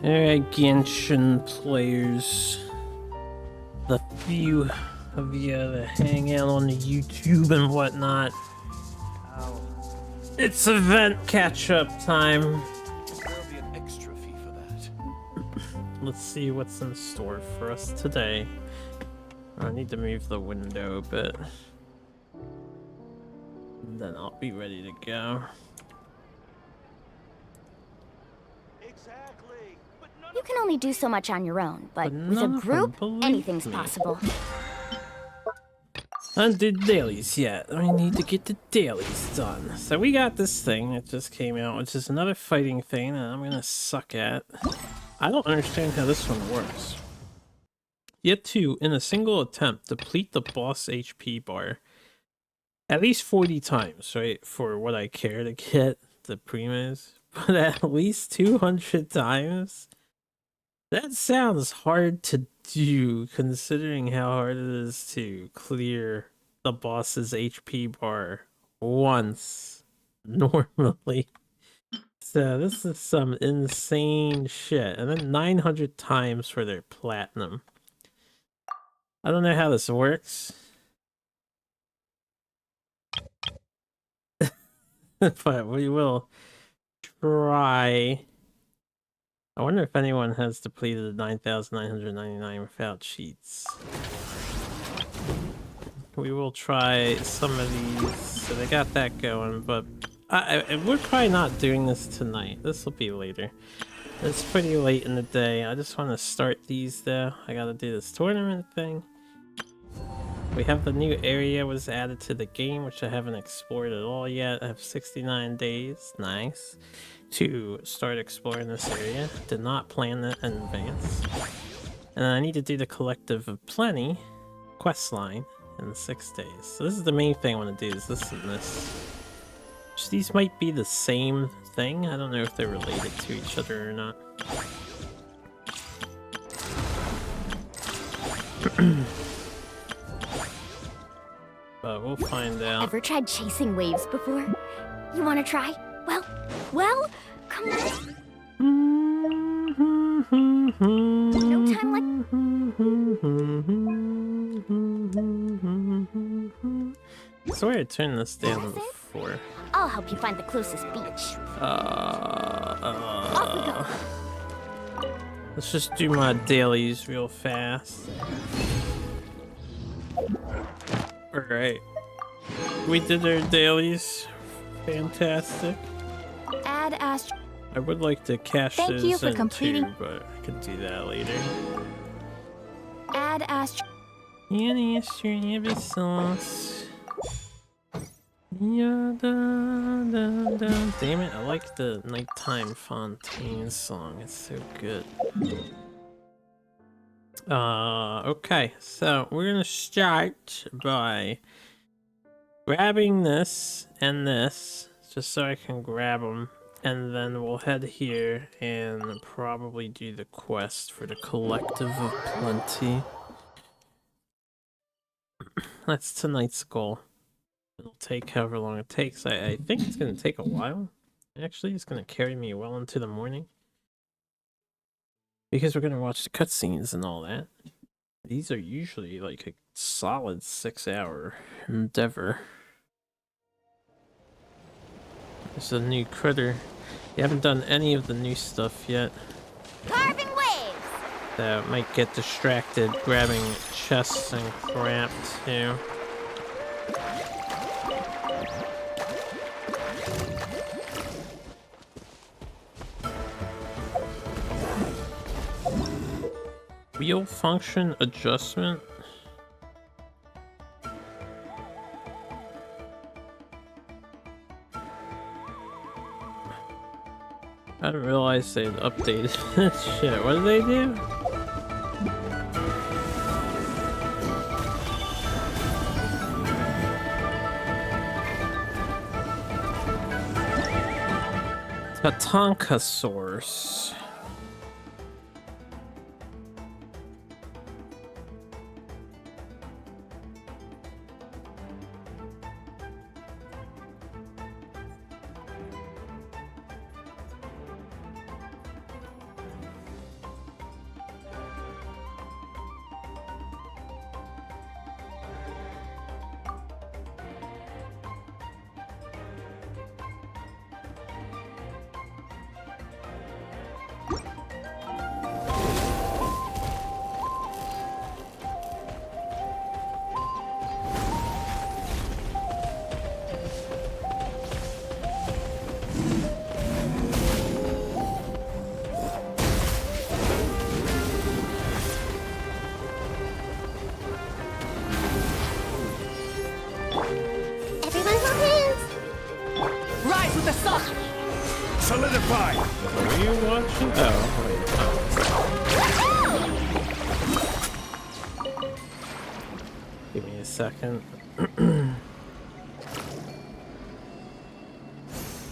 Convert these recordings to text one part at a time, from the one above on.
Alright, Genshin players. The few of you that hang out on the YouTube and whatnot. It's event catch-up time. There'll be an extra fee for that. Let's see what's in store for us today. I need to move the window a bit. Then I'll be ready to go. Exactly. But none You can only do so much on your own, but with a none of them group, believe anything's me. possible. I didn't do dailies yet. I need to get the dailies done. So we got this thing that just came out, which is another fighting thing that I'm gonna suck at. I don't understand how this one works. Yet to, in a single attempt, deplete the boss HP bar at least 40 times, right? For what I care to get the primas, but at least 200 times? That sounds hard to do, considering how hard it is to clear the boss's HP bar once, normally. So this is some insane shit. And then 900 times for their platinum. I don't know how this works. But we will try. I wonder if anyone has depleted 9,999 without cheats. We will try some of these. So they got that going, but we're probably not doing this tonight. This will be later. It's pretty late in the day. I just want to start these though. I gotta do this tournament thing. We have the new area was added to the game, which I haven't explored at all yet. I have 69 days, nice, to start exploring this area. Did not plan that in advance. And I need to do the Collective of Plenty quest line in 6 days. So this is the main thing I want to do, is this and this. Which these might be the same thing. I don't know if they're related to each other or not. But we'll find out. Ever tried chasing waves before? You want to try? Well, come on. No time I swear I turned this down before. I'll help you find the closest beach. Off we go. Let's just do my dailies real fast. Alright. We did our dailies. Fantastic. Add Astro. I would like to cash Thank those you for in completing- too, but I can do that later. Add Astro. Any strawberry sauce. Yeah, da, da, da. Damn it, I like the Nighttime Fontaine song. It's so good. Okay, so we're gonna start by grabbing this and this, just so I can grab them, and then we'll head here and probably do the quest for the Collective of Plenty. That's tonight's goal. It'll take however long it takes. I think it's gonna take a while. Actually, it's gonna carry me well into the morning. Because we're gonna watch the cutscenes and all that. These are usually like a solid 6-hour endeavor. There's a new critter. You haven't done any of the new stuff yet. Carving waves. That might get distracted grabbing chests and crap too. Wheel function adjustment. I didn't realize they'd updated this shit. What did they do? Tatanka source. you watching? Oh, wait. Give me a second.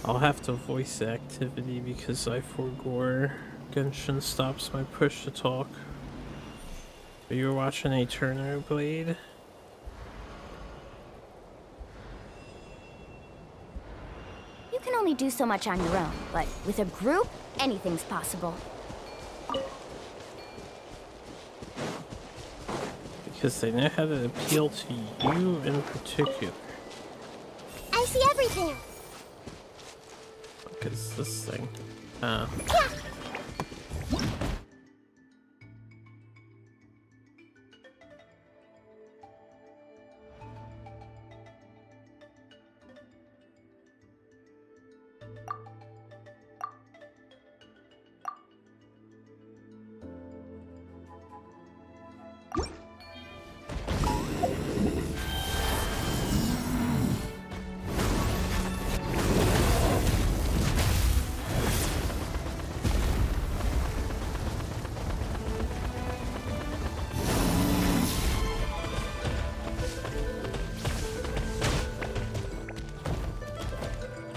I'll have to voice activity because I forgot Genshin stops my push to talk. Are you watching a Turner Blade? You can only do so much on your own, but with a group, anything's possible. Because they know how to appeal to you in particular. I see everything. What is this thing?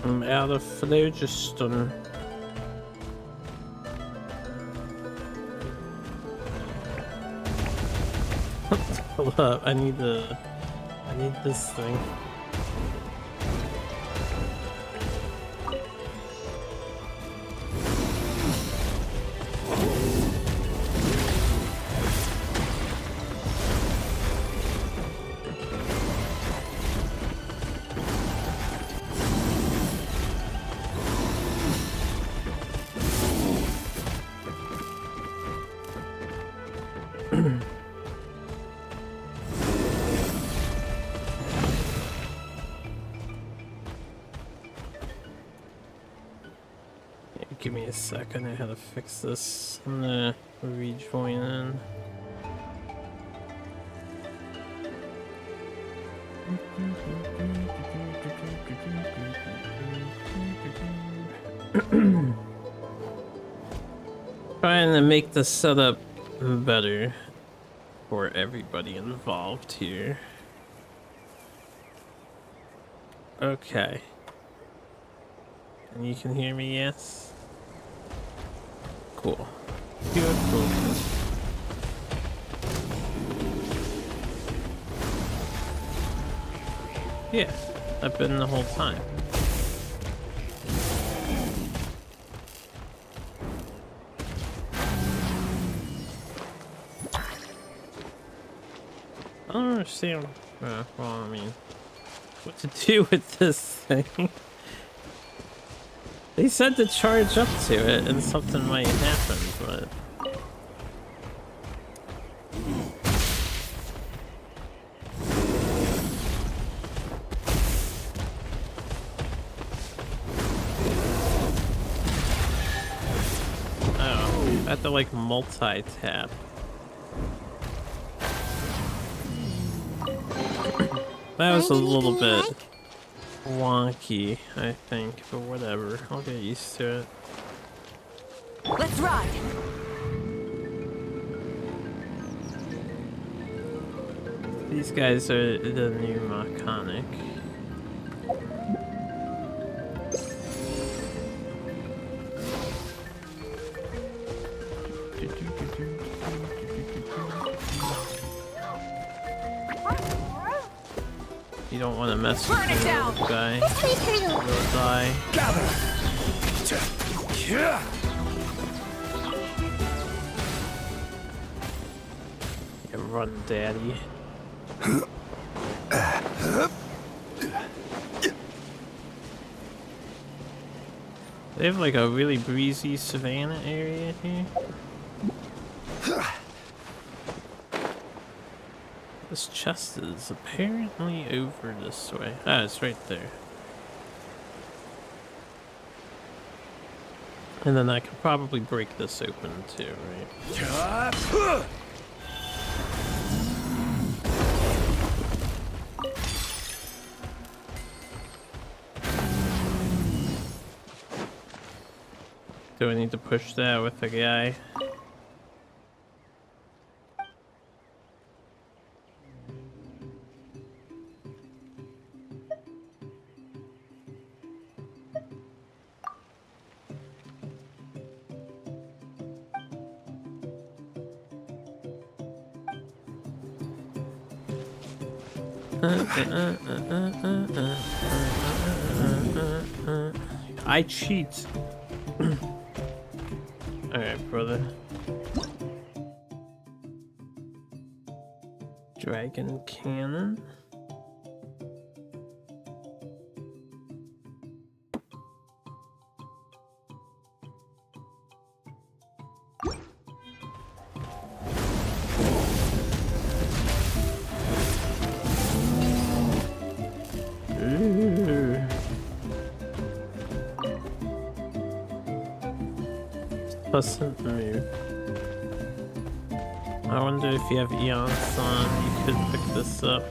I'm out of phlogiston. Hold up, I need this thing. Give me a second, I had to fix this. I'm gonna rejoin in. Trying to make the setup better for everybody involved here. Okay. And you can hear me, yes? Cool. Beautiful. Yeah, I've been the whole time. I don't understand. Well, I mean, what to do with this thing. They said to charge up to it and something might happen, but... Oh, I have to like multi-tap. That was a little bit wonky, I think, but whatever. I'll get used to it. Let's ride. These guys are the new mechanic. You don't want to mess with the little guy. You'll die. Yeah, run, daddy. They have like a really breezy savanna area here. This chest is apparently over this way. Ah, it's right there. And then I could probably break this open too, right? Do I need to push that with a guy? I cheat. Alright, brother. Dragon cannon. Ooh. Pleasant move. I wonder if you have Eon's on, you could pick this up.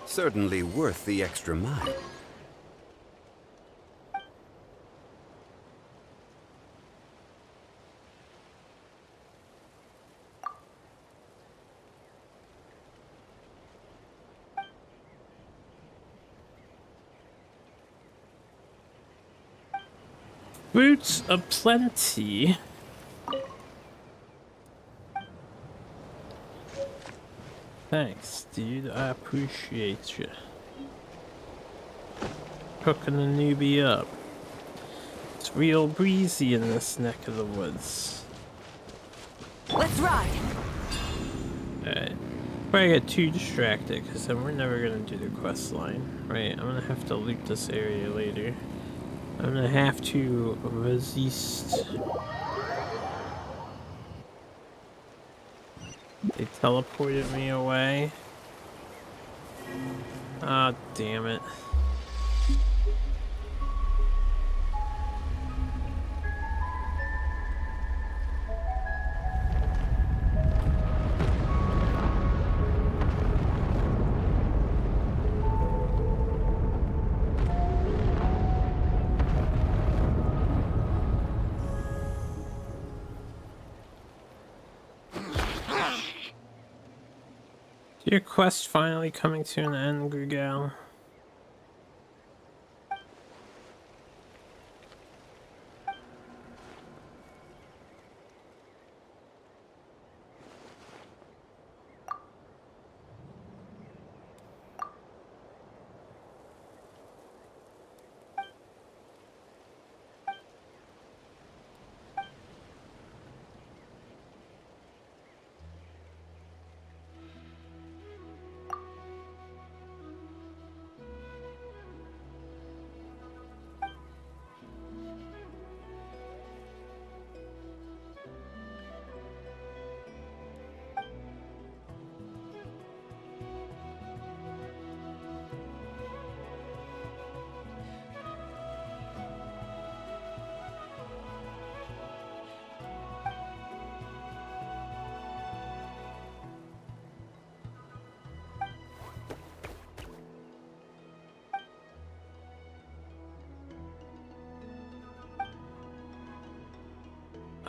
Certainly worth the extra mile. Fruits aplenty. Thanks, dude. I appreciate you. Hooking the newbie up. It's real breezy in this neck of the woods. Let's ride. Alright. Before I get too distracted, because then we're never gonna do the quest line. Right, I'm gonna have to loot this area later. I'm gonna have to resist. They teleported me away. Ah, damn it. Your quest finally coming to an end, Grugal.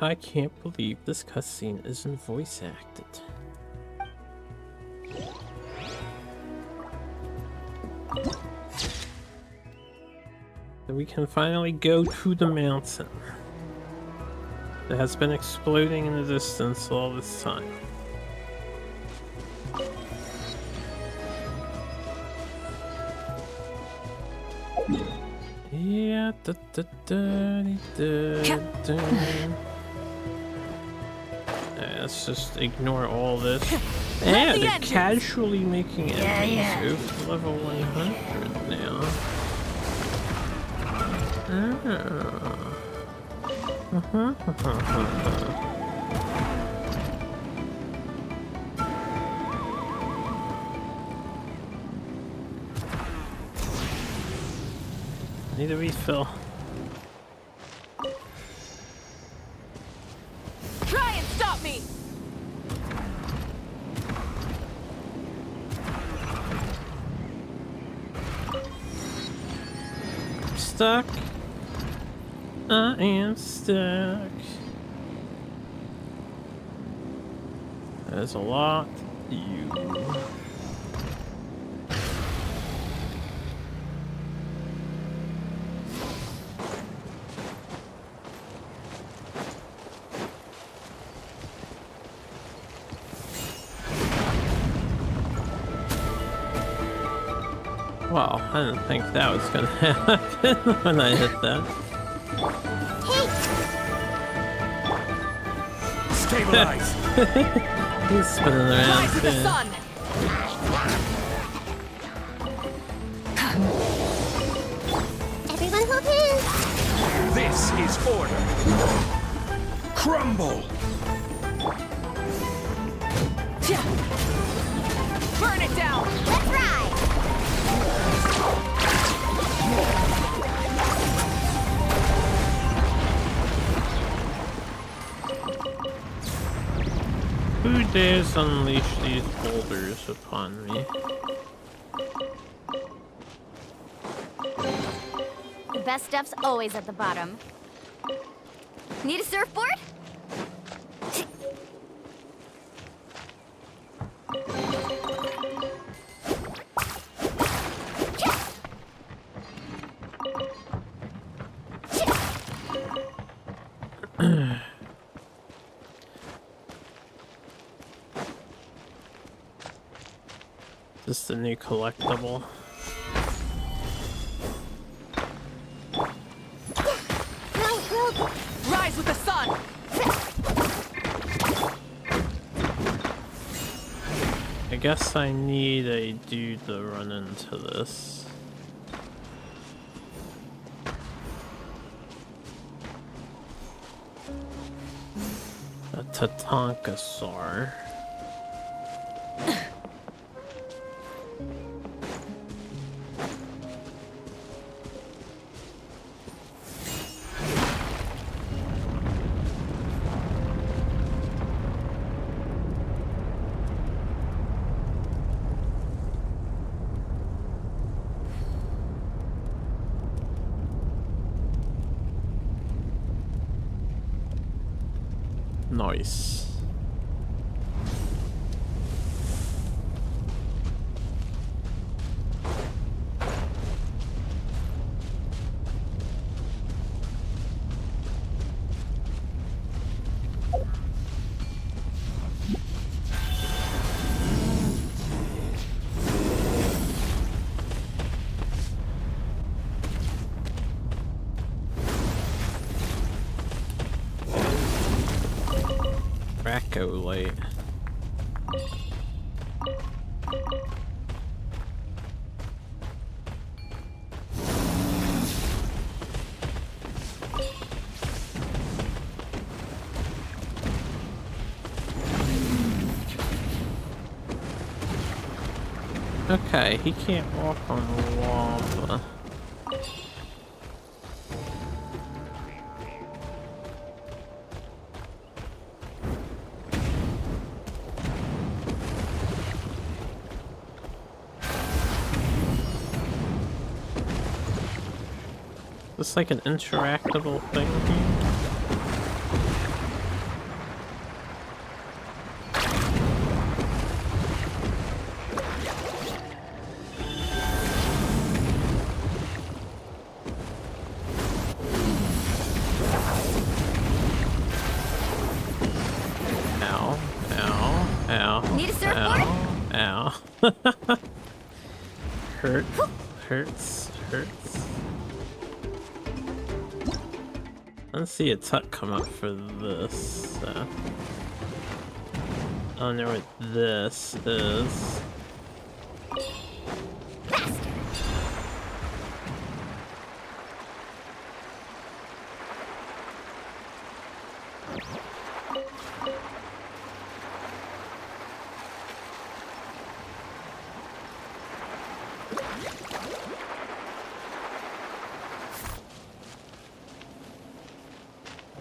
I can't believe this cutscene isn't voice acted. So we can finally go to the mountain that has been exploding in the distance all this time. Yeah, let's just ignore all this. Yeah, they're casually making enemies over level 100 now. need a refill. Try and stop me! Stuck. I am stuck. There's a lot. You. Wow, I didn't think that was gonna happen when I hit that. Stabilize! He's spinning around. Rise with the too. sun! Everyone hold hands. This is order! Crumble! Burn it down! Let's ride. Who dares unleash these boulders upon me? The best stuff's always at the bottom. Need a surfboard? This is the new collectible. Rise with the sun! I guess I need a dude to run into this. A Tatankasaur. Nice. Racco light. Okay, he can't walk on lava. Is this like an interactable thing here? Ow, ow, ow. Need a surfboard? Ow, ow. Hurt, hurts, hurts. I don't see a tut come up for this. I don't know what this is.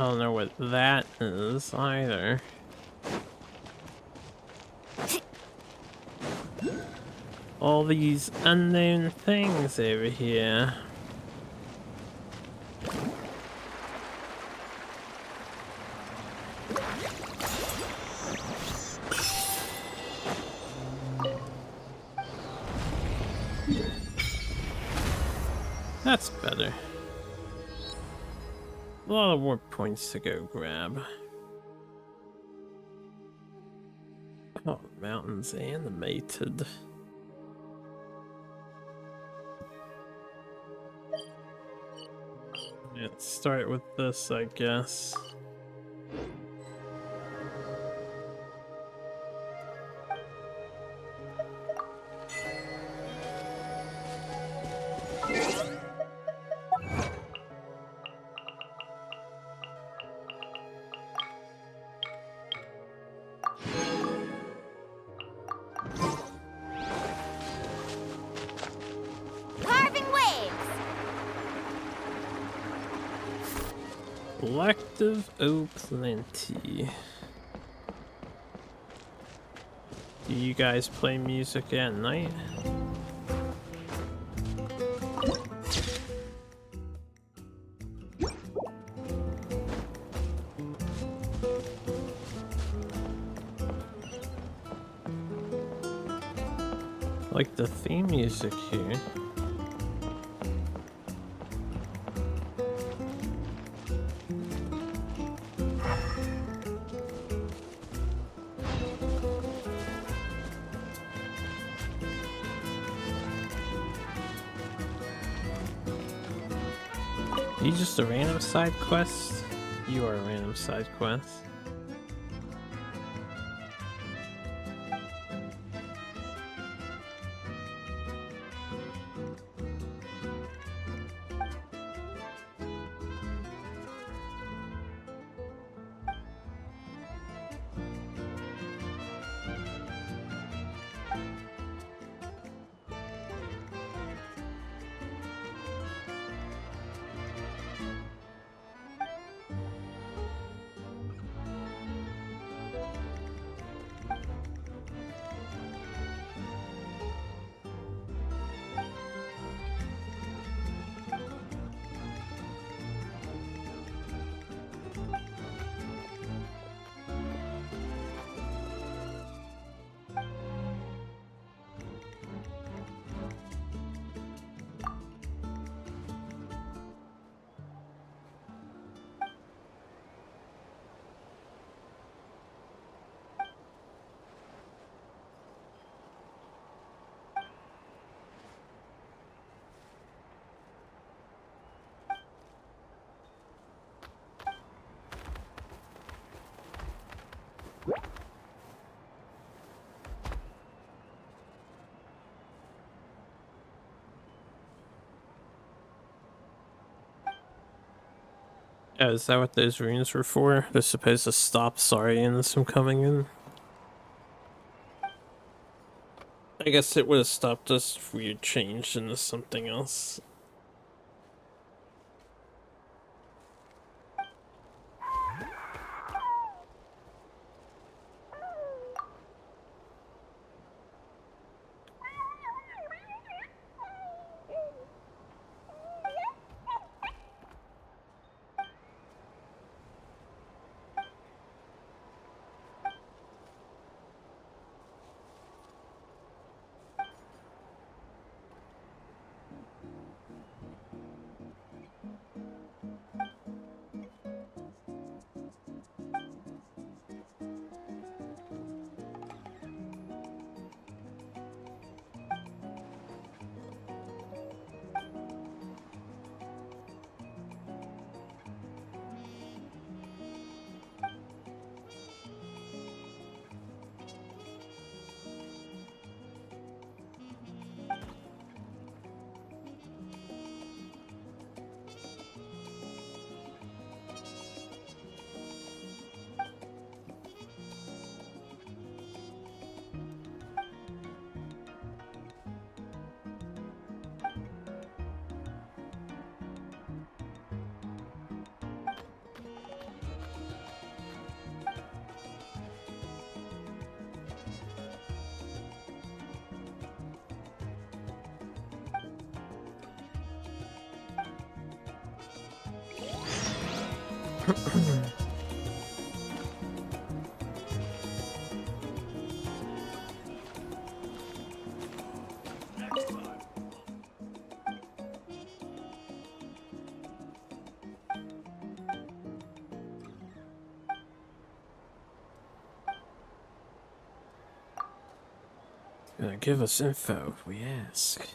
I don't know what that is either. All these unknown things over here. That's better. A lot of warp points to go grab. Oh, mountains animated. Let's start with this, I guess. Carving waves! Collective O Plenty. Do you guys play music at night? Like the theme music here. You just a random side quest? You are a random side quest. Oh, is that what those runes were for? They're supposed to stop Saurians from coming in? I guess it would have stopped us if we had changed into something else. Gonna give us info if we ask.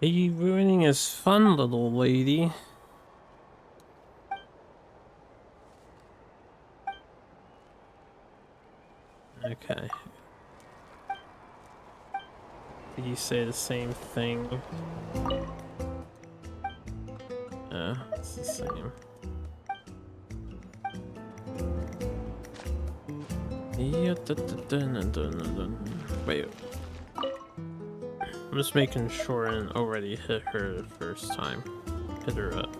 Why are you ruining his fun, little lady? Okay. Did you say the same thing? It's the same. Yeah, wait. I'm just making sure and already hit her the first time. Hit her up.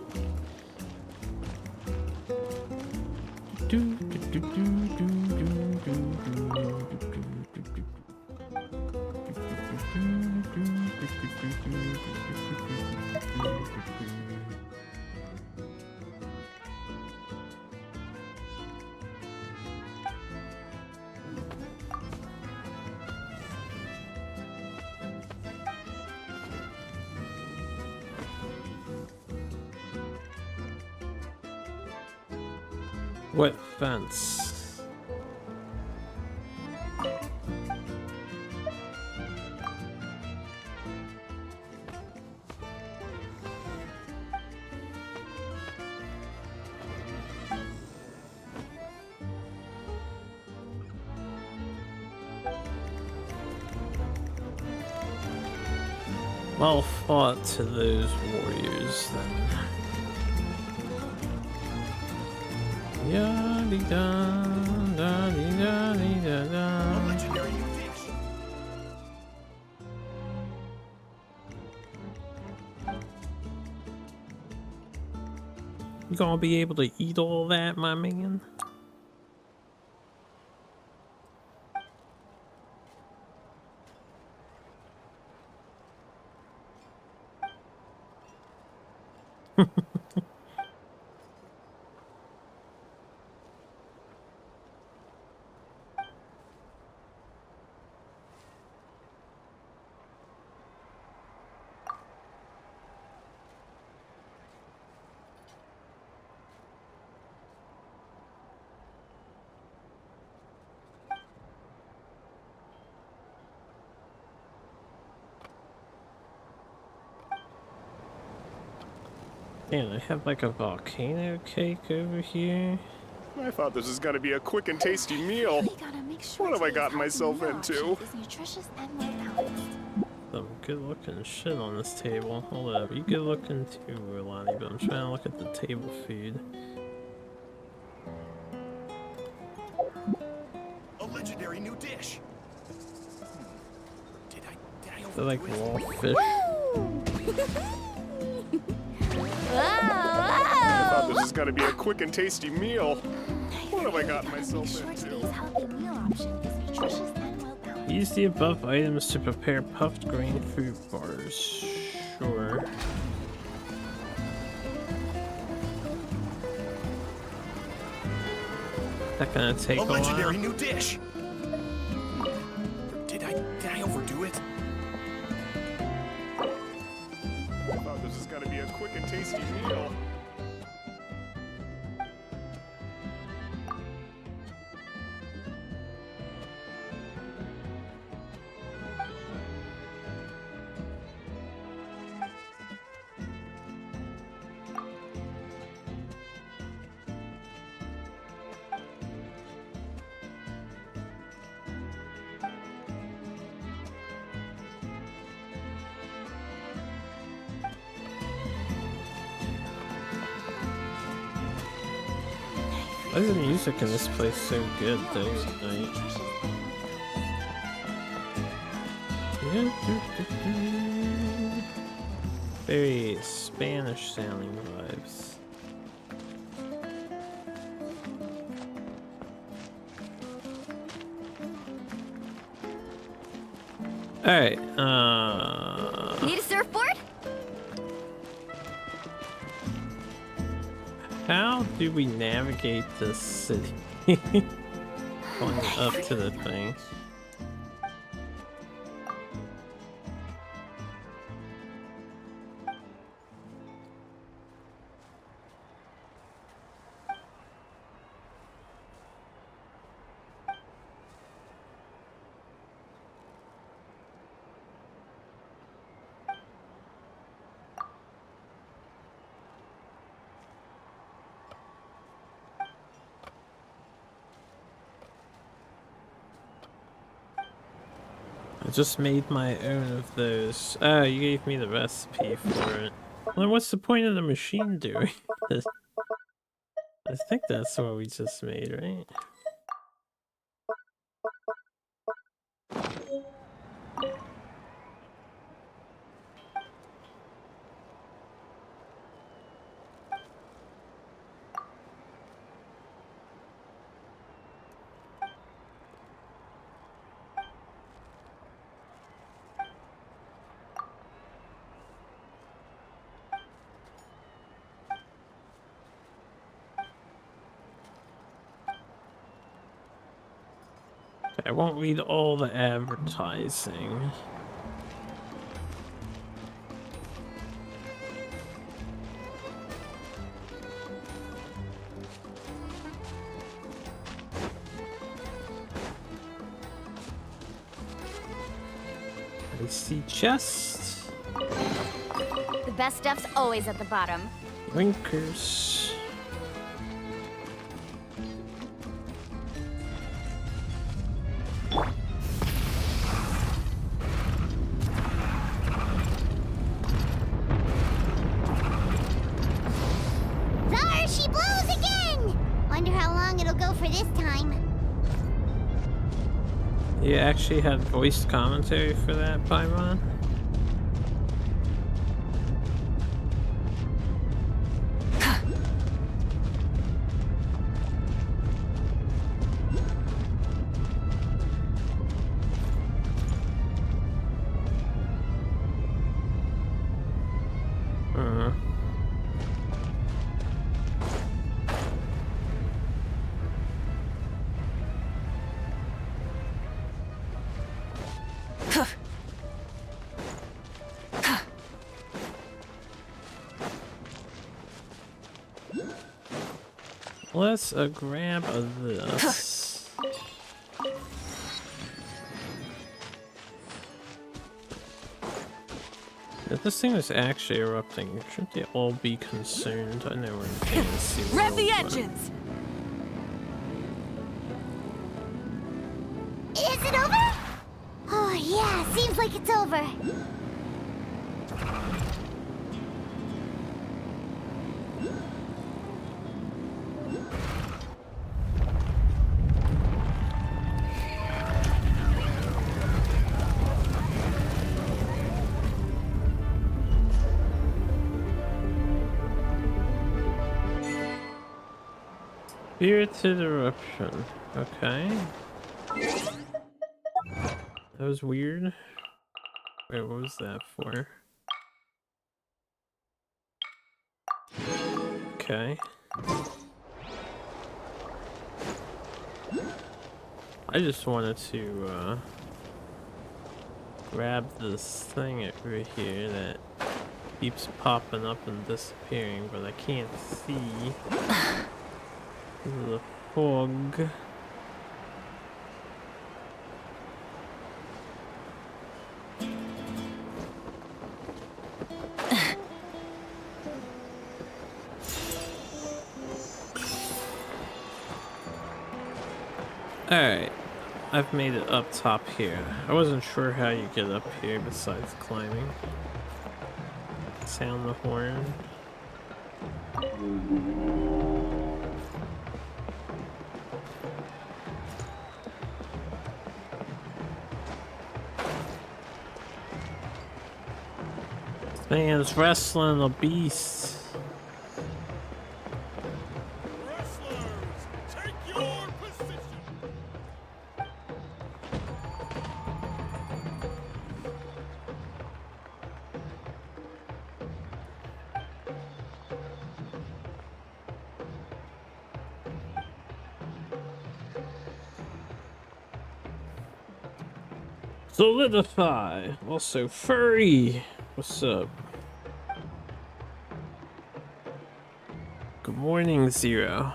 What fence? Well fought to those warriors then. Ya-dee-da, da-dee-da-dee-da-da. Legendary new dish. You gonna be able to eat all that, my man? Man, I have like a volcano cake over here. I thought this was gonna be a quick and tasty meal. We gotta make sure What have I today's gotten healthy myself meal into? option is nutritious and well-balanced. Some good looking shit on this table. Hold up, you good looking too, Rolani, but I'm trying to look at the table food. A legendary new dish. Did I They're like overdo it? raw fish. I thought this was gonna be a quick and tasty meal. What have I gotten Make myself sure into? today's healthy meal option is nutritious and well-balanced. Use the above items to prepare puffed grain fruit bars. Sure. That gonna take A a while. legendary new dish. Did I overdo it? I thought this was gonna be a quick and tasty meal. Why is the music in this place so good day and night? Very Spanish sounding vibes. Alright, Need a surfboard? how do we navigate this city? Going up to the thing. I just made my own of those. Oh, you gave me the recipe for it. Well, what's the point of the machine doing this? I think that's what we just made, right? I won't read all the advertising. I see chests. The best stuff's always at the bottom. Winkers. There she blows again! Wonder how long it'll go for this time. You actually had voiced commentary for that, Paimon? Let's grab this. If this thing is actually erupting, shouldn't they all be concerned? I know we're in fantasy world, Rev the but- engines! Is it over? Oh yeah, seems like it's over. Spirited eruption. Okay. That was weird. Wait, what was that for? Okay. I just wanted to grab this thing over here that keeps popping up and disappearing, but I can't see. The fog. Alright, I've made it up top here. I wasn't sure how you get up here besides climbing. Sound the horn. Man's wrestling a beast. Wrestlers, take your position. Solidify. Also furry. What's up? Good morning, Zero.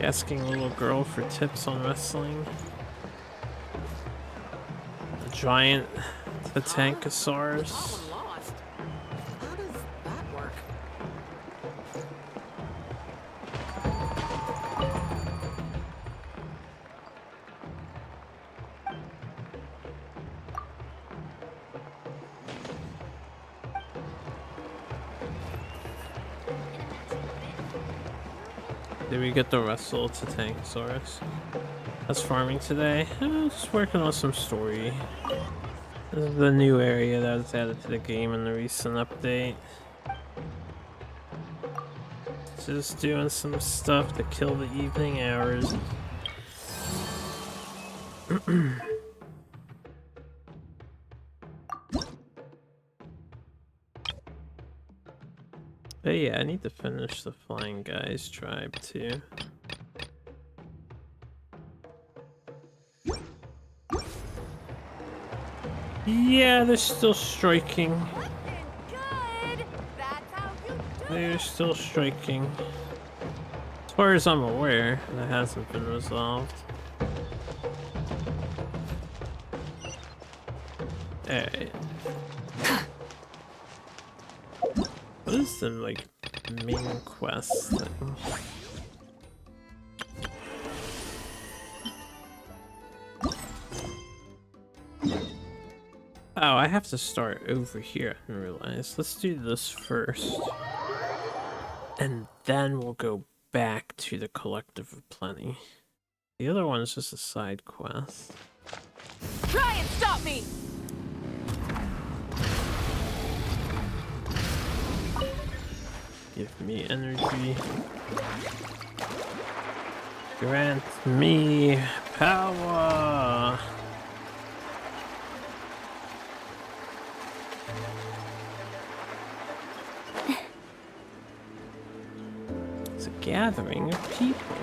Asking a little girl for tips on wrestling. A giant Tatankosaurus. Someone lost. How does that work? Did we get the wrestle Tatankosaurus? That's farming today. Just working on some story. This is the new area that was added to the game in the recent update. Just doing some stuff to kill the evening hours. But yeah, I need to finish the Flying Guys tribe too. Yeah, they're still striking. Good. That's how you do They're still striking. As far as I'm aware, that hasn't been resolved. Alright. What is the, like, main quest thing? Oh, I have to start over here, I didn't realize. Let's do this first. And then we'll go back to the Collective of Plenty. The other one is just a side quest. Try and stop me! Give me energy. Grant me power! It's a gathering of people.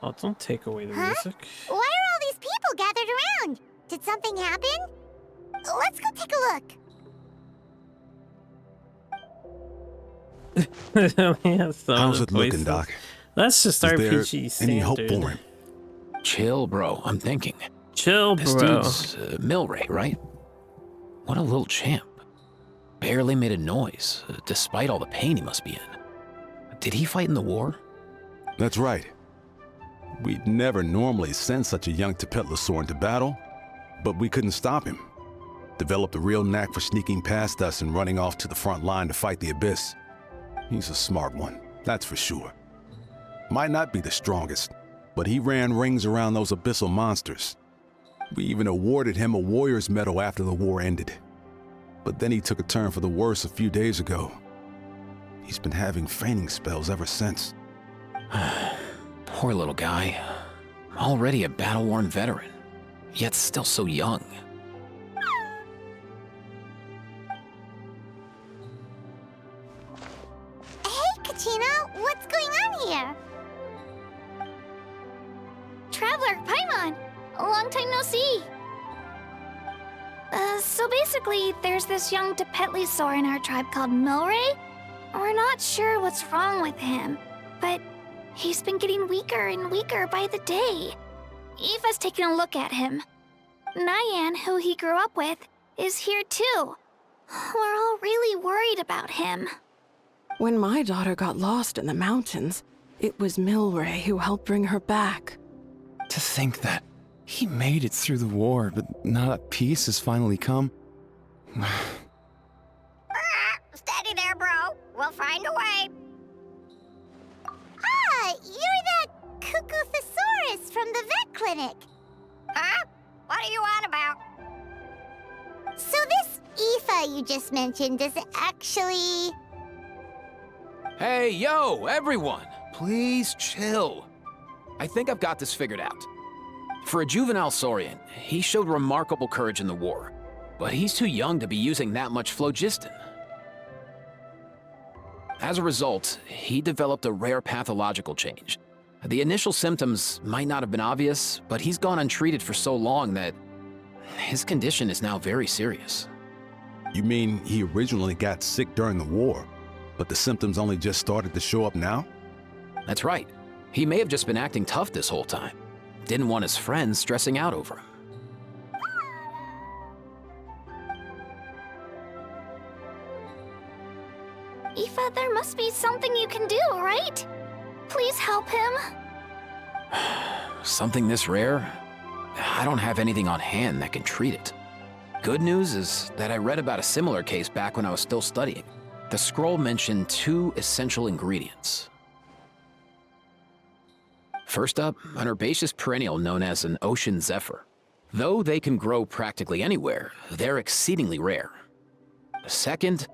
Oh, don't take away the music. Why are all these people gathered around? Did something happen? Let's go take a look. Yeah, some of How's the it looking, voices. Doc? That's just Is there RPG standard. any hope for him? Chill, bro. I'm thinking. Chill, This bro. dude's Milray, right? What a little champ. Barely made a noise, despite all the pain he must be in. Did he fight in the war? That's right. We'd never normally send such a young Tepetlosaur into battle, but we couldn't stop him. Developed a real knack for sneaking past us and running off to the front line to fight the Abyss. He's a smart one, that's for sure. Might not be the strongest, but he ran rings around those abyssal monsters. We even awarded him a Warrior's Medal after the war ended. But then he took a turn for the worse a few days ago. He's been having fainting spells ever since. Poor little guy. Already a battle-worn veteran, yet still so young. Hey, Katina, what's going on here? Traveler, Paimon, a long time no see. So basically, there's this young Tepetlosaur in our tribe called Milray. We're not sure what's wrong with him, but he's been getting weaker and weaker by the day. Eva's taking a look at him. Nyan, who he grew up with, is here too. We're all really worried about him. When my daughter got lost in the mountains, it was Milray who helped bring her back. To think that he made it through the war, but now that peace has finally come. Steady there, bro. We'll find a way. Ah, you're that Cuckoo-thesaurus from the vet clinic. Huh? What are you on about? So this Aoife you just mentioned, does it actually... Hey, yo, everyone! Please chill. I think I've got this figured out. For a juvenile Saurian, he showed remarkable courage in the war, but he's too young to be using that much phlogiston. As a result, he developed a rare pathological change. The initial symptoms might not have been obvious, but he's gone untreated for so long that his condition is now very serious. You mean he originally got sick during the war, but the symptoms only just started to show up now? That's right. He may have just been acting tough this whole time. Didn't want his friends stressing out over him. Aoife, there must be something you can do, right? Please help him. Something this rare? I don't have anything on hand that can treat it. Good news is that I read about a similar case back when I was still studying. The scroll mentioned 2 essential ingredients. First up, an herbaceous perennial known as an ocean zephyr. Though they can grow practically anywhere, they're exceedingly rare. Second,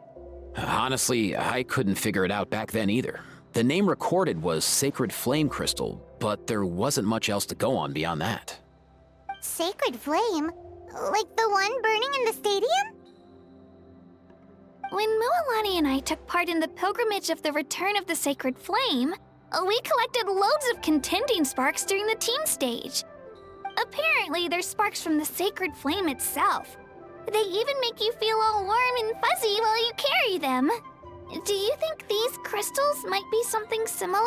honestly, I couldn't figure it out back then either. The name recorded was Sacred Flame Crystal, but there wasn't much else to go on beyond that. Sacred Flame? Like the one burning in the stadium? When Mualani and I took part in the pilgrimage of the Return of the Sacred Flame, we collected loads of contending sparks during the team stage. Apparently, they're sparks from the Sacred Flame itself. They even make you feel all warm and fuzzy while you carry them. Do you think these crystals might be something similar?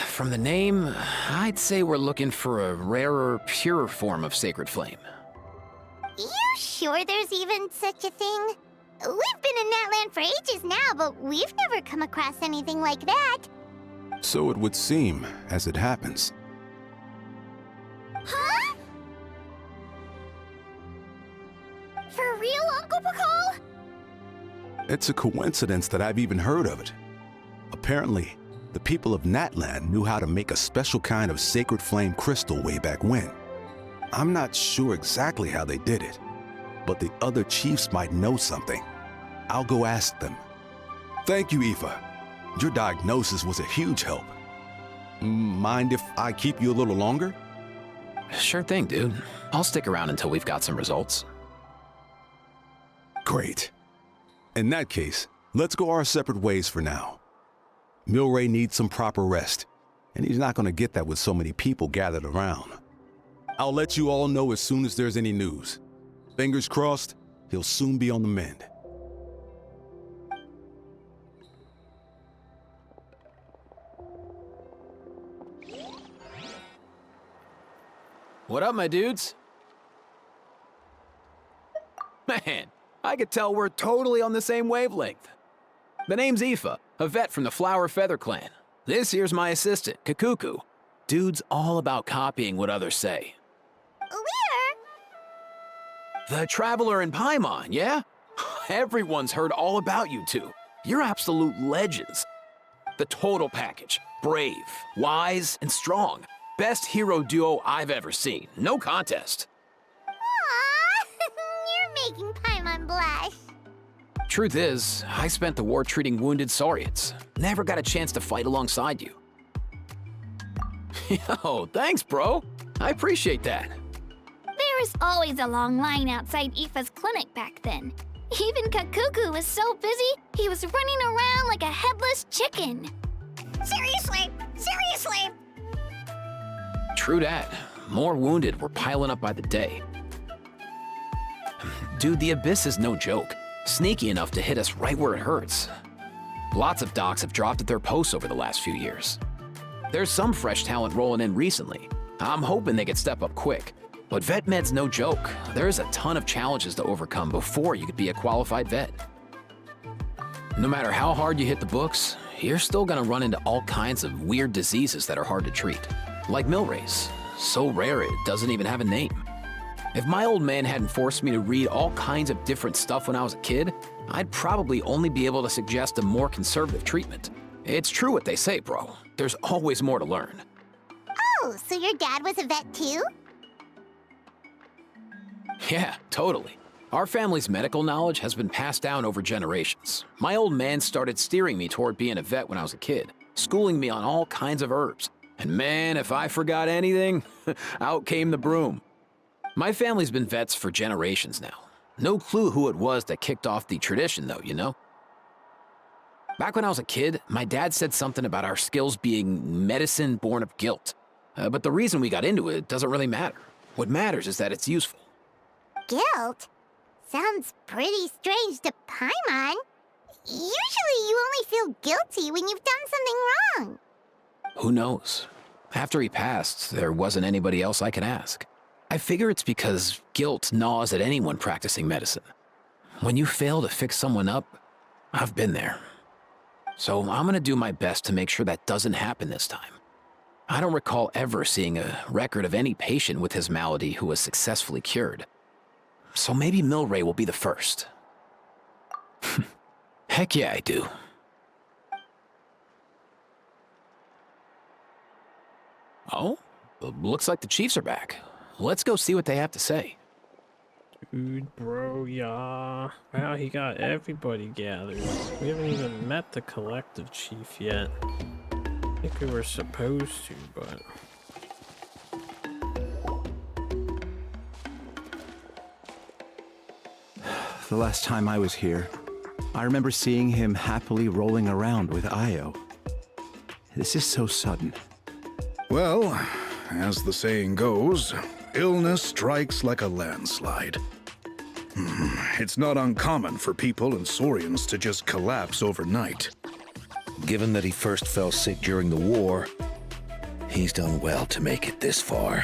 From the name, I'd say we're looking for a rarer, purer form of Sacred Flame. You sure there's even such a thing? We've been in that land for ages now, but we've never come across anything like that. So it would seem, as it happens. Huh? For real, Uncle Pakal? It's a coincidence that I've even heard of it. Apparently, the people of Natland knew how to make a special kind of sacred flame crystal way back when. I'm not sure exactly how they did it, but the other chiefs might know something. I'll go ask them. Thank you, Aoife. Your diagnosis was a huge help. Mind if I keep you a little longer? Sure thing, dude. I'll stick around until we've got some results. Great. In that case, let's go our separate ways for now. Milray needs some proper rest, and he's not going to get that with so many people gathered around. I'll let you all know as soon as there's any news. Fingers crossed, he'll soon be on the mend. What up, my dudes? Man, I could tell we're totally on the same wavelength. The name's Aoife, a vet from the Flower Feather clan. This here's my assistant, Kakuku. Dude's all about copying what others say. We're... The Traveler in Paimon, yeah? Everyone's heard all about you two. You're absolute legends. The total package. Brave, wise, and strong. Best hero duo I've ever seen. No contest. Aww, you're making Paimon blush. Truth is, I spent the war treating wounded Saurians. Never got a chance to fight alongside you. Yo, thanks, bro. I appreciate that. There was always a long line outside Aoife's clinic back then. Even Kakuku was so busy, he was running around like a headless chicken. Seriously, seriously. True that. More wounded were piling up by the day. Dude, the Abyss is no joke. Sneaky enough to hit us right where it hurts. Lots of docs have dropped at their posts over the last few years. There's some fresh talent rolling in recently. I'm hoping they could step up quick. But vet med's no joke. There's a ton of challenges to overcome before you could be a qualified vet. No matter how hard you hit the books, you're still gonna run into all kinds of weird diseases that are hard to treat. Like Milray's, so rare it doesn't even have a name. If my old man hadn't forced me to read all kinds of different stuff when I was a kid, I'd probably only be able to suggest a more conservative treatment. It's true what they say, bro. There's always more to learn. Oh, so your dad was a vet too? Yeah, totally. Our family's medical knowledge has been passed down over generations. My old man started steering me toward being a vet when I was a kid, schooling me on all kinds of herbs. And man, if I forgot anything, out came the broom. My family's been vets for generations now. No clue who it was that kicked off the tradition though, you know? Back when I was a kid, my dad said something about our skills being medicine born of guilt. But the reason we got into it doesn't really matter. What matters is that it's useful. Guilt? Sounds pretty strange to Paimon. Usually you only feel guilty when you've done something wrong. Who knows? After he passed, there wasn't anybody else I could ask. I figure it's because guilt gnaws at anyone practicing medicine. When you fail to fix someone up, I've been there. So I'm gonna do my best to make sure that doesn't happen this time. I don't recall ever seeing a record of any patient with his malady who was successfully cured. So maybe Milray will be the first. Heck yeah, I do. Oh, looks like the Chiefs are back. Let's go see what they have to say. Dude, bro, yeah. Wow, he got everybody gathered. We haven't even met the collective chief yet. I think we were supposed to, but... The last time I was here, I remember seeing him happily rolling around with Io. This is so sudden. Well, as the saying goes, illness strikes like a landslide. It's not uncommon for people and Saurians to just collapse overnight. Given that he first fell sick during the war, he's done well to make it this far.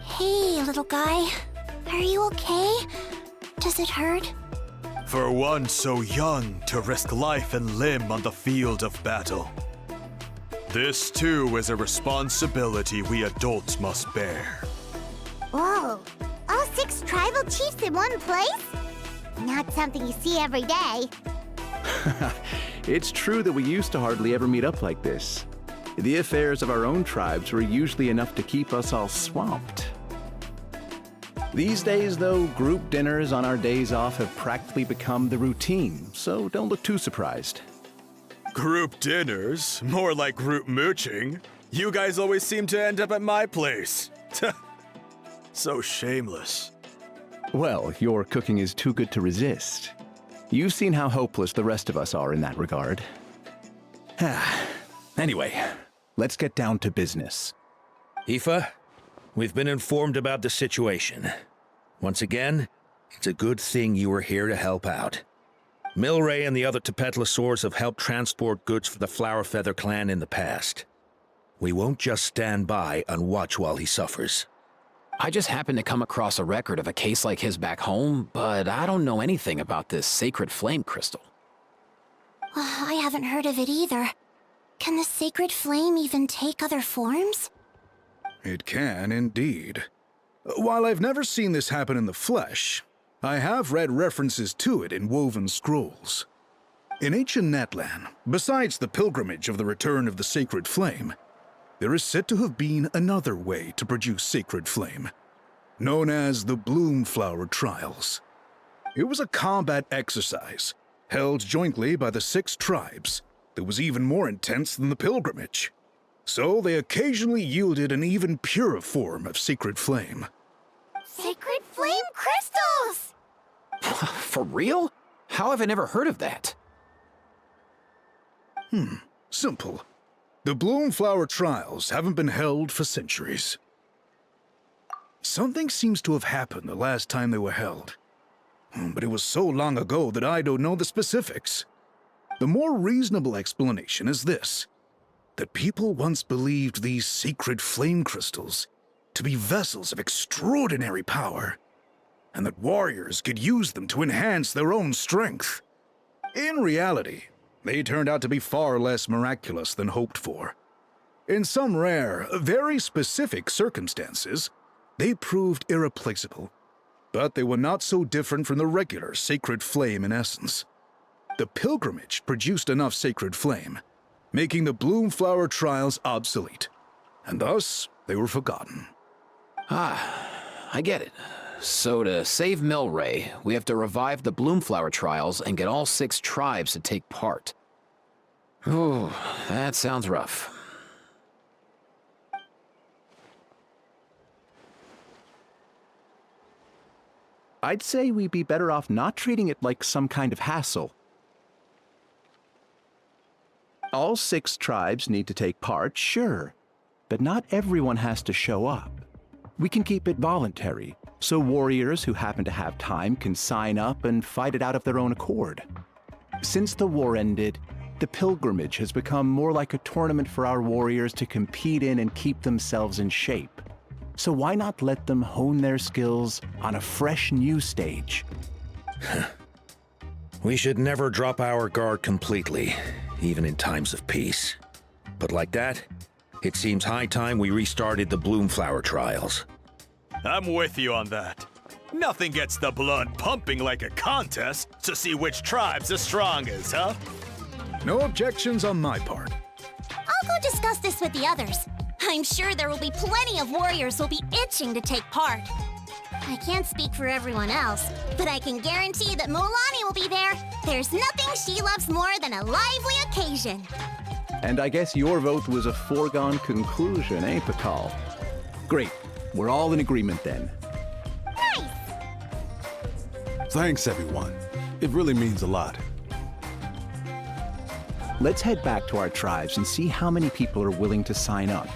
Hey, little guy. Are you okay? Does it hurt? For one so young to risk life and limb on the field of battle. This too is a responsibility we adults must bear. Whoa, all 6 tribal chiefs in one place? Not something you see every day. It's true that we used to hardly ever meet up like this. The affairs of our own tribes were usually enough to keep us all swamped. These days, though, group dinners on our days off have practically become the routine, so don't look too surprised. Group dinners? More like group mooching. You guys always seem to end up at my place. So shameless. Well, your cooking is too good to resist. You've seen how hopeless the rest of us are in that regard. Anyway, let's get down to business. Aoife, we've been informed about the situation. Once again, it's a good thing you were here to help out. Milray and the other Tepetlosaurs have helped transport goods for the Flowerfeather clan in the past. We won't just stand by and watch while he suffers. I just happened to come across a record of a case like his back home, but I don't know anything about this sacred flame crystal. I haven't heard of it either. Can the sacred flame even take other forms? It can, indeed. While I've never seen this happen in the flesh, I have read references to it in woven scrolls. In ancient Natlan, besides the pilgrimage of the return of the sacred flame, there is said to have been another way to produce sacred flame, known as the Bloomflower Trials. It was a combat exercise, held jointly by the 6 tribes, that was even more intense than the pilgrimage. So they occasionally yielded an even purer form of sacred flame. Sacred flame crystals! For real? How have I never heard of that? Simple. The Bloomflower Trials haven't been held for centuries. Something seems to have happened the last time they were held. But it was so long ago that I don't know the specifics. The more reasonable explanation is this: that people once believed these sacred flame crystals to be vessels of extraordinary power, and that warriors could use them to enhance their own strength. In reality, they turned out to be far less miraculous than hoped for. In some rare, very specific circumstances, they proved irreplaceable, but they were not so different from the regular sacred flame in essence. The pilgrimage produced enough sacred flame, making the Bloomflower trials obsolete, and thus they were forgotten. I get it. So to save Milray, we have to revive the Bloomflower trials and get all 6 tribes to take part. Ooh, that sounds rough. I'd say we'd be better off not treating it like some kind of hassle. All 6 tribes need to take part, sure, but not everyone has to show up. We can keep it voluntary, so warriors who happen to have time can sign up and fight it out of their own accord. Since the war ended, the pilgrimage has become more like a tournament for our warriors to compete in and keep themselves in shape. So why not let them hone their skills on a fresh new stage? We should never drop our guard completely, even in times of peace. But like that, it seems high time we restarted the Bloomflower trials. I'm with you on that. Nothing gets the blood pumping like a contest to see which tribe's the strongest, huh? No objections on my part. I'll go discuss this with the others. I'm sure there will be plenty of warriors who'll be itching to take part. I can't speak for everyone else, but I can guarantee that Mulani will be there. There's nothing she loves more than a lively occasion. And I guess your vote was a foregone conclusion, eh, Pakal? Great. We're all in agreement then. Nice! Thanks, everyone. It really means a lot. Let's head back to our tribes and see how many people are willing to sign up.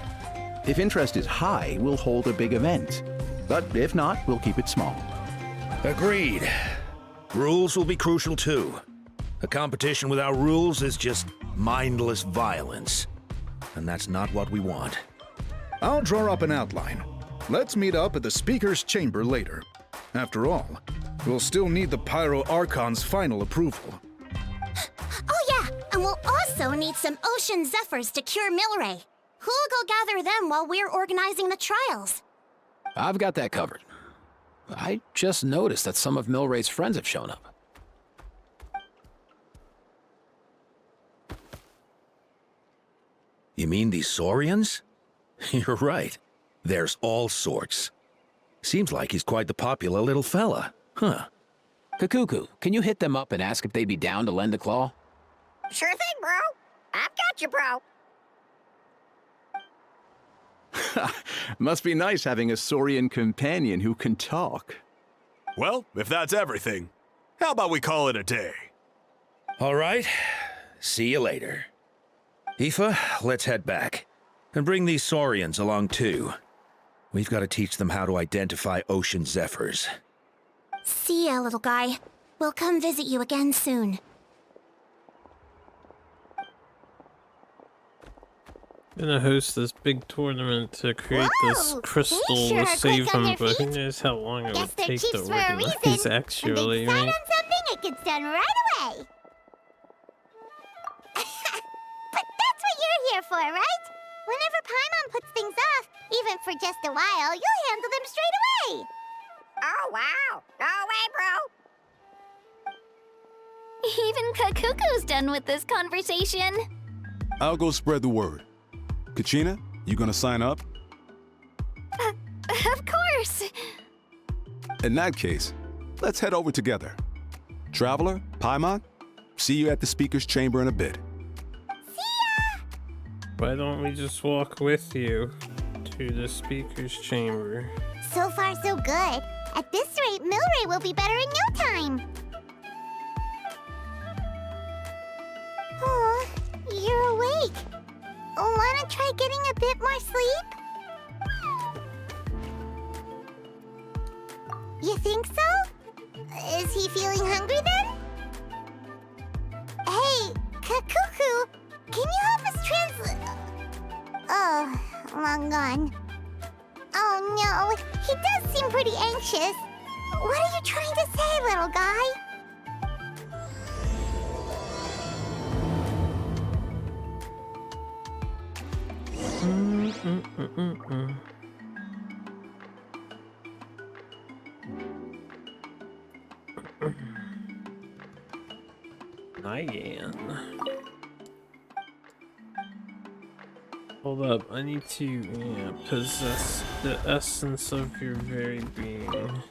If interest is high, we'll hold a big event. But if not, we'll keep it small. Agreed. Rules will be crucial too. A competition without rules is just mindless violence. And that's not what we want. I'll draw up an outline. Let's meet up at the Speaker's Chamber later. After all, we'll still need the Pyro Archon's final approval. Oh yeah, and we'll also need some Ocean Zephyrs to cure Milray. Who'll go gather them while we're organizing the trials? I've got that covered. I just noticed that some of Milray's friends have shown up. You mean these Saurians? You're right. There's all sorts. Seems like he's quite the popular little fella, huh? Kakuku, can you hit them up and ask if they'd be down to lend a claw? Sure thing, bro. I've got you, bro. Must be nice having a Saurian companion who can talk. Well, if that's everything, how about we call it a day? All right. See you later. Aoife, let's head back. And bring these Saurians along too. We've got to teach them how to identify Ocean Zephyrs. See ya, little guy. We'll come visit you again soon. Gonna host this big tournament to create this crystal sure are save quick on them, their but who feet. knows how long it Guess would they're take to chiefs for a organize reason. actually, A big sign right? on something, it gets done right away. But that's what you're here for, right? Whenever Paimon puts things off, even for just a while, you'll handle them straight away. Oh, wow. No way, bro. Even Kakuku's done with this conversation. I'll go spread the word. Kachina, you gonna sign up? Of course. In that case, let's head over together. Traveler, Paimon, see you at the Speaker's Chamber in a bit. Why don't we just walk with you to the Speaker's Chamber? So far, so good. At this rate, Milray will be better in no time. Oh, you're awake. Wanna try getting a bit more sleep? You think so? Is he feeling hungry then? Hey, Kakuku, can you help us translate? Oh, long gone. Oh No, he does seem pretty anxious. What are you trying to say, little guy? Nyan. Hold up, I need to possess the essence of your very being.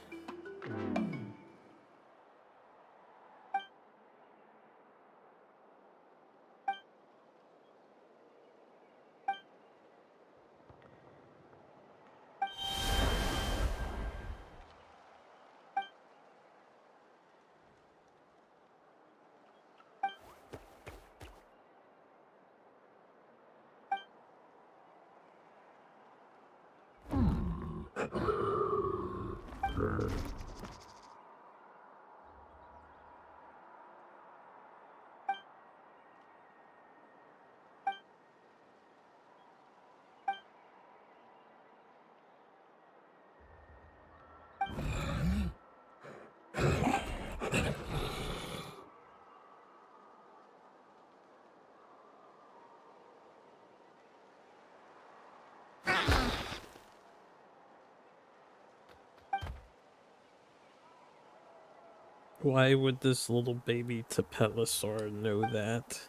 Why would this little baby Tapetlosaur know that?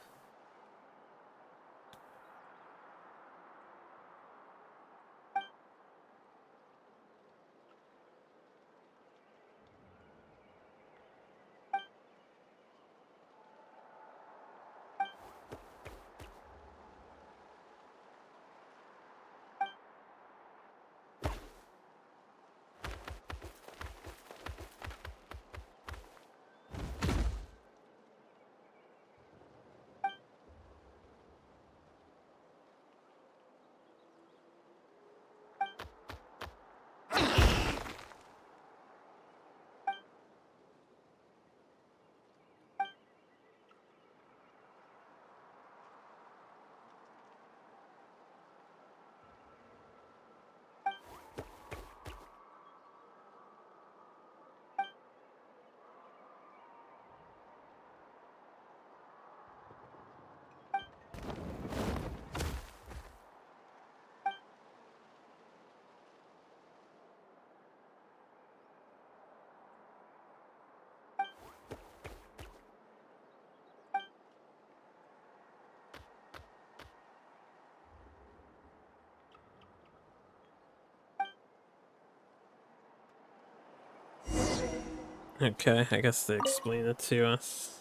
Okay, I guess they explain it to us.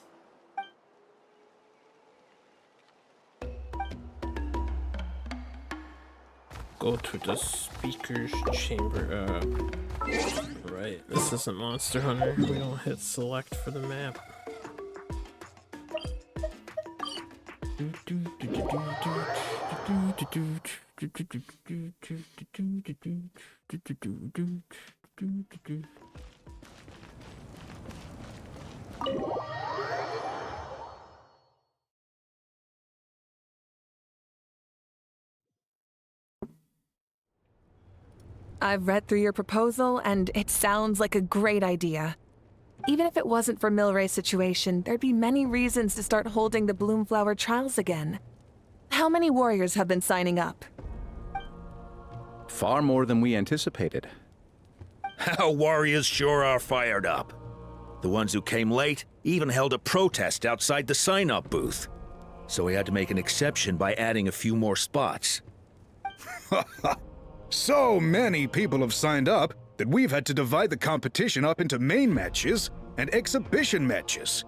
Go to the speaker's chamber. Right, this isn't Monster Hunter. We don't hit select for the map. I've read through your proposal, and it sounds like a great idea. Even if it wasn't for Milray's situation, there'd be many reasons to start holding the Bloomflower trials again. How many warriors have been signing up? Far more than we anticipated. Our warriors sure are fired up. The ones who came late even held a protest outside the sign-up booth. So we had to make an exception by adding a few more spots. So many people have signed up that we've had to divide the competition up into main matches and exhibition matches.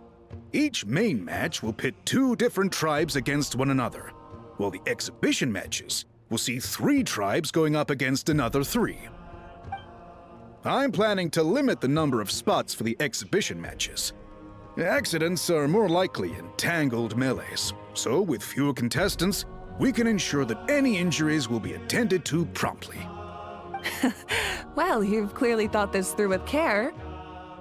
Each main match will pit 2 different tribes against one another, while the exhibition matches will see 3 tribes going up against another 3. I'm planning to limit the number of spots for the exhibition matches. Accidents are more likely in tangled melees, so with fewer contestants, we can ensure that any injuries will be attended to promptly. Well, you've clearly thought this through with care.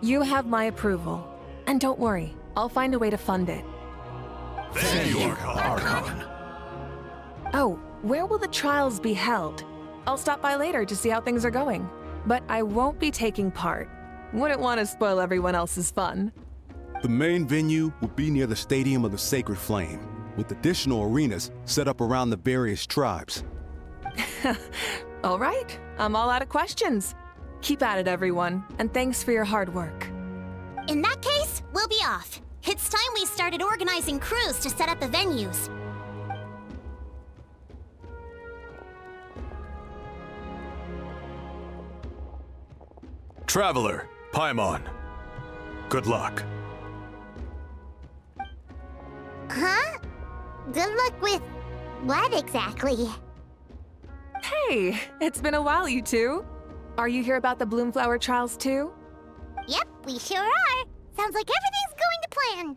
You have my approval. And don't worry, I'll find a way to fund it. Thank you, Archon. Oh, where will the trials be held? I'll stop by later to see how things are going. But I won't be taking part. Wouldn't want to spoil everyone else's fun. The main venue will be near the Stadium of the Sacred Flame, with additional arenas set up around the various tribes. All right, I'm all out of questions. Keep at it, everyone, and thanks for your hard work. In that case, we'll be off. It's time we started organizing crews to set up the venues. Traveler, Paimon. Good luck. Huh? Good luck with what exactly? Hey, it's been a while, you two. Are you here about the Bloomflower trials too? Yep, we sure are. Sounds like everything's going to plan.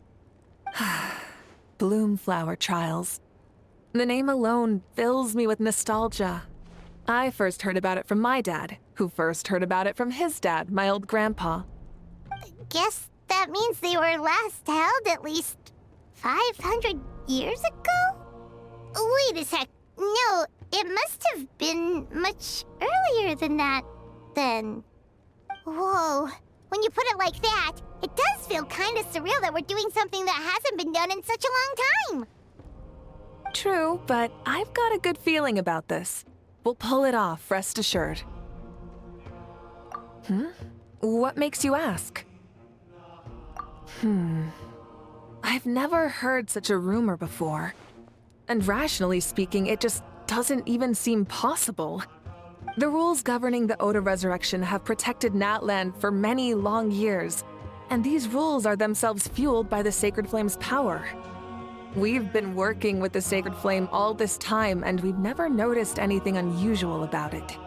Bloomflower trials. The name alone fills me with nostalgia. I first heard about it from my dad, who first heard about it from his dad, my old grandpa. Guess that means they were last held at least 500 years ago? Wait a sec. No, it must have been much earlier than that, then. Whoa. When you put it like that, it does feel kind of surreal that we're doing something that hasn't been done in such a long time. True, but I've got a good feeling about this. We'll pull it off, rest assured. What makes you ask? I've never heard such a rumor before. And rationally speaking, it just doesn't even seem possible. The rules governing the Oda Resurrection have protected Natlan for many long years, and these rules are themselves fueled by the Sacred Flame's power. We've been working with the Sacred Flame all this time, and we've never noticed anything unusual about it.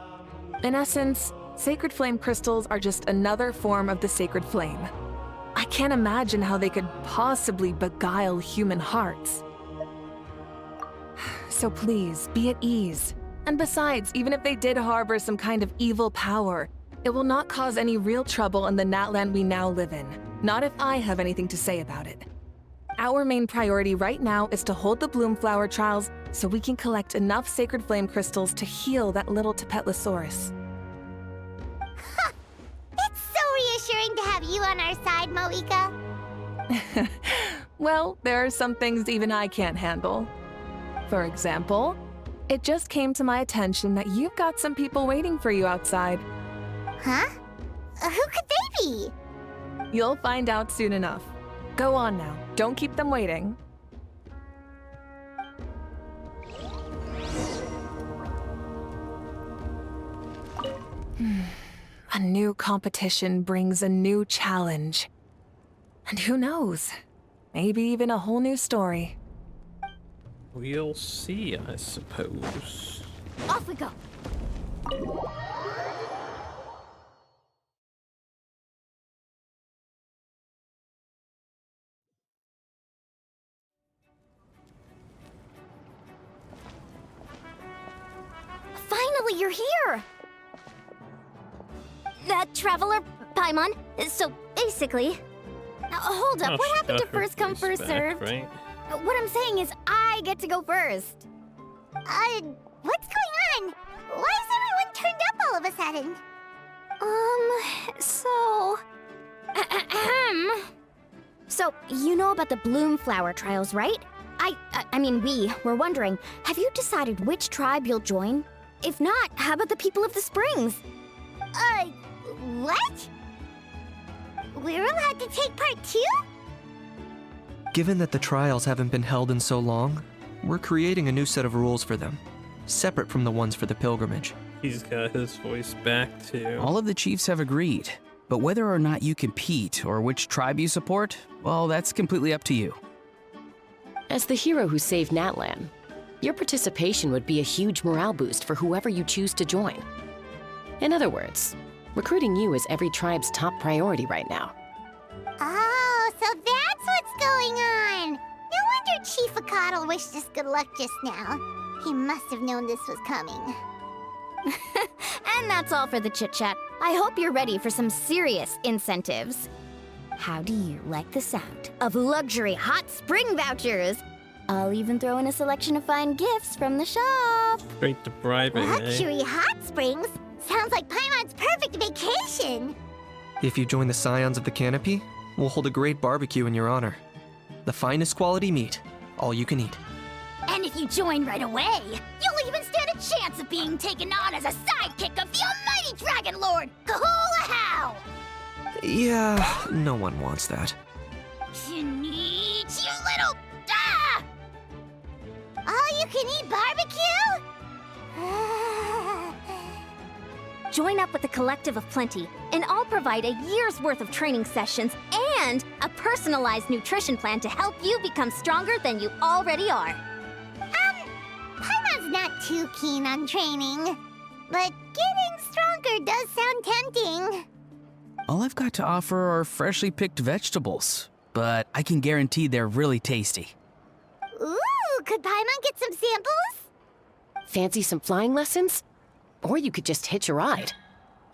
In essence, Sacred Flame crystals are just another form of the Sacred Flame. I can't imagine how they could possibly beguile human hearts. So please, be at ease. And besides, even if they did harbor some kind of evil power, it will not cause any real trouble in the Natlan we now live in. Not if I have anything to say about it. Our main priority right now is to hold the Bloomflower trials so we can collect enough Sacred Flame crystals to heal that little Tapetlosaurus. It's so reassuring to have you on our side, Moika. Well, there are some things even I can't handle. For example, it just came to my attention that you've got some people waiting for you outside. Huh? Who could they be? You'll find out soon enough. Go on now. Don't keep them waiting. A new competition brings a new challenge. And who knows? Maybe even a whole new story. We'll see, I suppose. Off we go. Finally, you're here! That Traveler, Paimon, so basically... hold up, what happened to first come, first served? Right? What I'm saying is I get to go first. What's going on? Why is everyone turned up all of a sudden? So, you know about the Bloomflower trials, right? I mean, we were wondering, have you decided which tribe you'll join? If not, how about the people of the Springs? What? We're allowed to take part too? Given that the trials haven't been held in so long, we're creating a new set of rules for them, separate from the ones for the pilgrimage. He's got his voice back too. All of the chiefs have agreed, but whether or not you compete or which tribe you support, well, that's completely up to you. As the hero who saved Natlan, your participation would be a huge morale boost for whoever you choose to join. In other words, recruiting you is every tribe's top priority right now. Oh, so that's what's going on! No wonder Chief Akatl wished us good luck just now. He must have known this was coming. And that's all for the chit-chat. I hope you're ready for some serious incentives. How do you like the sound of luxury hot spring vouchers? I'll even throw in a selection of fine gifts from the shop. Straight to bribing, eh? Luxury hot springs? Sounds like Paimon's perfect vacation. If you join the Scions of the Canopy, we'll hold a great barbecue in your honor. The finest quality meat, all you can eat. And if you join right away, you'll even stand a chance of being taken on as a sidekick of the almighty Dragon Lord, Kahula-How! Yeah, no one wants that. You little... Ah! All-you-can-eat barbecue? Join up with the Collective of Plenty, and I'll provide a year's worth of training sessions and a personalized nutrition plan to help you become stronger than you already are. Paimon's not too keen on training, but getting stronger does sound tempting. All I've got to offer are freshly picked vegetables, but I can guarantee they're really tasty. Ooh, could Paimon get some samples? Fancy some flying lessons? Or you could just hitch a ride.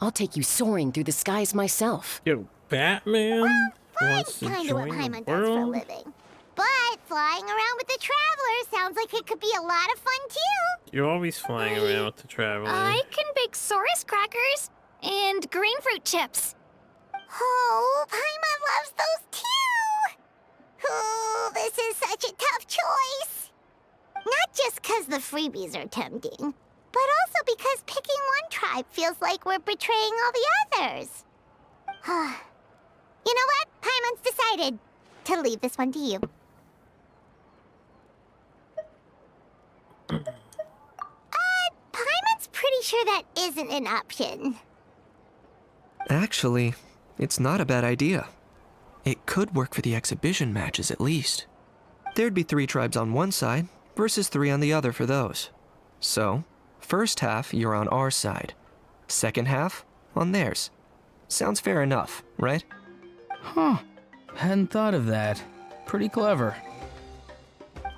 I'll take you soaring through the skies myself. Yo, Batman wants to Kinda what join Paimon the does for a world? living. But flying around with the Traveler sounds like it could be a lot of fun too. You're always flying around with the Traveler. I can bake Saurus crackers and green fruit chips. Oh, Paimon loves those too. Oh, this is such a tough choice. Not just because the freebies are tempting, but also because picking one tribe feels like we're betraying all the others. You know what? Paimon's decided to leave this one to you. Paimon's pretty sure that isn't an option. Actually, it's not a bad idea. It could work for the exhibition matches at least. There'd be 3 tribes on one side versus 3 on the other for those. So, first half you're on our side, second half on theirs. Sounds fair enough, right? Huh. Hadn't thought of that. Pretty clever.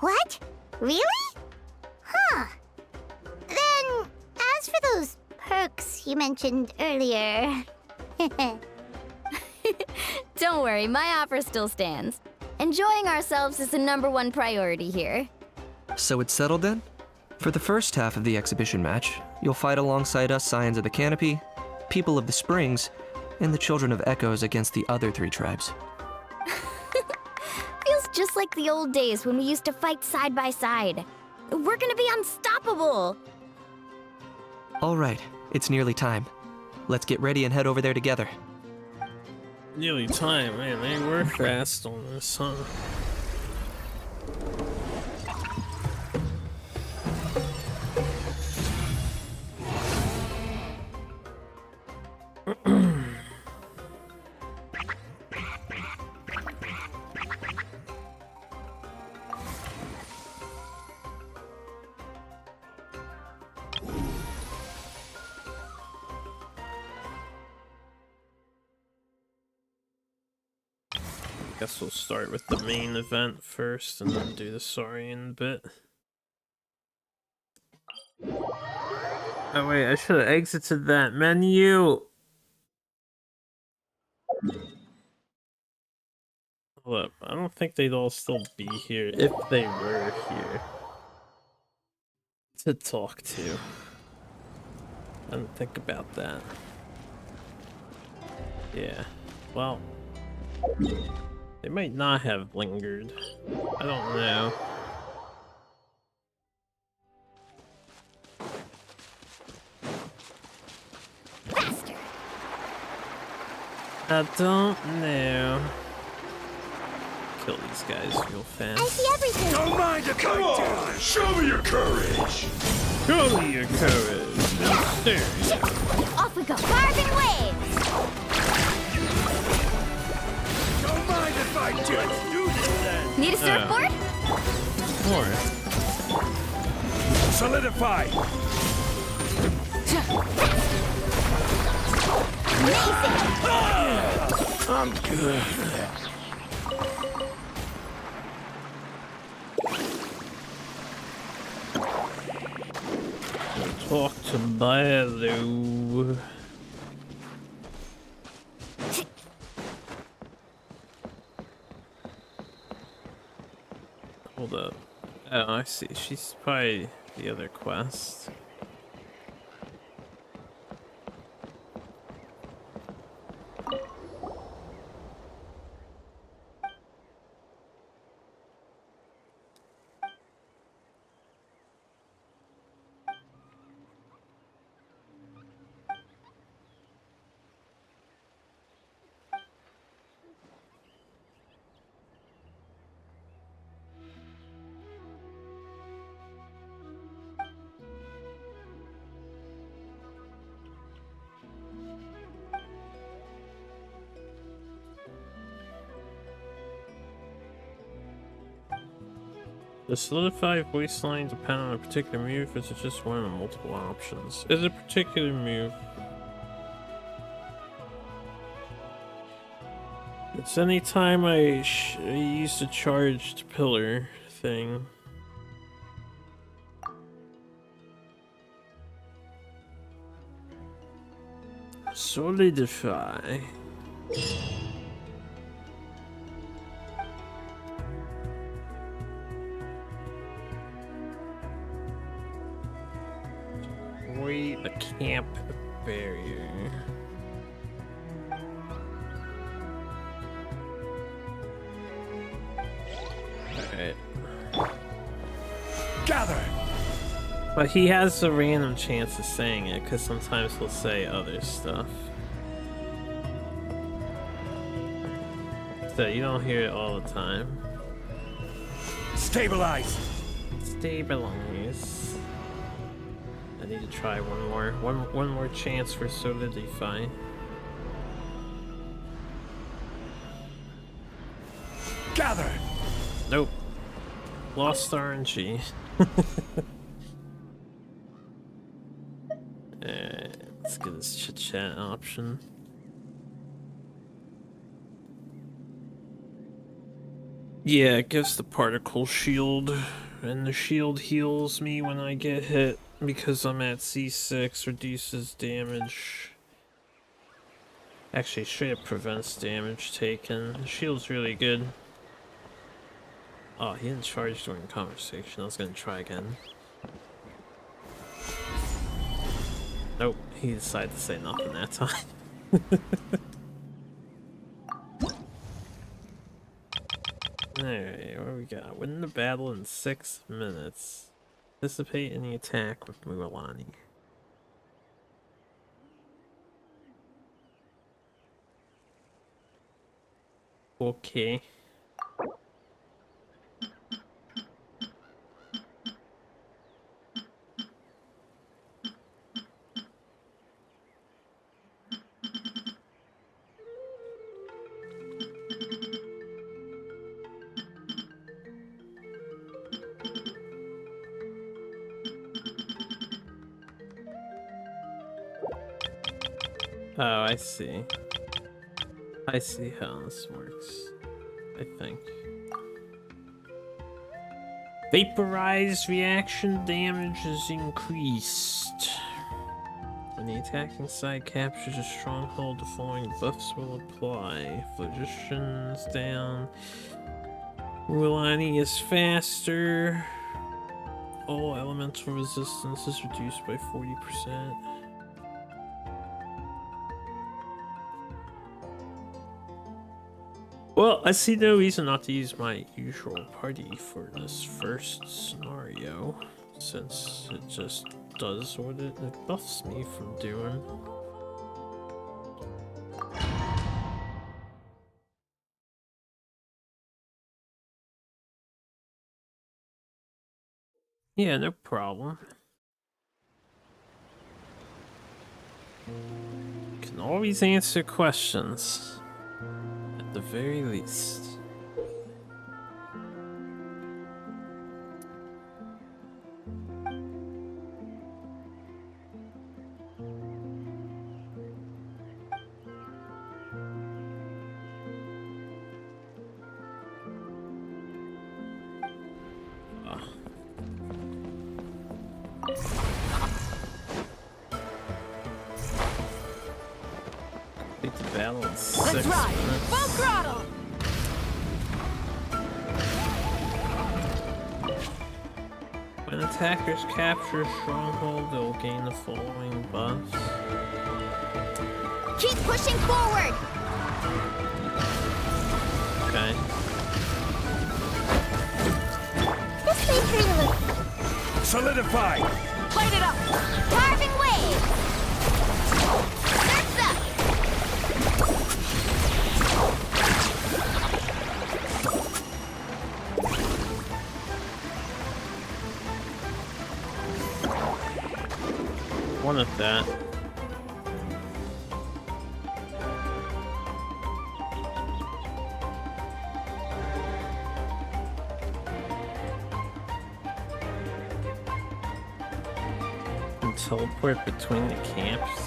What? Really? Huh. Then, as for those perks you mentioned earlier... Don't worry, my offer still stands. Enjoying ourselves is the #1 priority here. So it's settled then? For the first half of the exhibition match, you'll fight alongside us Scions of the Canopy, People of the Springs, and the Children of Echoes against the other 3 tribes. Feels just like the old days when we used to fight side by side. We're gonna be unstoppable! All right, it's nearly time. Let's get ready and head over there together. Nearly time, man. They were fast on this, huh? Guess we'll start with the main event first and then do the Saurian bit. Oh wait, I should have exited that menu! Hold up, I don't think they'd all still be here if they were here to talk to. I didn't think about that. Yeah, well... They might not have lingered. I don't know. Faster. I don't know. Kill these guys real fast. I see everything. Don't mind if I do. Show me your courage. Show me your courage. There you go. Off we go. Carving waves. Don't mind if I do. Let's do this then. Need a surfboard? More. Solidify. I'm good. Talk to Bilo. Hold up. Oh, I see. She's probably the other quest. The solidified voice line depend on a particular move, or is it just one of the multiple options? Is a particular move. It's any time I use the charged pillar thing. Solidify. The camp barrier. Alright. Gather! But he has a random chance of saying it, because sometimes he'll say other stuff. So you don't hear it all the time. Stabilize! Stabilize. I need to try one more chance for solidify. Gather! Nope. Lost RNG. Let's get this chit chat option. Yeah, it gives the particle shield, and the shield heals me when I get hit. Because I'm at C6, reduces damage. Actually, straight up prevents damage taken. The shield's really good. Oh, he didn't charge during conversation. I was gonna try again. Nope, he decided to say nothing that time. Alright, what do we got? Win the battle in 6 minutes. Participate in the attack with Mualani. Okay. Oh, I see. I see how this works, I think. Vaporized reaction damage is increased. When the attacking side captures a stronghold, the following buffs will apply. Phlogistian's down. Mualani is faster. All elemental resistance is reduced by 40%. Well, I see no reason not to use my usual party for this first scenario, since it just does what it buffs me from doing. Yeah, no problem. Can always answer questions, at the very least. Let's ride! Full throttle! When When attackers capture a stronghold, they'll gain the following buffs. Keep pushing forward! Okay. This way through. Solidify! Light it up! Carving waves! Surf's up! One of that. And teleport between the camps.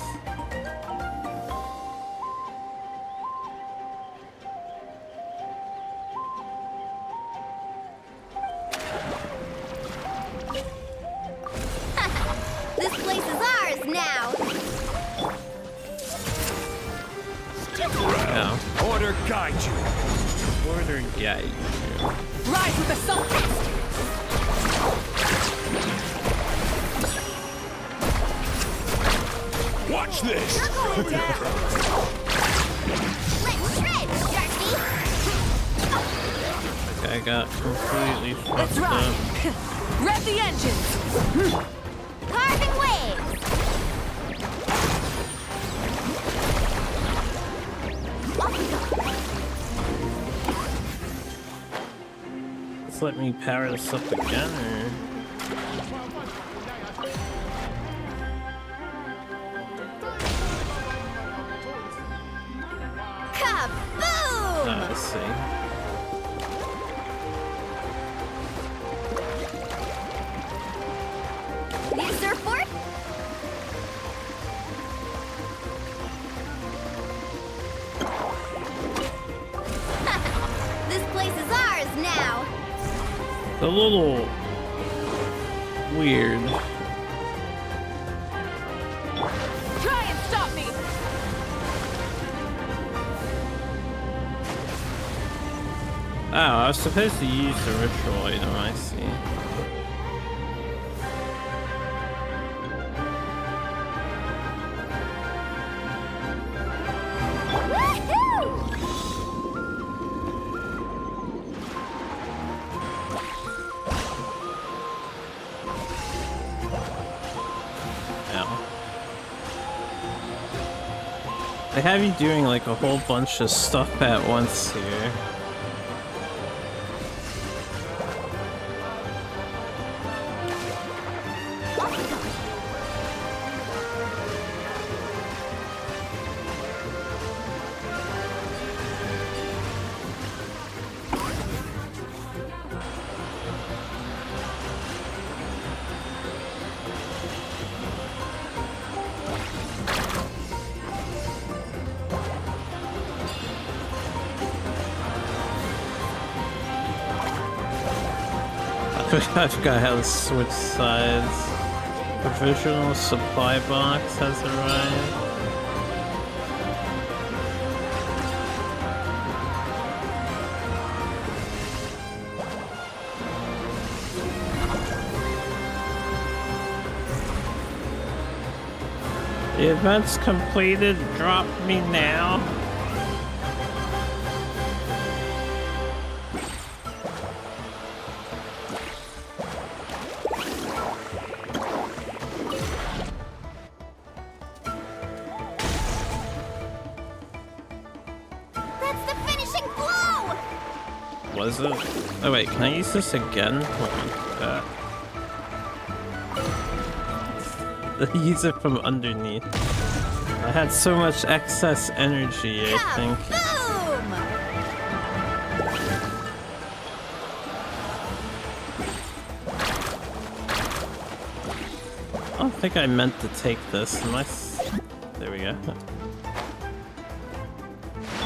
This place is ours now! Stick around. Order guide you. Order guide you. Rise with the sun! Watch this. You're going down! Let's shred, Darcy! I got completely Let's fucked up. ride! Rev the engines! Carving waves! Let's let me power this up again, or... Kaboom! I see. Need a surfboard? This place is ours now! A little... weird. Try and stop me! Oh, I was supposed to use the ritual item, I see. They have you doing like a whole bunch of stuff at once here. I forgot how to switch sides. Provisional supply box has arrived. The event's completed. Drop me now. Was it? Oh wait, can I use this again? Hold on. Use it from underneath. I had so much excess energy, I think. I don't think I meant to take this unless... There we go.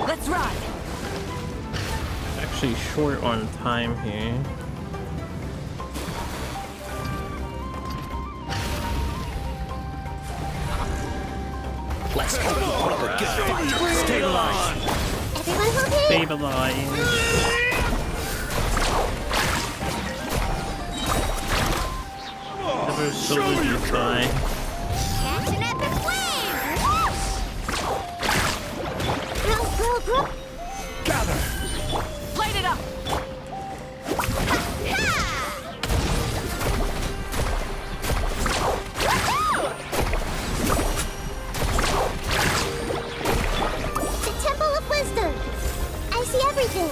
Let's ride! Actually short on time here. Let's hope we put up a good fight. Stabilize. Everyone hold here. Stabilize. Water soldiers die. Catch an epic flame! Gather! Light it up! The Temple of Wisdom! I see everything!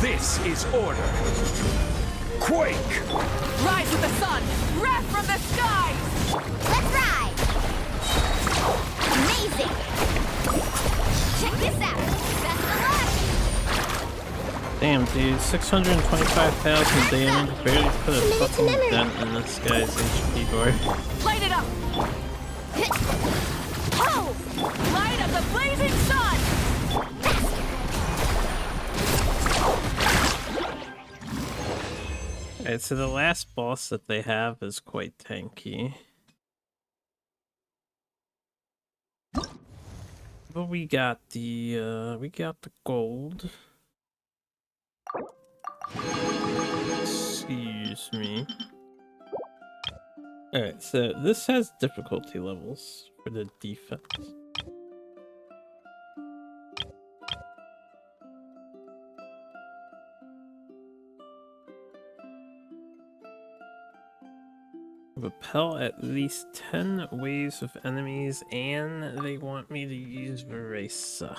This is order. Quake! Rise with the sun! Wrath from the skies! Let's ride! Amazing! Check this out! Best of luck! Damn, dude, 625,000 damage. Barely put a fucking dent in this guy's HP bar. Light it up! Ho! Light of the blazing sun! Alright, so the last boss that they have is quite tanky. But we got the gold. Excuse me. Alright, so this has difficulty levels for the defense. Repel at least 10 waves of enemies, and they want me to use Veresa.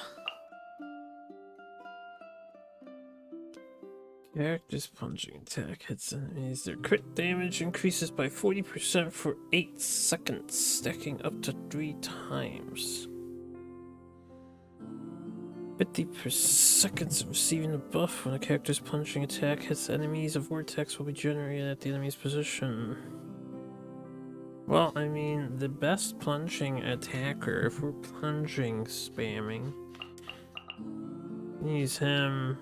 Character's punching attack hits enemies. Their crit damage increases by 40% for 8 seconds, stacking up to 3 times. 50 per seconds of receiving a buff when a character's punching attack hits enemies. A vortex will be generated at the enemy's position. Well, I mean, the best plunging attacker, if we're plunging spamming, use him.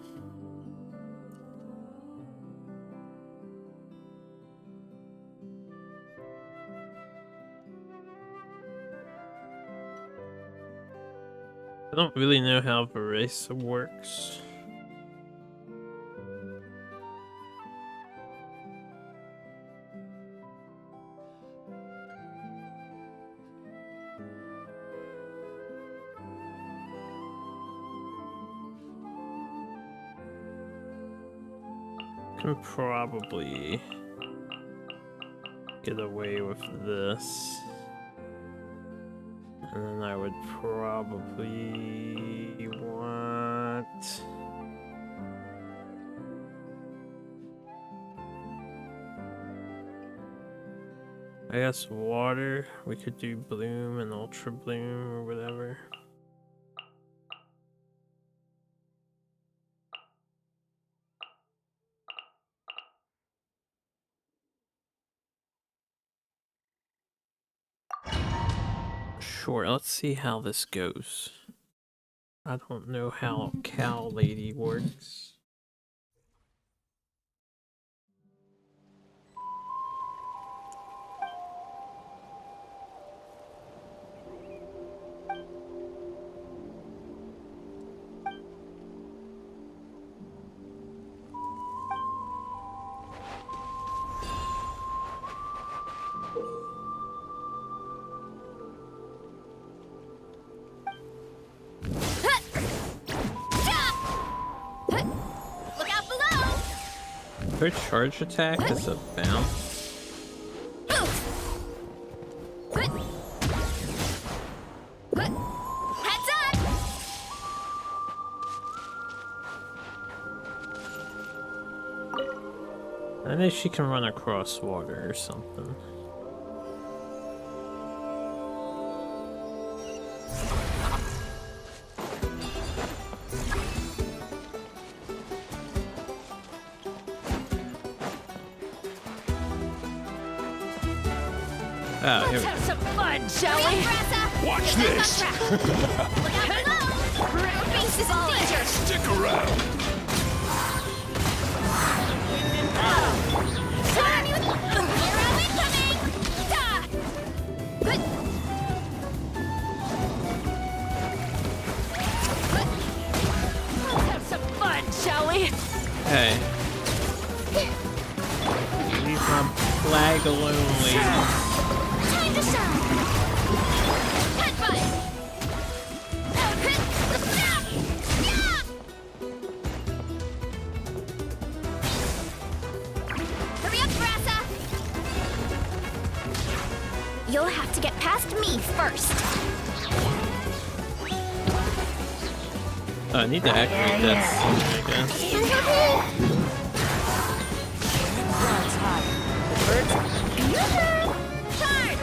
I don't really know how Veresa works. Can probably get away with this. And then I would probably want... I guess water. We could do bloom and ultra bloom or whatever. Sure, let's see how this goes. I don't know how Cow Lady works. Her charge attack is a bounce. Heads up! I think she can run across water or something. Ah, here we Let's have some fun, shall we? Watch this! Look out below! Our base is in danger! Stick around! Let's have some fun, shall we? Hey. Leave my flag like a lonely. Time to shine! Headbutt! Hurry up, Brassa! You'll have to get past me first. Oh, I need to activate that soon, I guess. Charge!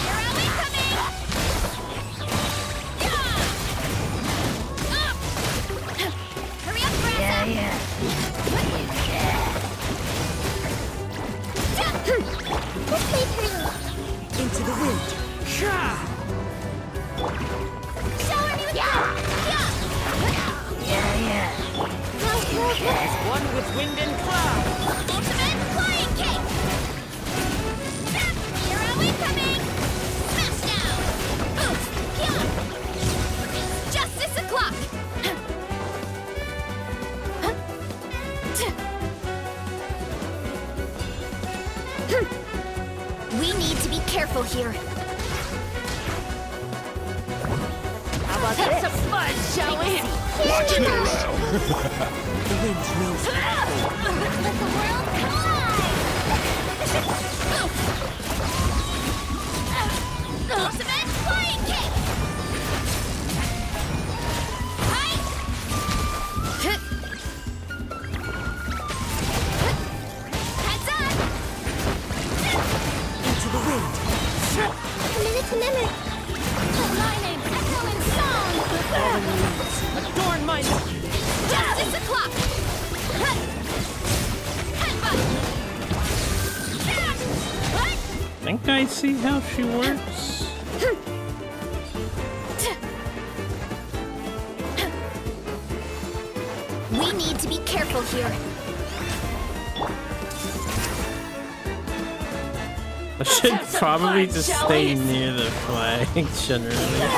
Here are we coming! Up! Hurry up, Brassa! Into the wind. Shower me with As one with wind and cloud. Ultimate flying kick! Here are we coming! Smash down! Oof! Yeah! Justice o'clock! We need to be careful here. How about Have this? some fun, shall we? Watch this! The wind knows. Let the world collide! Ultimate flying kick! Hi! Heads up! Into the wind. Minute to minute! My name echo in song! Fallen leaves. Adorn my Justice o'clock! Headbutt! Think I see how she works. We need to be careful here. I should probably just stay near the flag, generally.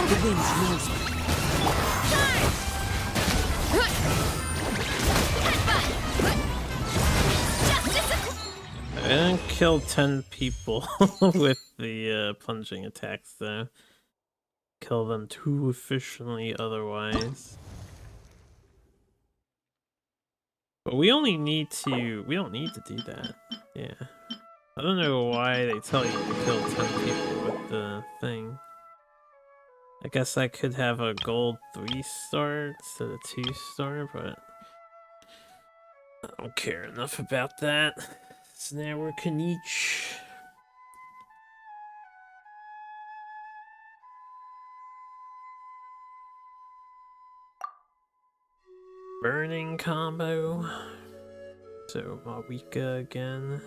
The wind knows me. I didn't kill 10 people with the plunging attacks though. Kill them too efficiently otherwise. But we don't need to do that. Yeah. I don't know why they tell you to kill 10 people with the thing. I guess I could have a gold 3-star instead of 2-star, but I don't care enough about that. So now we're Kaniche. Burning combo. So Mawika again.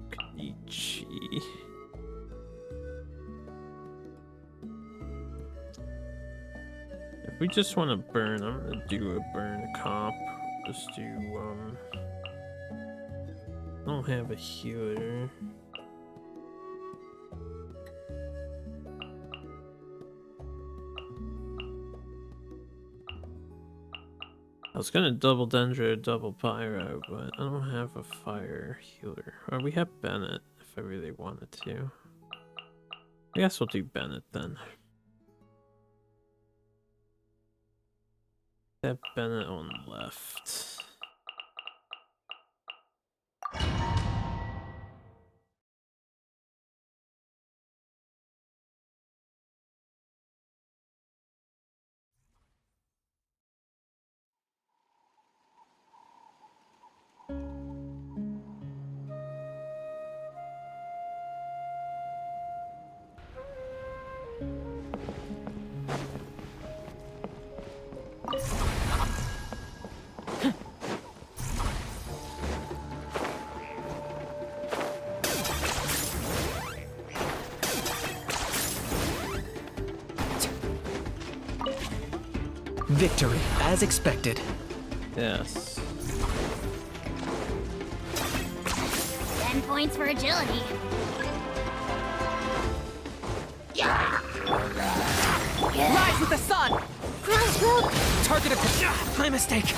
Kanichi. If we just want to burn, I'm gonna do a burn comp. Just do I don't have a healer. I was gonna double Dendro, double Pyro, but I don't have a fire healer. Or we have Bennett if I really wanted to. I guess we'll do Bennett then. Have Bennett on the left. Victory, as expected. Yes. 10 points for agility. Rise with the sun! Target attack. My mistake.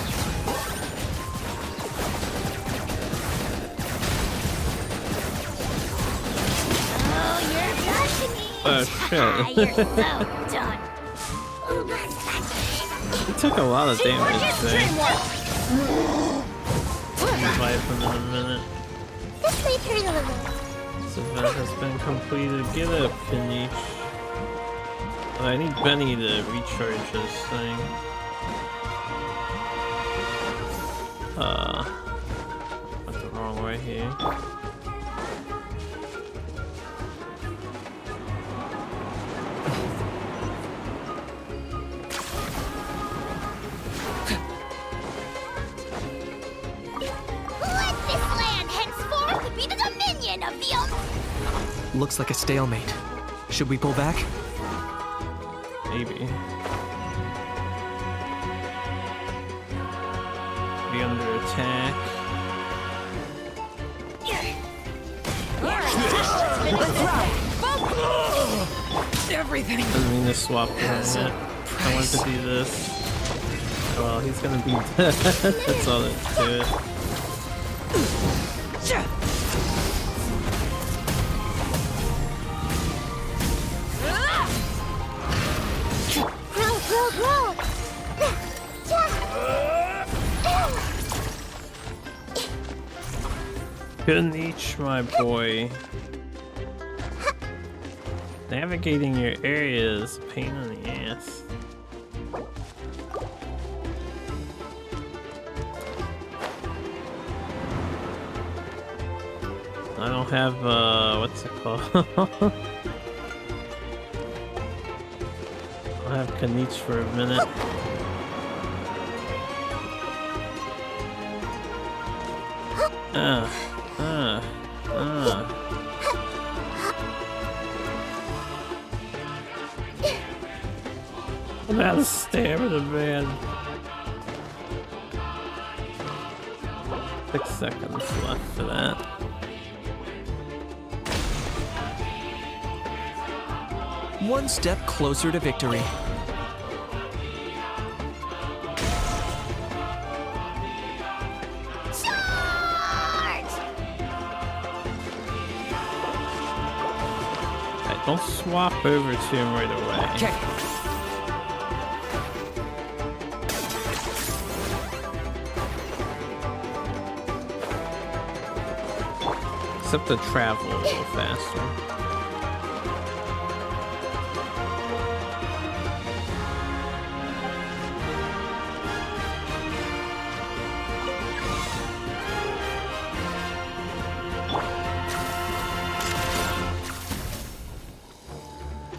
Oh, you're crushing me. Oh You're shit. so done. He took a lot of damage there. Dreamwork. Revive him in a minute. This may hurt a little. This event has been completed. Get up, Kanish. Oh, I need Benny to recharge this thing. Went the wrong way here. Let this land henceforth be the dominion of the Looks like a stalemate. Should we pull back? Maybe. Be under attack. Everything. Doesn't mean to swap for him yet. I want to do this. Well, he's gonna be dead. That's all that's to it. grow. Kanish, my boy. Navigating your area is a pain in the ass. I don't have, what's it called? I'll have Kanish for a minute. I'm out of stamina, man. 6 seconds left for that. One step closer to victory. Right, don't swap over to him right away. Okay. Except to travel a little faster.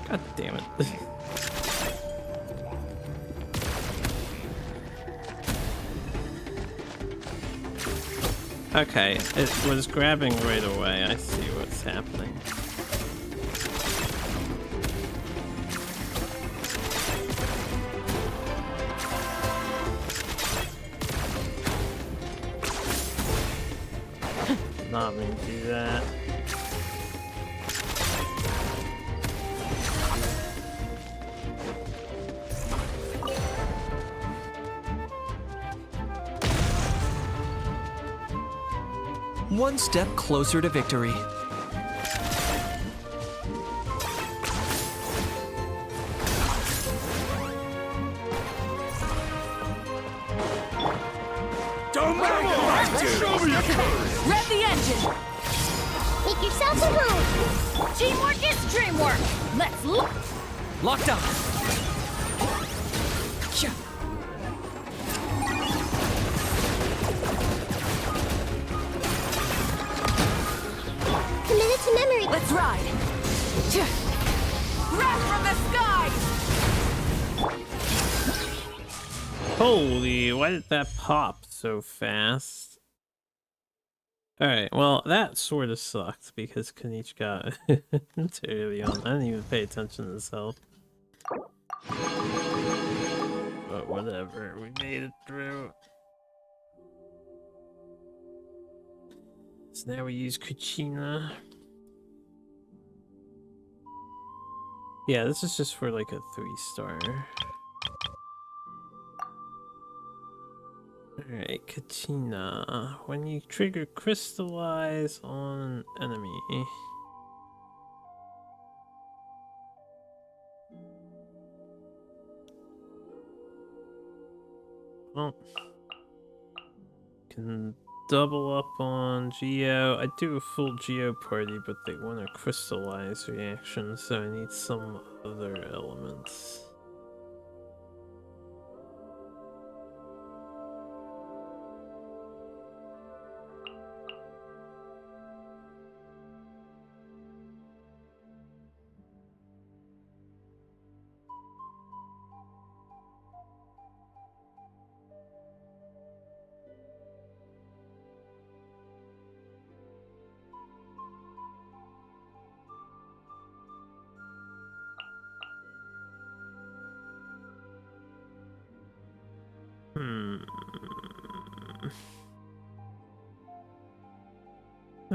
God damn it. Okay, it was grabbing right away. I see what's happening. Not mean to do that. One step closer to victory. Don't show me your courage! Rev the engine! Make yourself at home. Teamwork is dreamwork! Let's look! Locked on. Committed to memory. Let's ride! Rev from the skies! Holy, why did that pop so fast? Alright, well, that sort of sucked because Kanish got too early on. I didn't even pay attention to his health. But whatever. We made it through. So now we use Kuchina. Yeah, this is just for like a 3-star. Alright, Kuchina. When you trigger crystallize on an enemy. Well, can double up on Geo. I do a full Geo party, but they want a crystallize reaction, so I need some other elements.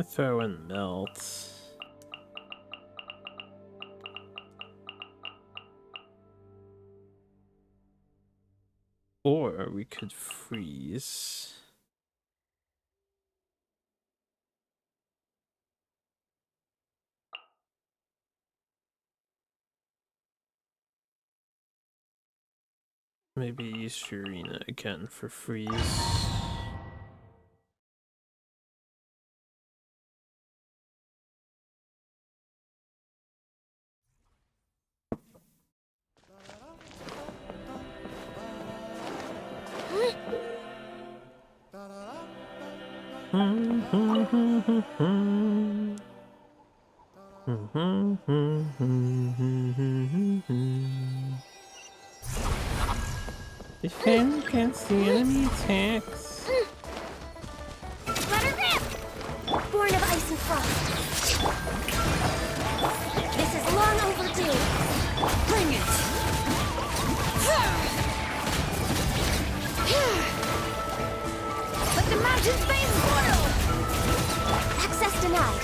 Throw in melt. Or we could freeze. Maybe use Shurina again for freeze. Defend against the enemy attacks. Let her rip! Born of ice and frost. This is long overdue. Bring it! Let the mountains face portal! Access denied.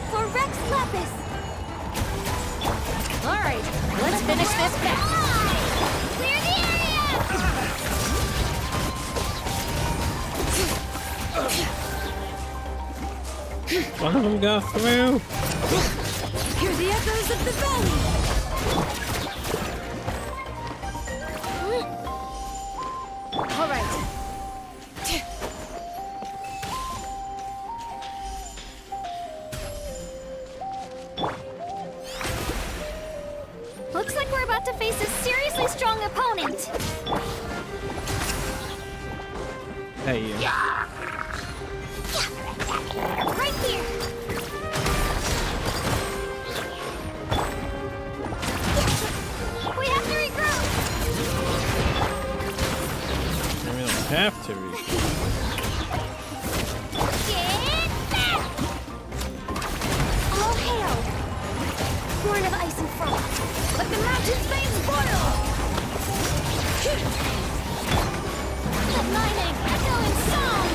For Rex Lapis! Alright, let's finish this back. Clear the area! One of them go through. Hear the echoes of the valley! Alright. Looks like we're about to face a seriously strong opponent. Hey, you. Right here. We have to regroup. We don't have to regroup. All hail! Born of ice and frost. Let the mountains veins boil! That mining, echoing song!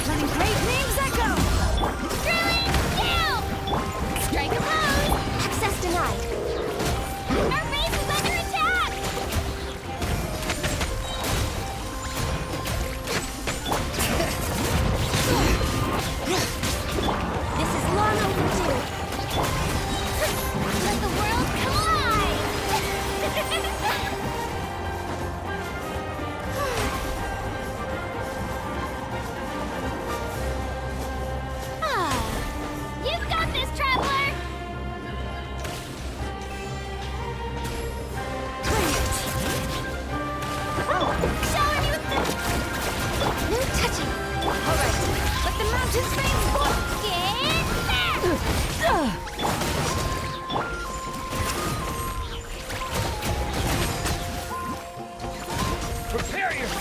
Letting great names echo! Drilling kill! Strike a pose! Access denied. Our base is under attack!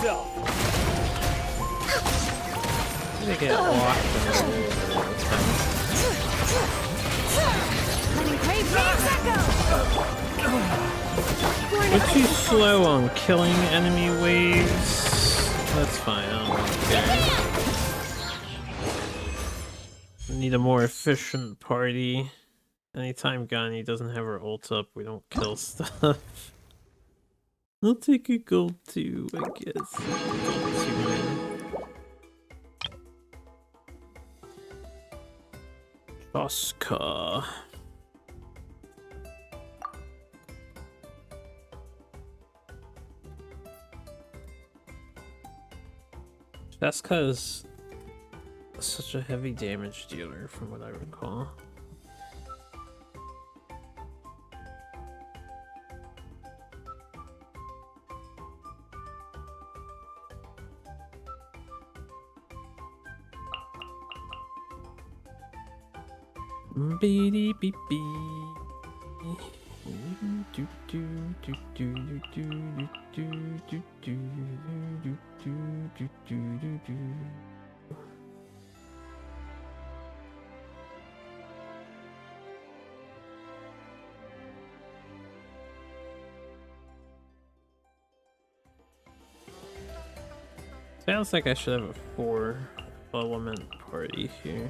yourself. They get locked in the Letting great waves echo. We're too slow on killing enemy waves. That's fine, I don't care. We need a more efficient party. Anytime Gani doesn't have her ult up, we don't kill stuff. I'll take a gold too, I guess. Gold 2. Oscar. Veska is such a heavy damage dealer from what I recall. Beady beep beep. Sounds like I should have a 4-element party here.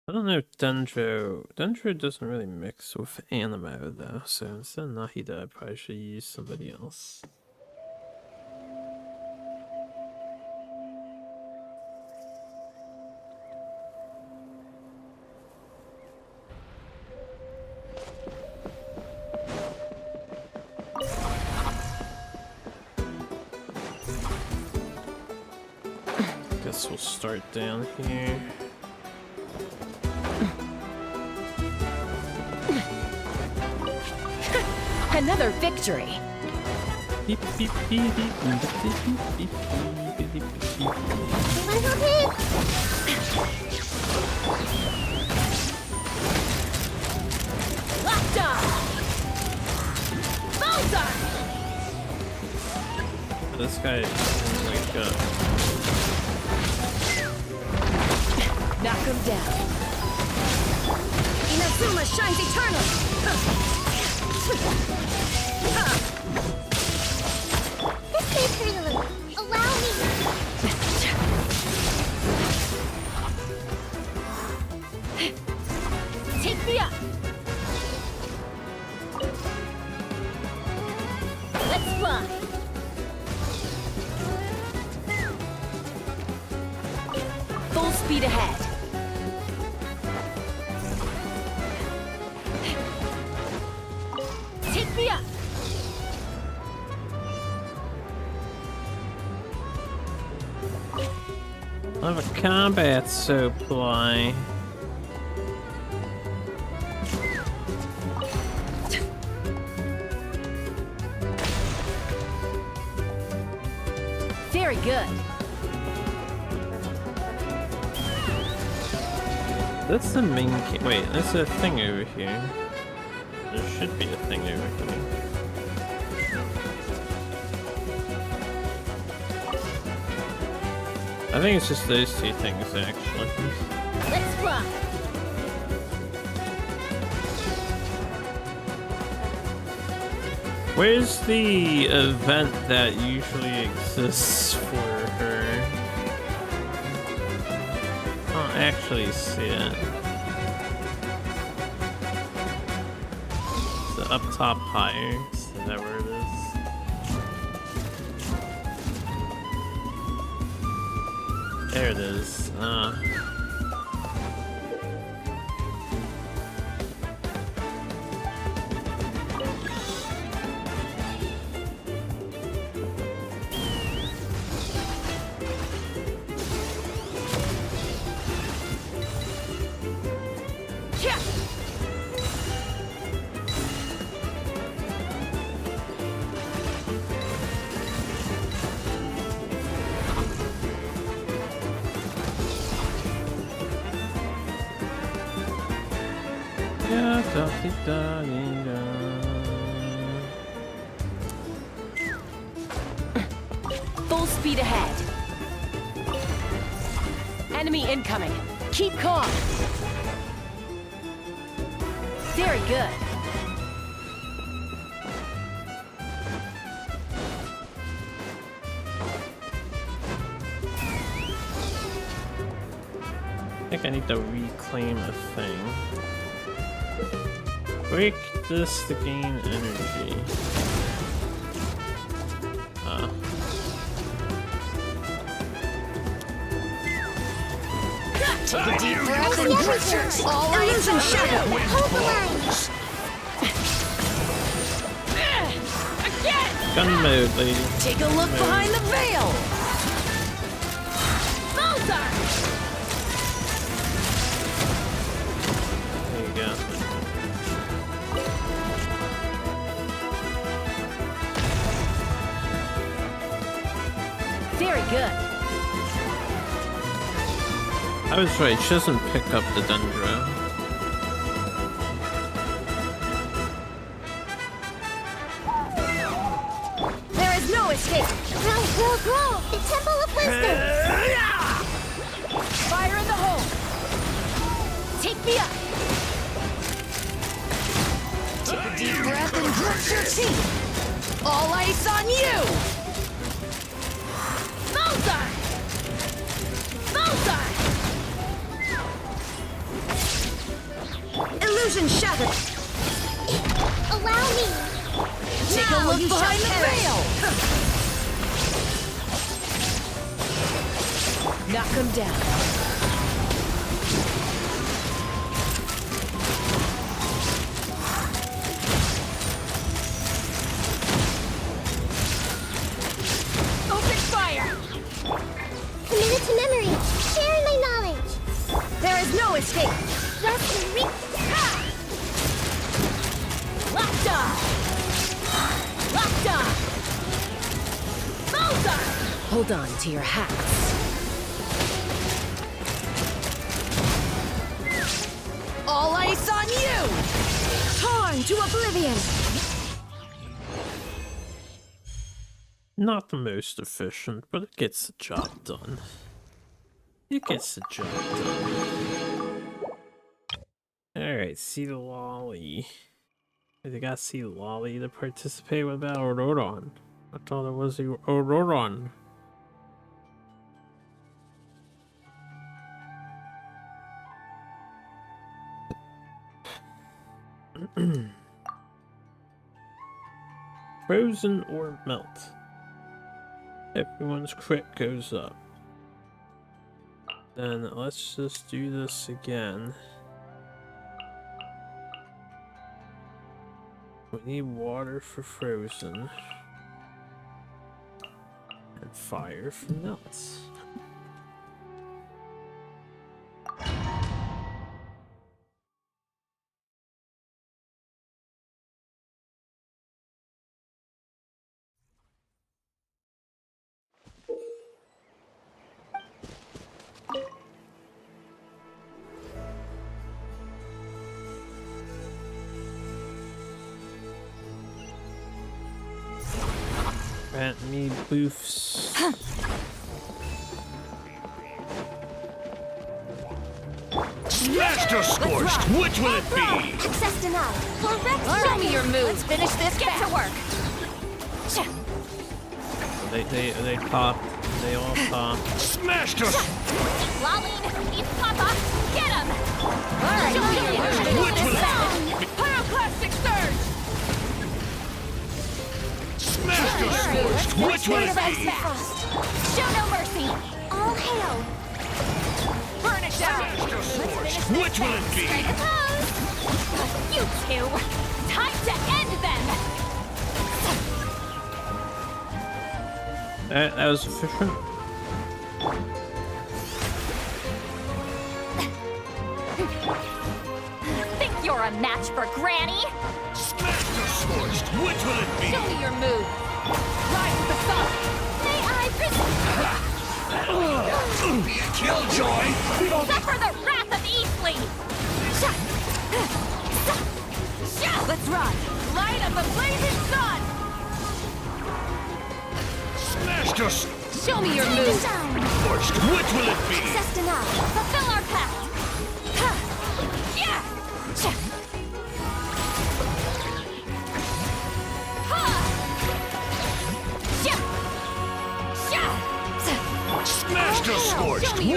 I don't know if Dendro doesn't really mix with Animo though, so instead of Nahida I probably should use somebody else. Guess we'll start down here. Another victory. Beep, beep, beep, beep, beep, beep, beep, beep, beep, beep. Lockdown. Bullseye. This guy is like knock him down. Inazuma shines eternally. This may hurt a little. Allow me. Take me up. Let's fly. Full speed ahead. Take me up. I have a combat supply. Very good. That's the main wait, there's a thing over here. There should be a thing over here. I think it's just those two things actually. Let's fly. Where's the event that usually exists for her? I don't actually see it. Is it up top higher? Is that where it is? There it is. Yeah, da-dee-da-dee-da. Full speed ahead. Enemy incoming. Keep calm. Very good. I think I need to reclaim a thing. Break this to gain energy. Take a deep breath and breath. All illusion shadow. Hold the lines. Gun mode, lady. Take a look behind the veil. Bullseye! There you go. Very good. I was right, she doesn't pick up the Dendro. There is no escape. Grow, grow, grow. The Temple of Wisdom. Fire in the hole. Take me up. Take a deep breath and grit your teeth. All ice on you. Bullseye. Bullseye. Illusion shattered. Allow me. Take a look behind the veil. Knock him down. Open fire. Committed to memory. Sharing my knowledge. There is no escape. Rest and Locked on! Locked on! Bullseye! Hold on to your hats. all ice on you! Torn to oblivion! Not the most efficient, but it gets the job done. It gets the job done. Alright, see the lolly. I gotta see lolly to participate with that Auroron. I thought it was the Auroron. Frozen or melt. Everyone's crit goes up. Then let's just do this again. We need water for frozen. And fire for melts. Grant me boofs. Master Scorched! Which will it be? Access denied. Show me your moves. Let's finish this. Get to work. They pop. They all pop. Smashed us! Lolline, eat Papa. Get him! Alright, which will it be? Pyroclastic Surge! Master Scorched! Which will it be? Show no mercy! All hail! Burn it down! Master Scorched! Which will it be? You two! Time to end them! That was efficient. Think you're a match for Granny? Master Scorched! Which will it be? Show me your move! Rise with the sun! May I be a killjoy! Suffer the wrath of Eastly!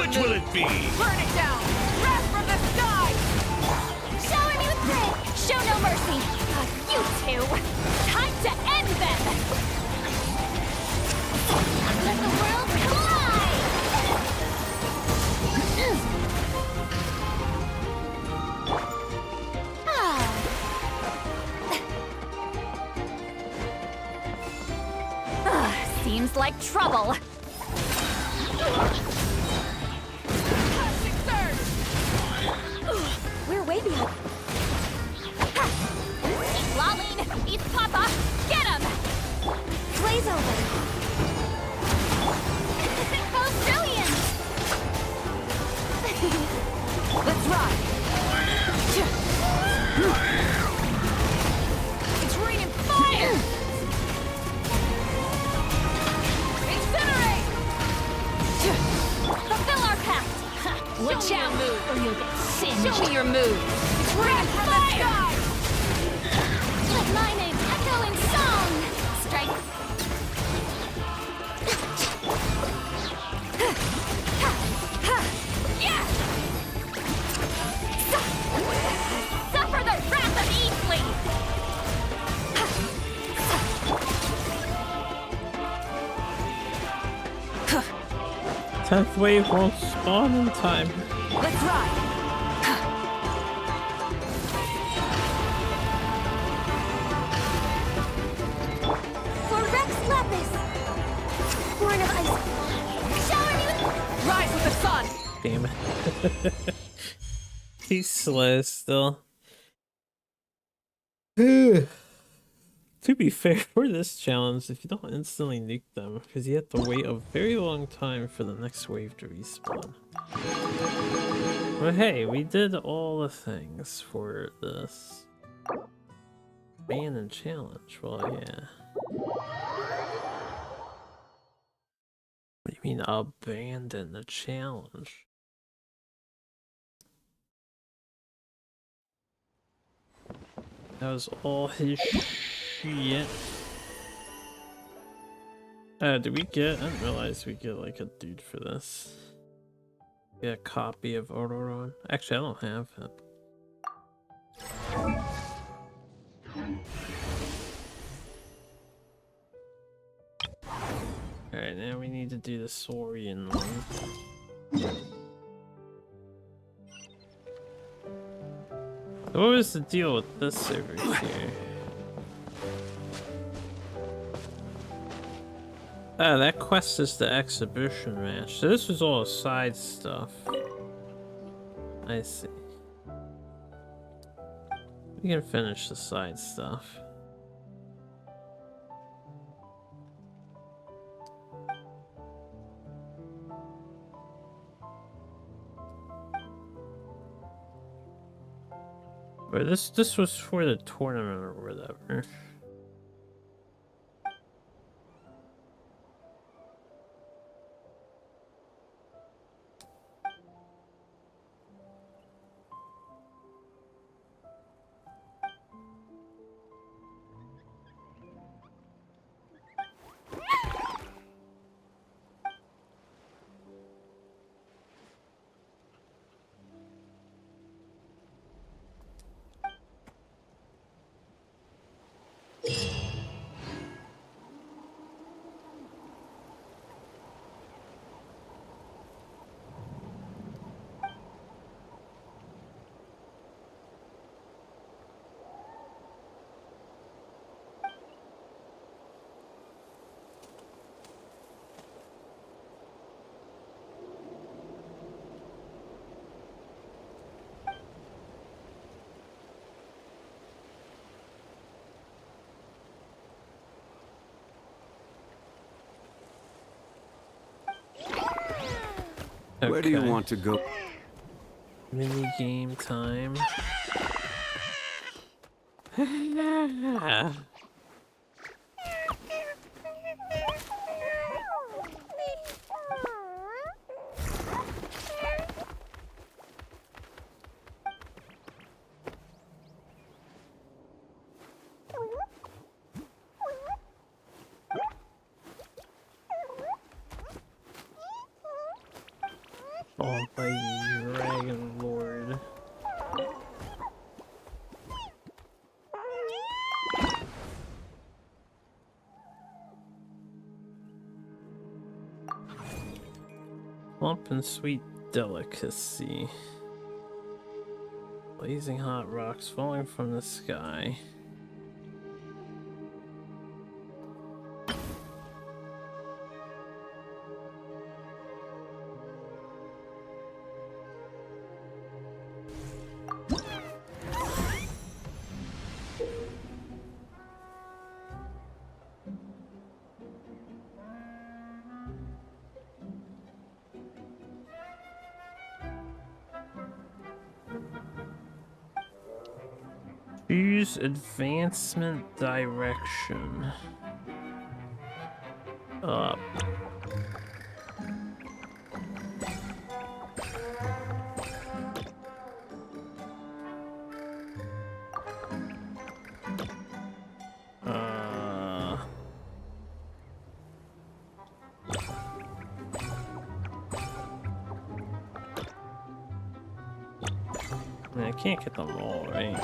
Which will it be? Burn it down! Wrath from the sky! Shower me with grit! Show no mercy! You two! Time to end them! Let the world collide! Seems like trouble. We're way behind. Eat Lolene! Eat Papa! Get him! Blaze over. Oh, brilliant! Let's ride! It's raining fire! Incinerate! Fulfill our pact! Watch out, move, or you'll get singed. Show me your move! It's raining from the sky! Let my name echo in song! Strike! Yeah! Suffer the wrath of Eastly! 10th wave won't spawn in time. Let's ride! For Rex Lapis! Born of ice. Shower me with... Rise with the sun! Damn it. He's slow still. To be fair, for this challenge, if you don't instantly nuke them, because you have to wait a very long time for the next wave to respawn. But hey, we did all the things for this abandoned challenge. Well, yeah. What do you mean abandon the challenge? That was all his shit. Did we get? I didn't realize we get like a dude for this. Get a copy of Ororon. Actually, I don't have it. Alright, now we need to do the Saurian one. What was the deal with this over here? Ah, that quest is the exhibition match. So this was all side stuff. I see. We can finish the side stuff. But this was for the tournament or whatever. Where do you want to go? Mini game time. Plump and sweet delicacy. Blazing hot rocks falling from the sky. Choose advancement direction. Up. I mean, I can't get them all, right?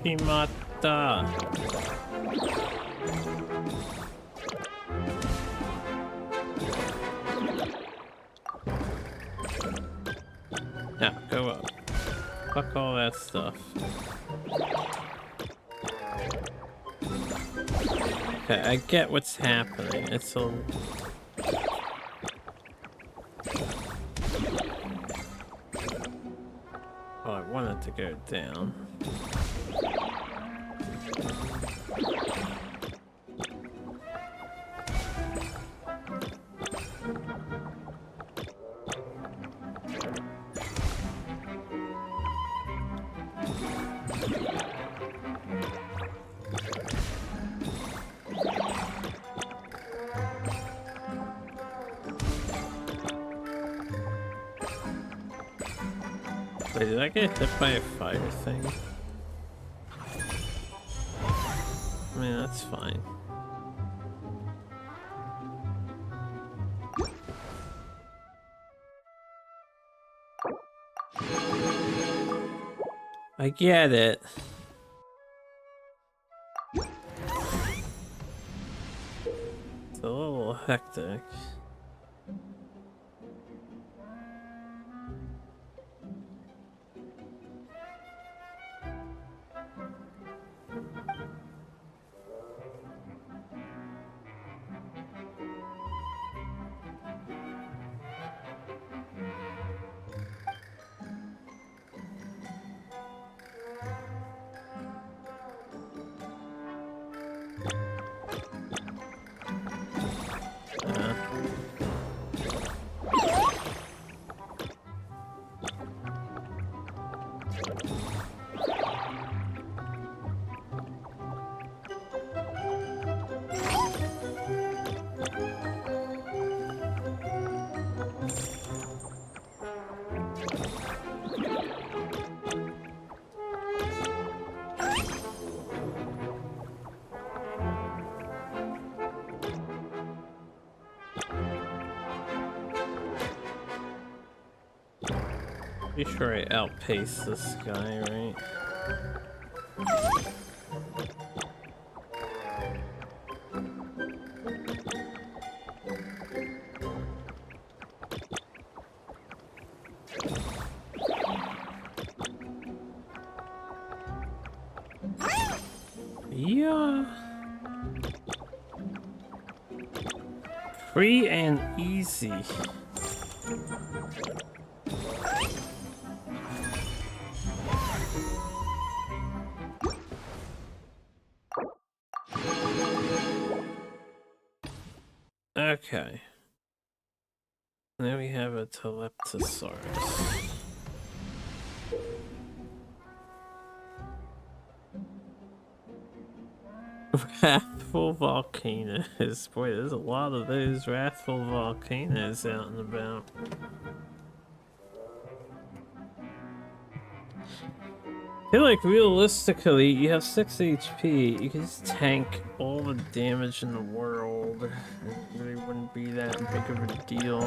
Shimata. Yeah, go up. Fuck all that stuff. Okay, I get what's happening. It's a... Oh, I wanted to go down. Wait, did I get hit by a fire thing? I mean, that's fine. I get it. It's a little hectic. Pretty sure I outpaced this guy, right? Yeah. Free and easy. Okay. Now we have a Teleptosaurus. Wrathful volcanoes. Boy, there's a lot of those wrathful volcanoes out and about. I feel like realistically, you have 6 HP, you can just tank all the damage in the world. It really wouldn't be that big of a deal.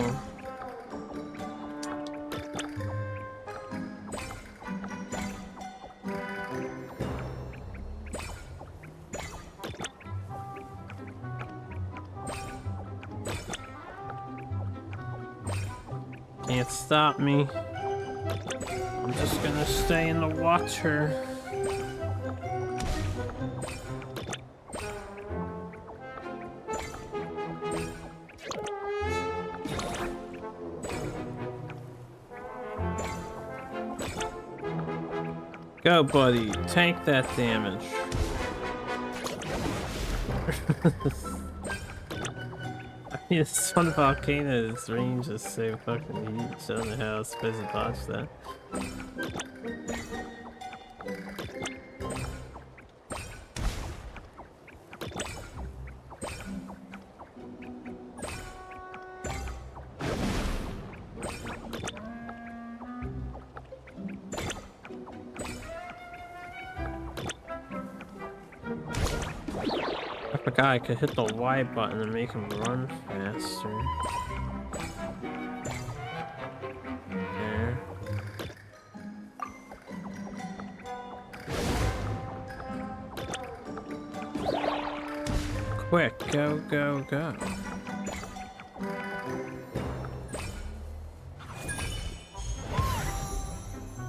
can't stop me. I'm just gonna stay in the water. Go, buddy. Tank that damage. I mean, this one volcano's range is so fucking huge. I don't know how I was supposed to dodge that. I forgot I could hit the Y button and make him run faster. There. Quick, go, go, go.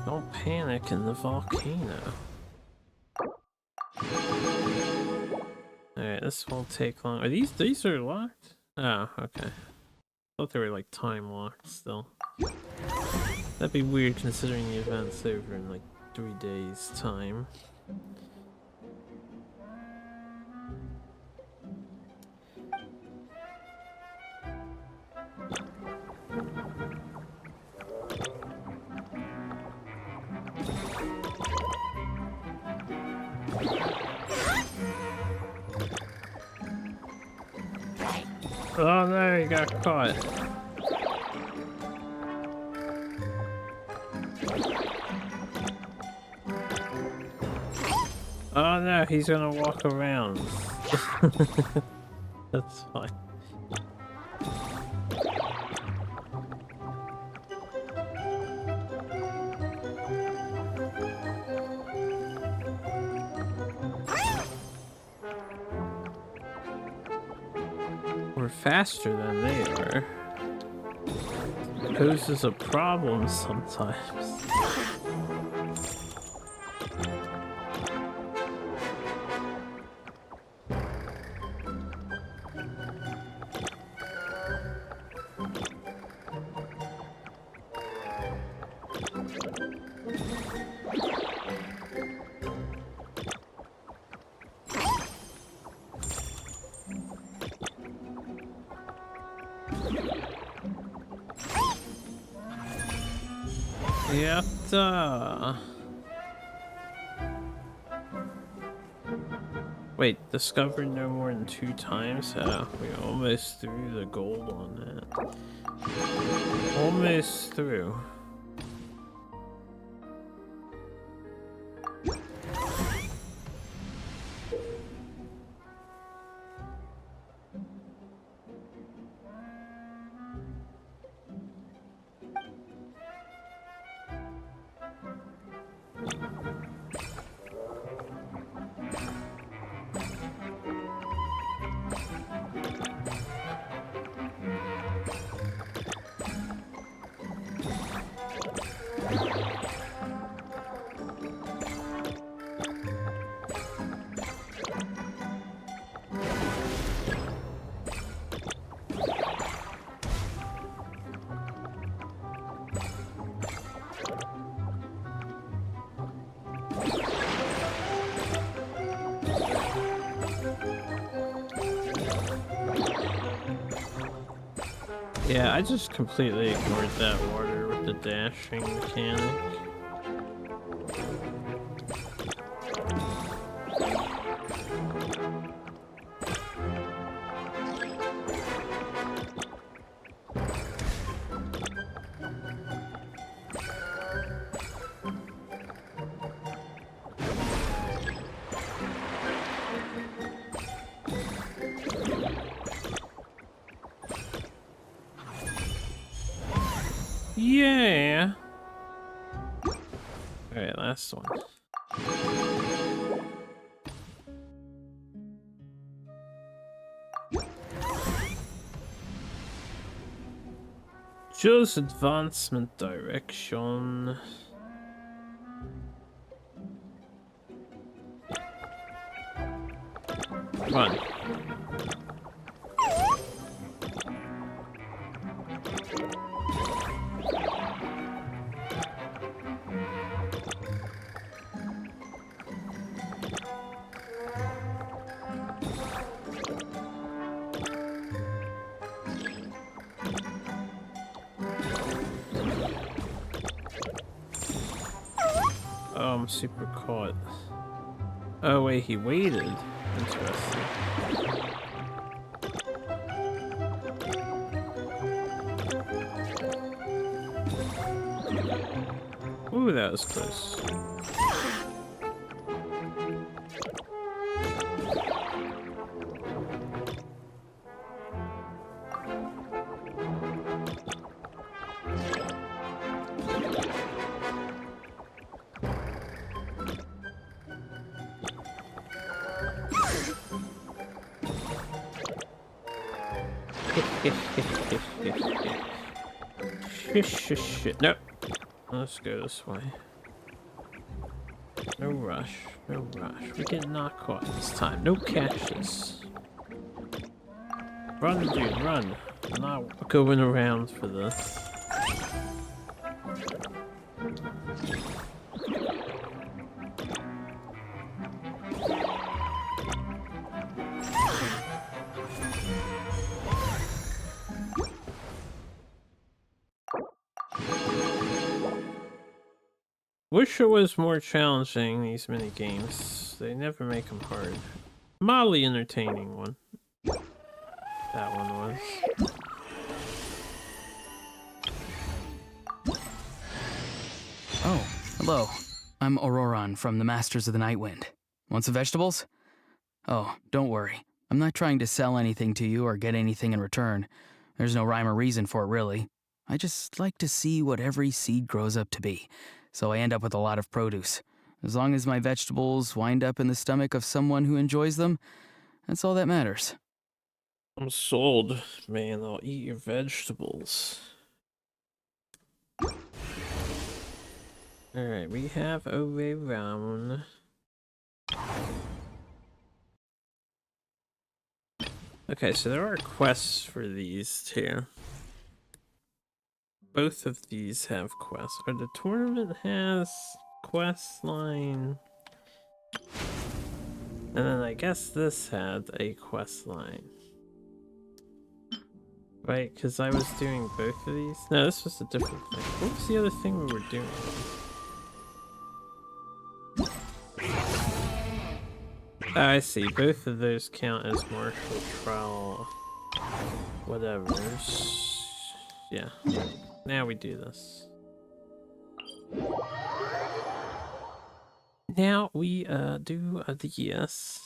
Don't panic in the volcano. Alright, this won't take long. Are these are locked? Oh, okay. I thought they were like time locked still. That'd be weird considering the event's over in like 3 days time. Oh no, he got caught. Oh no, he's gonna walk around. That's fine. We're faster than they are. It poses a problem sometimes. Yatta. Wait, discovered no more than 2 times? Oh, we almost threw the gold on that. Almost through. Yeah, I just completely ignored that water with the dashing mechanic. Yeah. Alright, last one. Choose advancement direction. Run. Oh, I'm super caught. Oh wait, he waited. Interesting. Ooh, that was close. Shit. Nope. Let's go this way. No rush. No rush. We get not caught this time. No caches. Run, dude, run. I'm not going around for this. Wish it was more challenging, these mini games. They never make them hard. Mildly entertaining one. That one was. Oh, hello. I'm Auroron from the Masters of the Nightwind. Want some vegetables? Oh, don't worry. I'm not trying to sell anything to you or get anything in return. There's no rhyme or reason for it, really. I just like to see what every seed grows up to be, so I end up with a lot of produce. As long as my vegetables wind up in the stomach of someone who enjoys them, that's all that matters. I'm sold, man. I'll eat your vegetables. Alright, we have a way round. Okay, so there are quests for these two. Both of these have quests. Or the tournament has quest line. And then I guess this had a quest line. Right, because I was doing both of these? No, this was a different thing. What was the other thing we were doing? Oh, I see. Both of those count as martial trial whatevers. Yeah. Now we do this. Now we do the yes.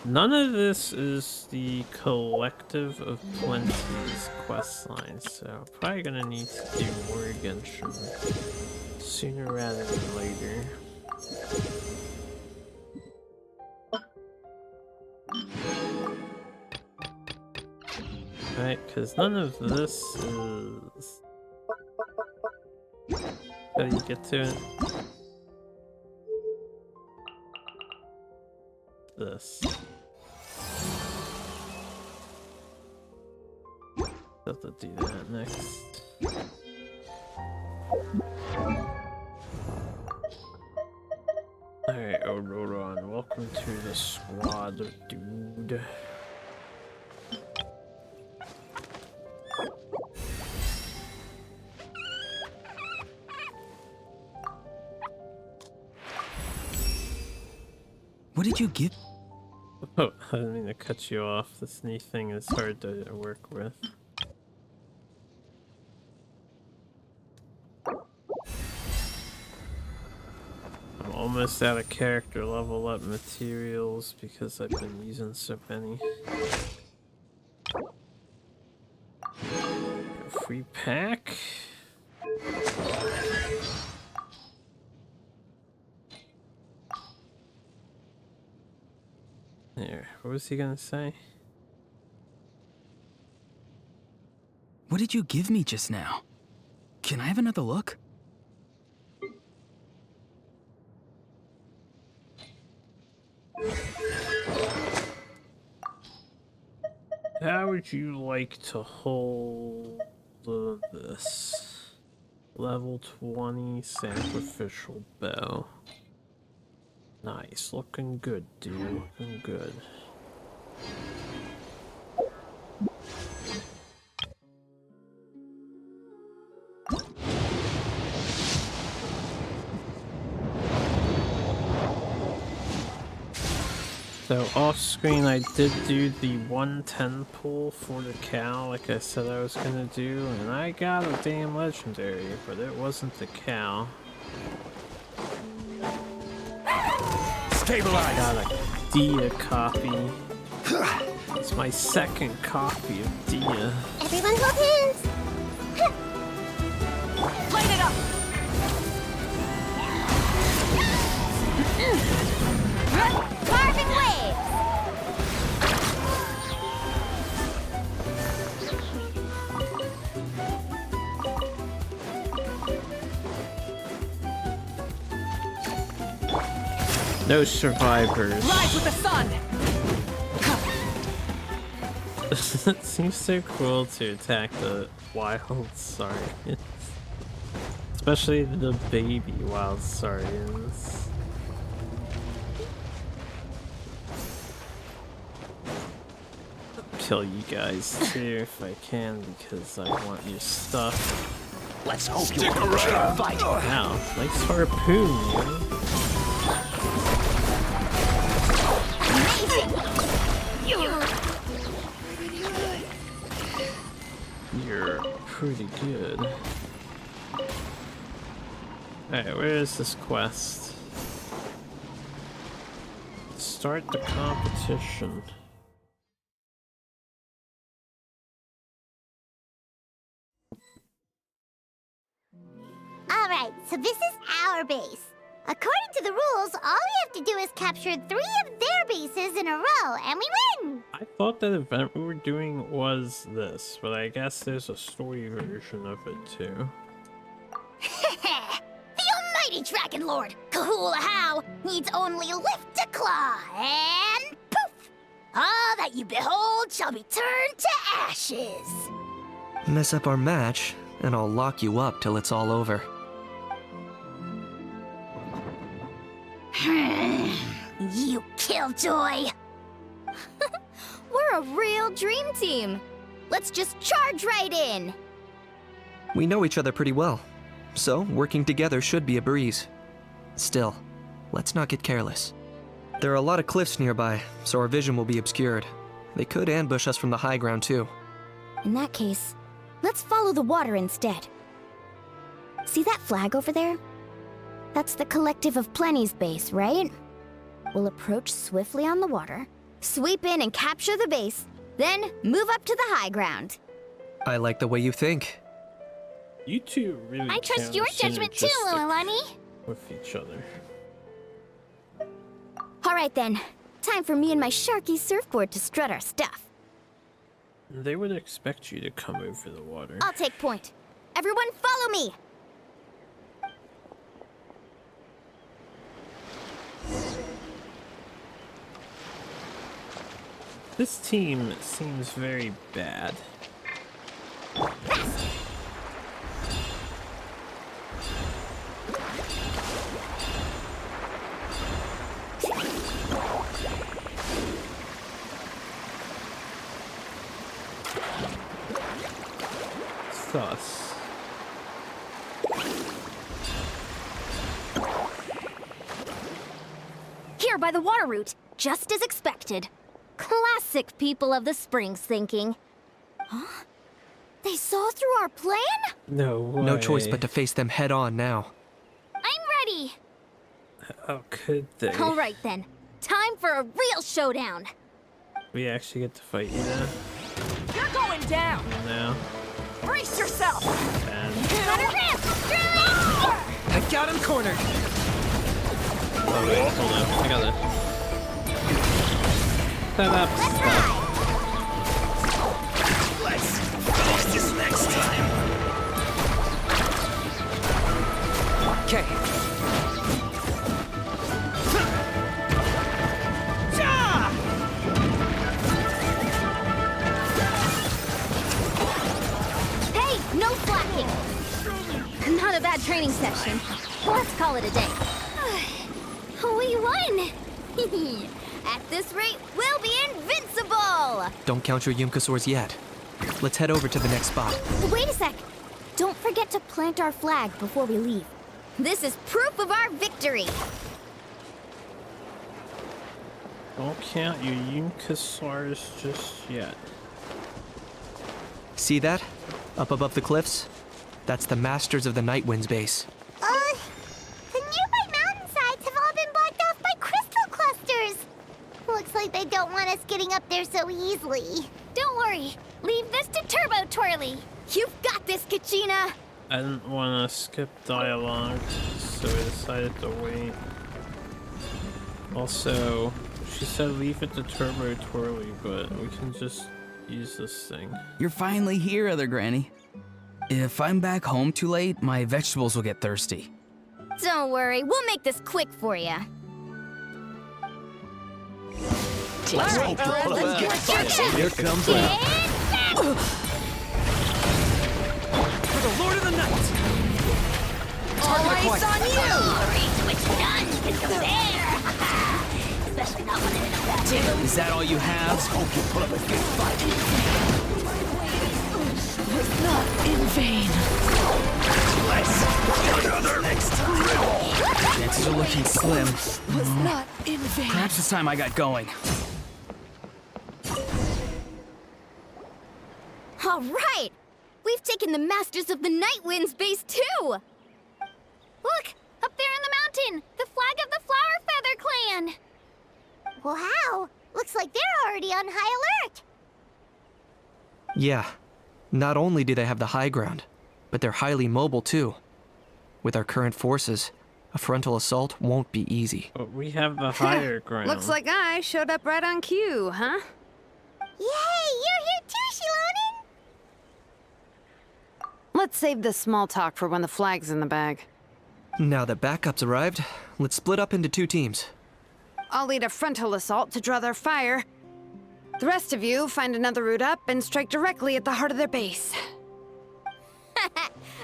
None of this is the collective of Plenty's quest lines, so probably gonna need to do more Genshin sooner rather than later. Right, because none of this is... How do you get to it? This. Have to do that next. Alright, Auroron, welcome to the squad, dude. What did you give? Oh, I didn't mean to cut you off. This new thing is hard to work with. I'm almost out of character level up materials because I've been using so many. A free pack? There, what was he gonna say? What did you give me just now? Can I have another look? How would you like to hold this? Level 20 sacrificial bow. Nice, looking good, dude. Looking good. So off screen I did do the 110 pull for the cow like I said I was gonna do, and I got a damn legendary, but it wasn't the cow. Stabilize! I got a Dia copy. It's my second copy of Dia. Everyone hold hands. Light it up! Carving waves! No survivors. Rise with the sun! It seems so cool to attack the wild saurians. Especially the baby wild saurians. Kill you guys too if I can because I want your stuff. Let's hope you can fight. Wow, nice harpoon, man. You're pretty good. Alright, where is this quest? Start the competition. Alright, so this is our base. According to the rules, all we have to do is capture 3 of their bases in a row, and we win! I thought that event we were doing was this, but I guess there's a story version of it too. The almighty Dragon Lord, Kahula How, needs only lift a claw, and poof! All that you behold shall be turned to ashes. Mess up our match, and I'll lock you up till it's all over. You killjoy! We're a real dream team. Let's just charge right in. We know each other pretty well, so working together should be a breeze. Still, let's not get careless. There are a lot of cliffs nearby, so our vision will be obscured. They could ambush us from the high ground too. In that case, let's follow the water instead. See that flag over there? That's the Collective of Plenty's base, right? We'll approach swiftly on the water, sweep in and capture the base, then move up to the high ground. I like the way you think. You two really I trust your judgment too, Lililani. with each other. All right then, time for me and my Sharky surfboard to strut our stuff. They would expect you to come over the water. I'll take point. Everyone follow me! This team seems very bad. Sus. Here by the water route, just as expected. Classic people of the Springs thinking. Huh? They saw through our plan? No way. No choice but to face them head on now. I'm ready! How could they? All right then, time for a real showdown. We actually get to fight you now? You're going down! No. Brace yourself! Bad. I got him cornered! Oh wait, hold on. I got it. Set up stuff. Let's finish this next time! Okay. Hey, no slacking! Not a bad training session. Let's call it a day. We won! At this rate, we'll be invincible! Don't count your Yumkasaurs yet. Let's head over to the next spot. Wait a sec! Don't forget to plant our flag before we leave. This is proof of our victory! Don't count your Yumkasaurs just yet. See that? Up above the cliffs? That's the Masters of the Night Wind's base. The nearby mountainsides have all been blocked off by crystal clusters. Looks like they don't want us getting up there so easily. Don't worry. Leave this to Turbo Twirly. You've got this, Kachina! I didn't want to skip dialogue, so I decided to wait. Also, she said leave it to Turbo Twirly, but we can just use this thing. You're finally here, Other Granny. If I'm back home too late, my vegetables will get thirsty. Don't worry, we'll make this quick for you. Let's hope to pull it back. Here comes For the Lord of the Night! All eyes on you! Reach which none can compare! Especially not when in a battle. Is that all you have? Let's hope you put up a good fight. Was not in vain. Another drill. Chances are looking slim. Was not in vain. Perhaps it's time I got going. All right! We've taken the Masters of the Night Wind's base, too! Look! Up there in the mountain! The flag of the Flower Feather Clan! Wow! Looks like they're already on high alert. Yeah. Not only do they have the high ground, but they're highly mobile too. With our current forces, a frontal assault won't be easy. But we have the higher ground. Looks like I showed up right on cue, huh? Yay! You're here too, Shilonen! Let's save this small talk for when the flag's in the bag. Now that backup's arrived, let's split up into 2 teams. I'll lead a frontal assault to draw their fire. The rest of you find another route up and strike directly at the heart of their base.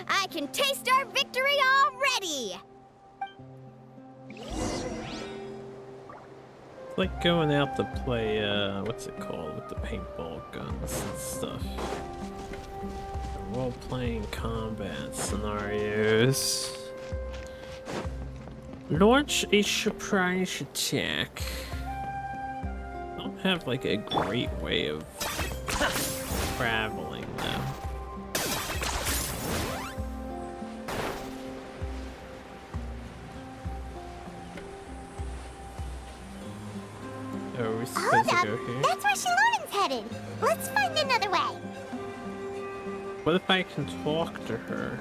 I can taste our victory already! It's like going out to play, what's it called, with the paintball guns and stuff. Role-playing combat scenarios. Launch a surprise attack. I don't have like a great way of traveling though. Oh, we're supposed to go here? That's where Shilonen's headed. Let's find another way. What if I can talk to her?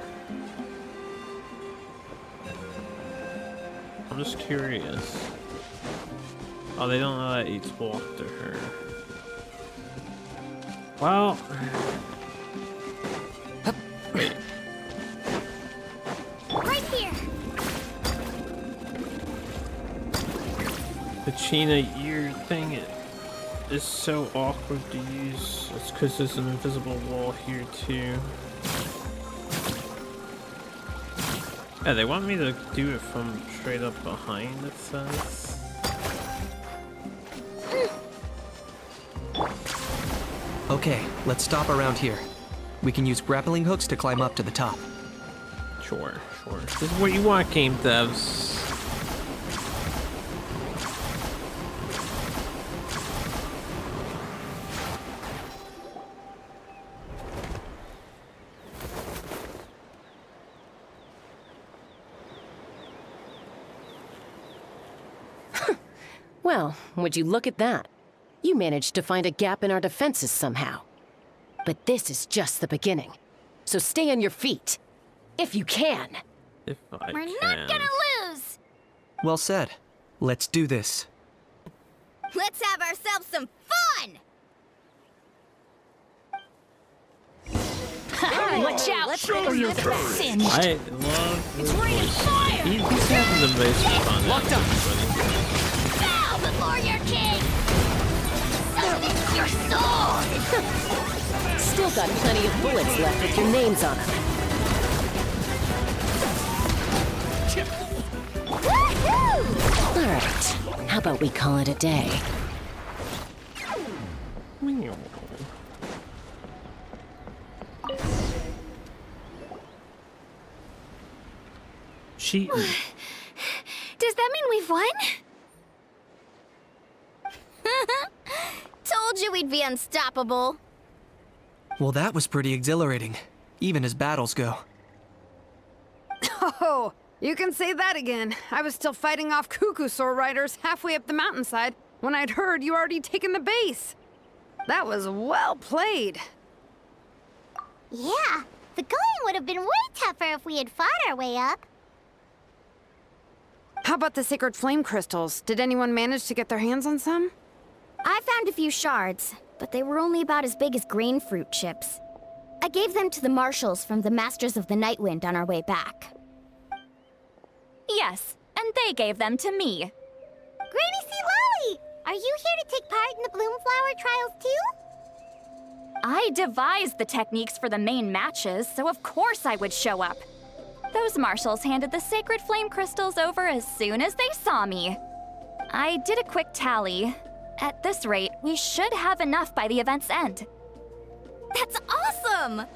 I'm just curious. Oh, they don't let you talk to her. Well... Wait. Right here! Pachina, your thing is so awkward to use. It's because there's an invisible wall here too. Yeah, they want me to do it from straight up behind, it says. Okay, let's stop around here. We can use grappling hooks to climb up to the top. Sure. This is what you want, game devs. Well, would you look at that? You managed to find a gap in our defenses somehow. But this is just the beginning. So stay on your feet. If you can. If I We're can. not gonna lose! Well said. Let's do this. Let's have ourselves some fun! All Watch out, or you'll get singed. I love It's raining fire! He's having the basic fun. Locked up. Bow before your king! Submit your soul! Still got plenty of bullets left with your names on them. Woohoo! Alright, how about we call it a day? Cheating. Does that mean we've won? Told you we'd be unstoppable. Well, that was pretty exhilarating, even as battles go. Oh, you can say that again. I was still fighting off Cuckoosaur riders halfway up the mountainside when I'd heard you already taken the base. That was well played. Yeah, the going would have been way tougher if we had fought our way up. How about the sacred flame crystals? Did anyone manage to get their hands on some? I found a few shards, but they were only about as big as grain fruit chips. I gave them to the marshals from the Masters of the Nightwind on our way back. Yes, and they gave them to me. Granny C. Lolly, are you here to take part in the Bloomflower trials too? I devised the techniques for the main matches, so of course I would show up. Those marshals handed the sacred flame crystals over as soon as they saw me. I did a quick tally. At this rate, we should have enough by the event's end. That's awesome!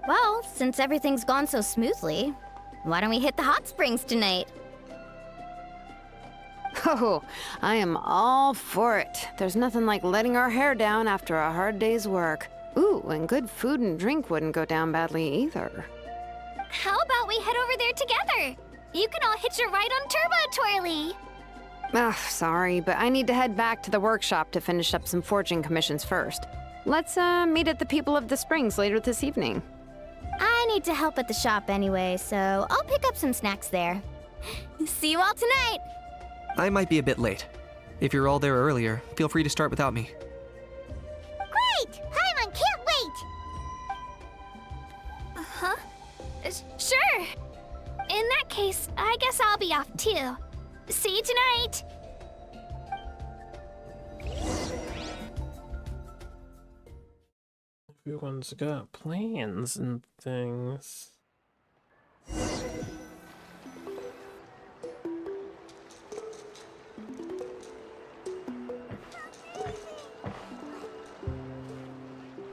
Well, since everything's gone so smoothly, why don't we hit the hot springs tonight? Oh, I am all for it. There's nothing like letting our hair down after a hard day's work. Ooh, and good food and drink wouldn't go down badly either. How about we head over there together? You can all hitch a ride on Turbo Twirly. Ugh, sorry, but I need to head back to the workshop to finish up some forging commissions first. Let's meet at the People of the Springs later this evening. I need to help at the shop anyway, so I'll pick up some snacks there. See you all tonight! I might be a bit late. If you're all there earlier, feel free to start without me. Great! Paimon can't wait! Uh-huh. Sure. In that case, I guess I'll be off too. See you tonight! Everyone's got plans and things.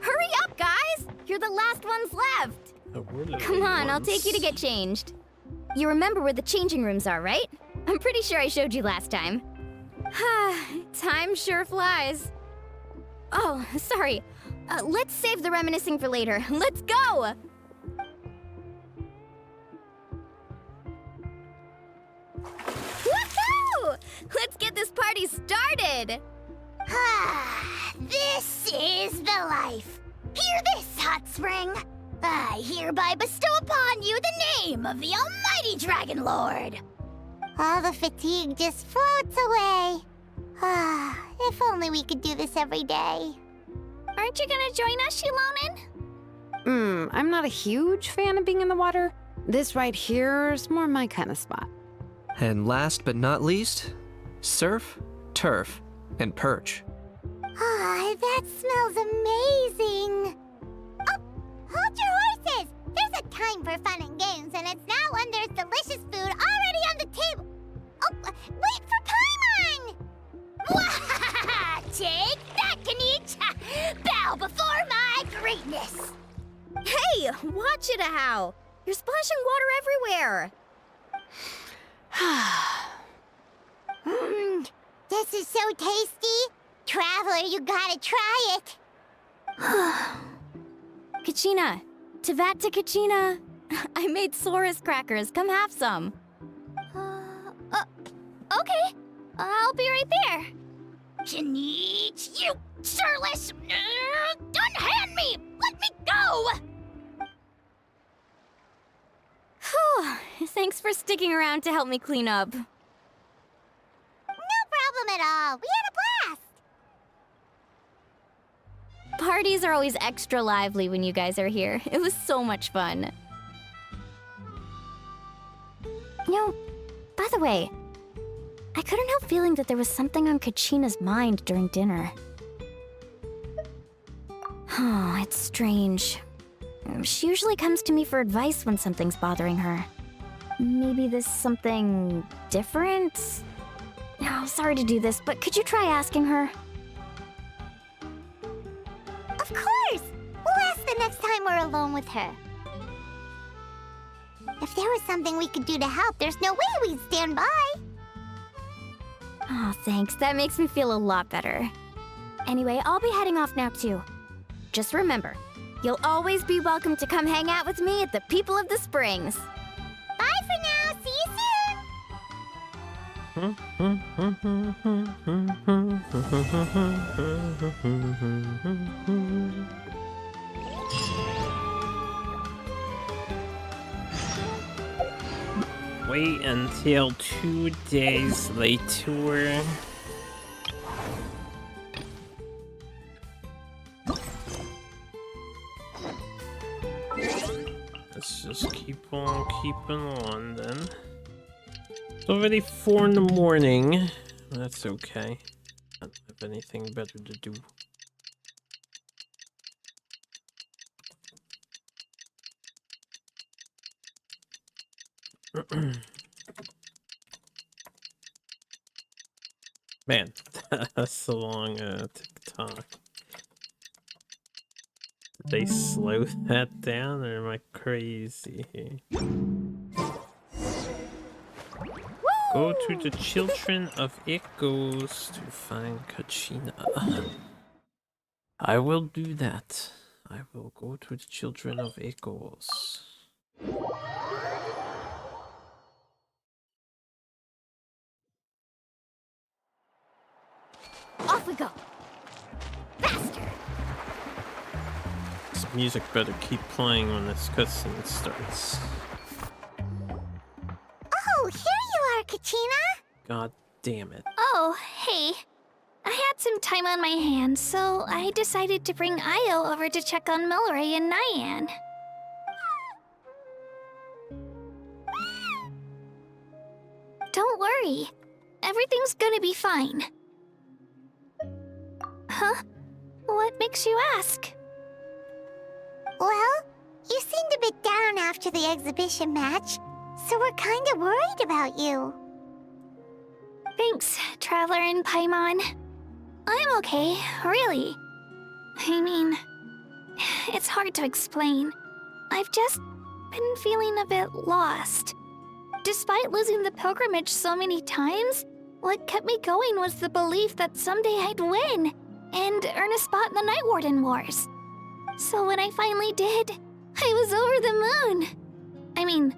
Hurry up, guys! You're the last ones left! Come on, I'll take you to get changed. You remember where the changing rooms are, right? I'm pretty sure I showed you last time. Time sure flies. Oh, sorry. Let's save the reminiscing for later. Let's go! Woohoo! Let's get this party started! This is the life. Hear this, hot spring. I hereby bestow upon you the name of the Almighty Dragon Lord. All the fatigue just floats away. If only we could do this every day. Aren't you gonna join us, Shilonen? I'm not a huge fan of being in the water. This right here is more my kind of spot. And last but not least, surf, turf, and perch. That smells amazing. Oh, hold your horses. There's a time for fun and games, and it's now when there's delicious food already on the table. Oh, wait for Paimon! Take that, Kanich! Bow before my greatness! Hey, watch it, how! You're splashing water everywhere! This is so tasty! Traveler, you gotta try it! Kachina! Tevat to Kachina! I made Saurus crackers, come have some! Okay, I'll be right there. Kanich, you sureless! Unhand me! Let me go! Thanks for sticking around to help me clean up. No problem at all. We had a blast. parties are always extra lively when you guys are here. It was so much fun. You know, by the way, I couldn't help feeling that there was something on Kachina's mind during dinner. Oh, it's strange. She usually comes to me for advice when something's bothering her. Maybe this something different? Oh, sorry to do this, but could you try asking her? Of course! We'll ask the next time we're alone with her. If there was something we could do to help, there's no way we'd stand by. Oh, thanks. That makes me feel a lot better. Anyway, I'll be heading off now, too. Just remember, you'll always be welcome to come hang out with me at the People of the Springs. Bye for now. See you soon. Wait until 2 days later. Let's just keep on keeping on then. It's already 4 in the morning. That's okay. I don't have anything better to do. Man, that's a long TikTok. Did they slow that down, or am I crazy here? Go to the Children of Echoes to find Kachina. I will do that. I will go to the Children of Echoes. Off we go! Faster! This music better keep playing when this cutscene starts. Oh, here you are, Kachina! God damn it. Oh, hey. I had some time on my hands, so I decided to bring Io over to check on Milray and Nyan. Don't worry. Everything's gonna be fine. Huh? What makes you ask? Well, you seemed a bit down after the exhibition match, so we're kinda worried about you. Thanks, Traveler and Paimon. I'm okay, really. I mean, it's hard to explain. I've just been feeling a bit lost. Despite losing the pilgrimage so many times, what kept me going was the belief that someday I'd win and earn a spot in the Night Warden Wars. So when I finally did, I was over the moon. I mean,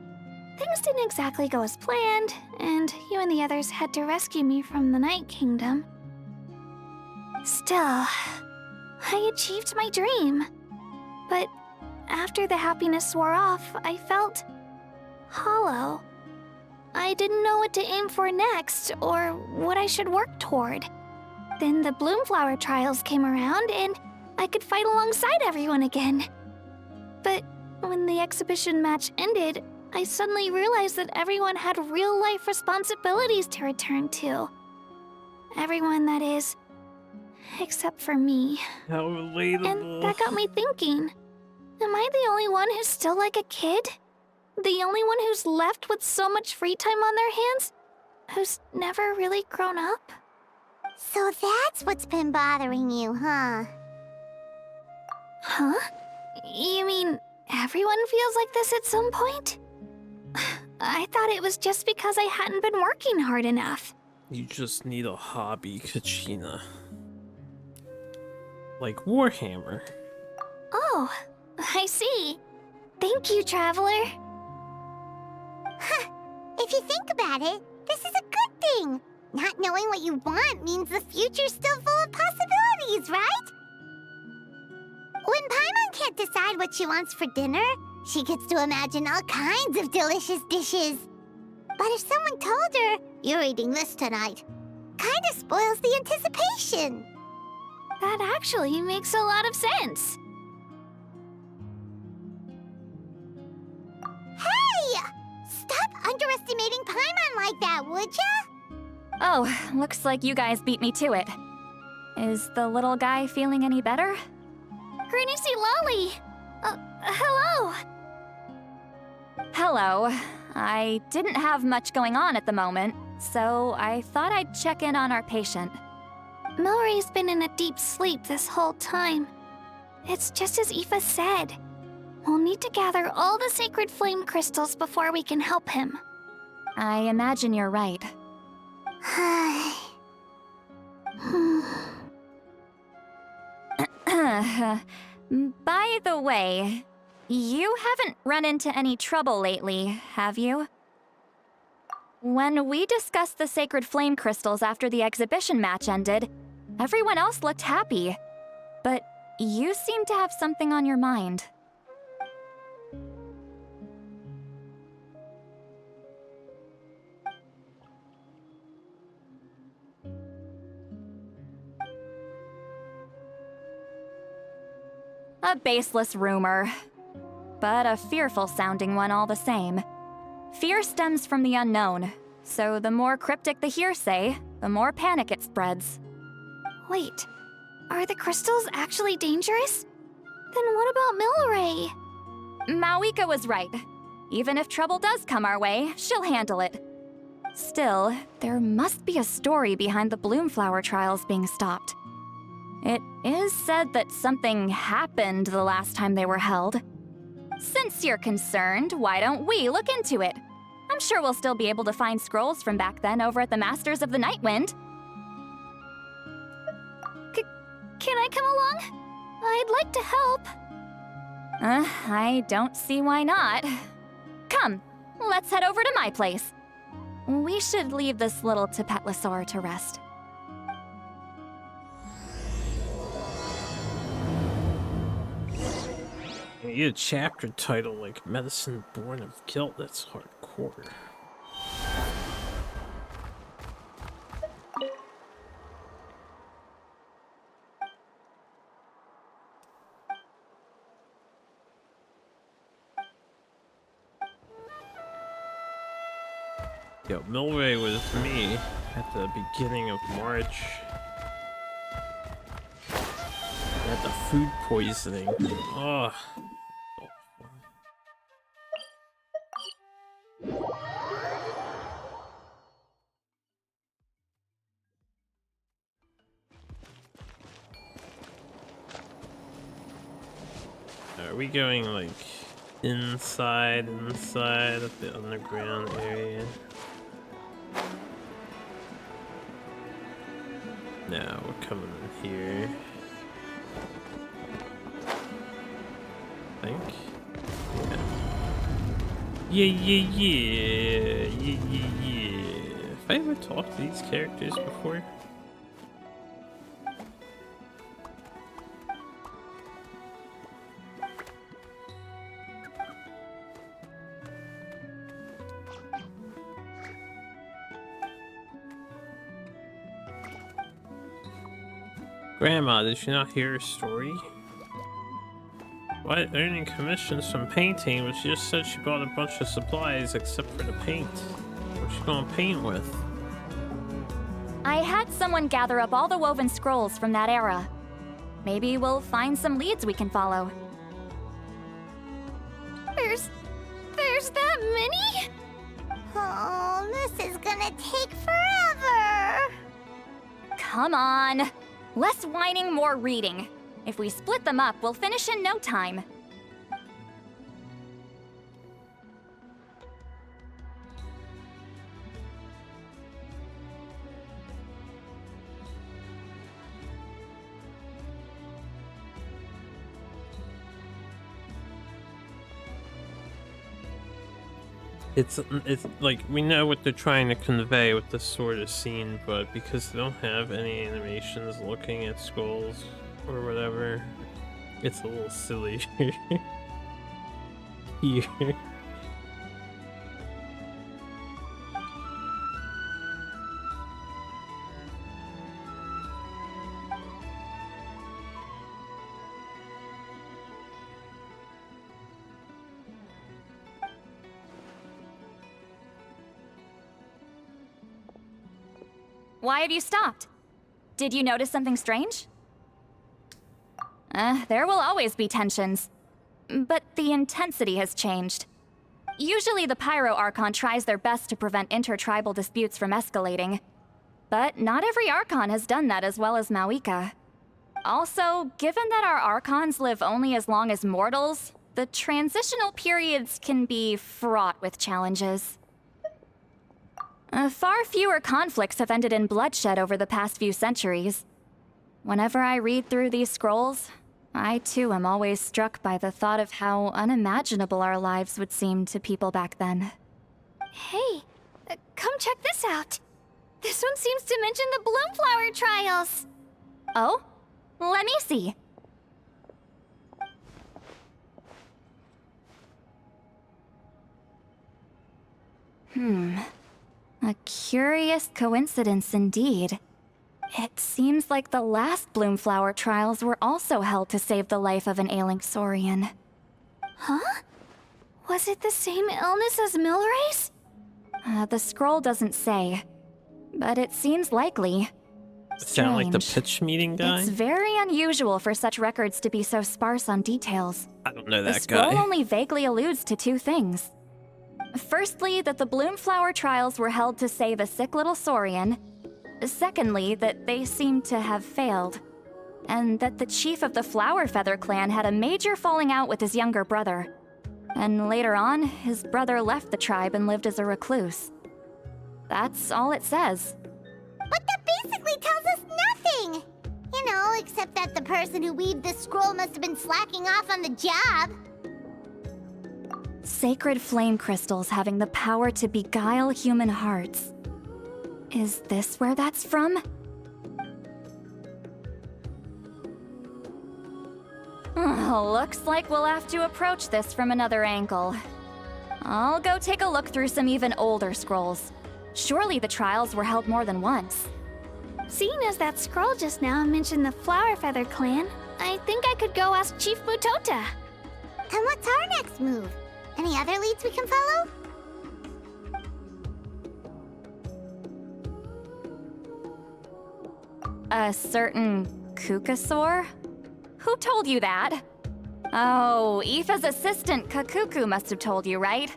things didn't exactly go as planned, and you and the others had to rescue me from the Night Kingdom. Still, I achieved my dream. But after the happiness wore off, I felt hollow. I didn't know what to aim for next, or what I should work toward. Then the Bloomflower trials came around, and I could fight alongside everyone again. But when the exhibition match ended, I suddenly realized that everyone had real-life responsibilities to return to. Everyone, that is. Except for me. How relatable. And that got me thinking. Am I the only one who's still like a kid? The only one who's left with so much free time on their hands? Who's never really grown up? So that's what's been bothering you, huh? Huh? You mean everyone feels like this at some point? I thought it was just because I hadn't been working hard enough. You just need a hobby, Kachina. Like Warhammer. Oh, I see. Thank you, Traveler. Huh. If you think about it, this is a good thing. Not knowing what you want means the future's still full of possibilities, right? When Paimon can't decide what she wants for dinner, she gets to imagine all kinds of delicious dishes. But if someone told her, "You're eating this tonight," kinda spoils the anticipation. That actually makes a lot of sense. Hey! Stop underestimating Paimon like that, would ya? Oh, looks like you guys beat me to it. Is the little guy feeling any better? Granny Lolly! Hello! Hello. I didn't have much going on at the moment, so I thought I'd check in on our patient. Milray's been in a deep sleep this whole time. It's just as Aoife said. We'll need to gather all the sacred flame crystals before we can help him. I imagine you're right. By the way, you haven't run into any trouble lately, have you? When we discussed the sacred flame crystals after the exhibition match ended, everyone else looked happy. But you seem to have something on your mind. A baseless rumor, but a fearful-sounding one all the same. Fear stems from the unknown, so the more cryptic the hearsay, the more panic it spreads. Wait, are the crystals actually dangerous? Then what about Milray? Mawika was right. Even if trouble does come our way, she'll handle it. Still, there must be a story behind the Bloomflower trials being stopped. It is said that something happened the last time they were held. Since you're concerned, why don't we look into it? I'm sure we'll still be able to find scrolls from back then over at the Masters of the Nightwind. Can I come along? I'd like to help. I don't see why not. Come, let's head over to my place. We should leave this little Tapetlosaur to rest. You need a chapter title like Medicine Born of Guilt. That's hardcore. Yo, Milray was me at the beginning of March. I had the food poisoning. Oh. Are we going like inside of the underground area? No, we're coming in here. I think. Yeah. Have I ever talked to these characters before? Grandma, did you not hear her story? What? Earning commissions from painting, but she just said she bought a bunch of supplies except for the paint. What's she gonna paint with? I had someone gather up all the woven scrolls from that era. Maybe we'll find some leads we can follow. There's that many? Oh, this is gonna take forever. Come on. Less whining, more reading. If we split them up, we'll finish in no time. It's like, we know what they're trying to convey with this sort of scene, but because they don't have any animations looking at skulls or whatever, it's a little silly here. Why have you stopped? Did you notice something strange? There will always be tensions. But the intensity has changed. Usually the Pyro Archon tries their best to prevent intertribal disputes from escalating. But not every Archon has done that as well as Mawika. Also, given that our Archons live only as long as mortals, the transitional periods can be fraught with challenges. Far fewer conflicts have ended in bloodshed over the past few centuries. Whenever I read through these scrolls, I too am always struck by the thought of how unimaginable our lives would seem to people back then. Hey, come check this out. This one seems to mention the Bloomflower trials. Oh? Let me see. A curious coincidence indeed. It seems like the last Bloomflower trials were also held to save the life of an ailing Saurian. Huh? Was it the same illness as Milray's? The scroll doesn't say, but it seems likely. Sound like the Strange. pitch meeting guy? It's very unusual for such records to be so sparse on details. I don't know The that scroll guy. only vaguely alludes to two things. Firstly, that the Bloomflower trials were held to save a sick little Saurian. Secondly, that they seem to have failed. And that the chief of the Flower Feather clan had a major falling out with his younger brother. And later on, his brother left the tribe and lived as a recluse. That's all it says. But that basically tells us nothing! You know, except that the person who weaved this scroll must have been slacking off on the job. Sacred flame crystals having the power to beguile human hearts. Is this where that's from? Looks like we'll have to approach this from another angle. I'll go take a look through some even older scrolls. Surely the trials were held more than once. Seeing as that scroll just now mentioned the Flower Feather clan, I think I could go ask Chief Mutota. And what's our next move? Any other leads we can follow? A certain Kukasaur? Who told you that? Oh, Aoife's assistant, Kakuku, must have told you, right?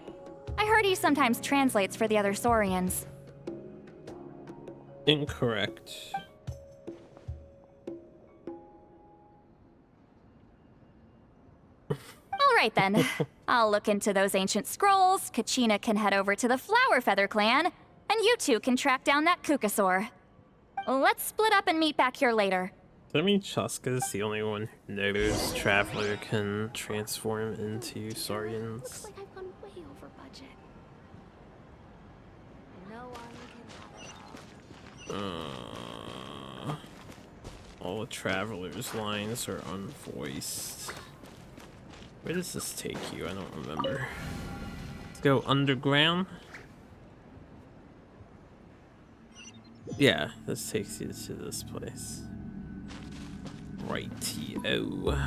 I heard he sometimes translates for the other Saurians. Incorrect. All right then. I'll look into those ancient scrolls, Kachina can head over to the Flower Feather clan, and you two can track down that Kukasaur. Let's split up and meet back here later. I mean, Chaska's the only one who knows Traveler can transform into Saurians. Looks like I've gone way over budget. No one can have it all. All the Traveler's lines are unvoiced. Where does this take you? I don't remember. Let's go underground. Yeah, this takes you to this place. Righty-o.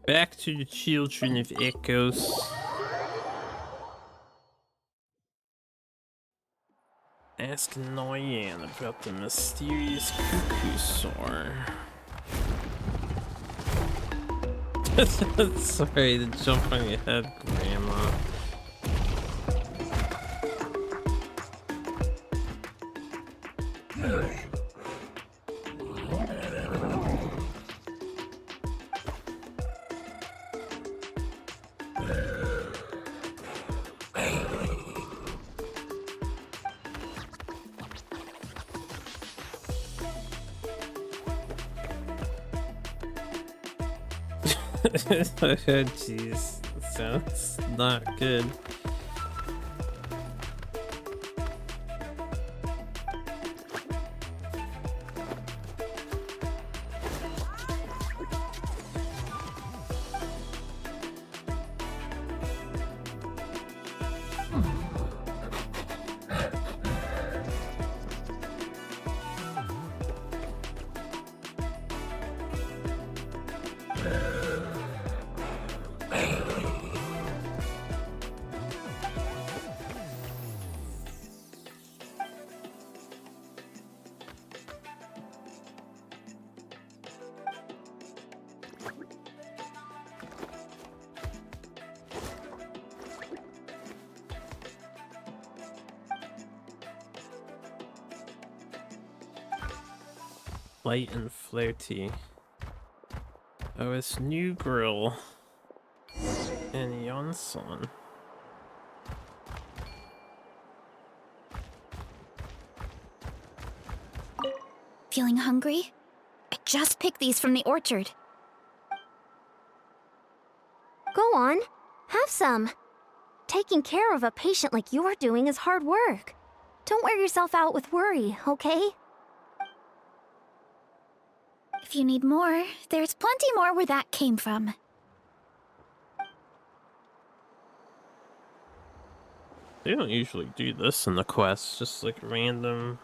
Back to the Children of Echoes. Ask Noyan about the mysterious Kukusaur. Sorry to jump on your head, Grandma. Oh, jeez, that sounds not good. Light and floaty. Oh, it's new grill. And Yonson. Feeling hungry? I just picked these from the orchard. Go on, have some. Taking care of a patient like you're doing is hard work. Don't wear yourself out with worry, okay? If you need more, there's plenty more where that came from. They don't usually do this in the quests, just like random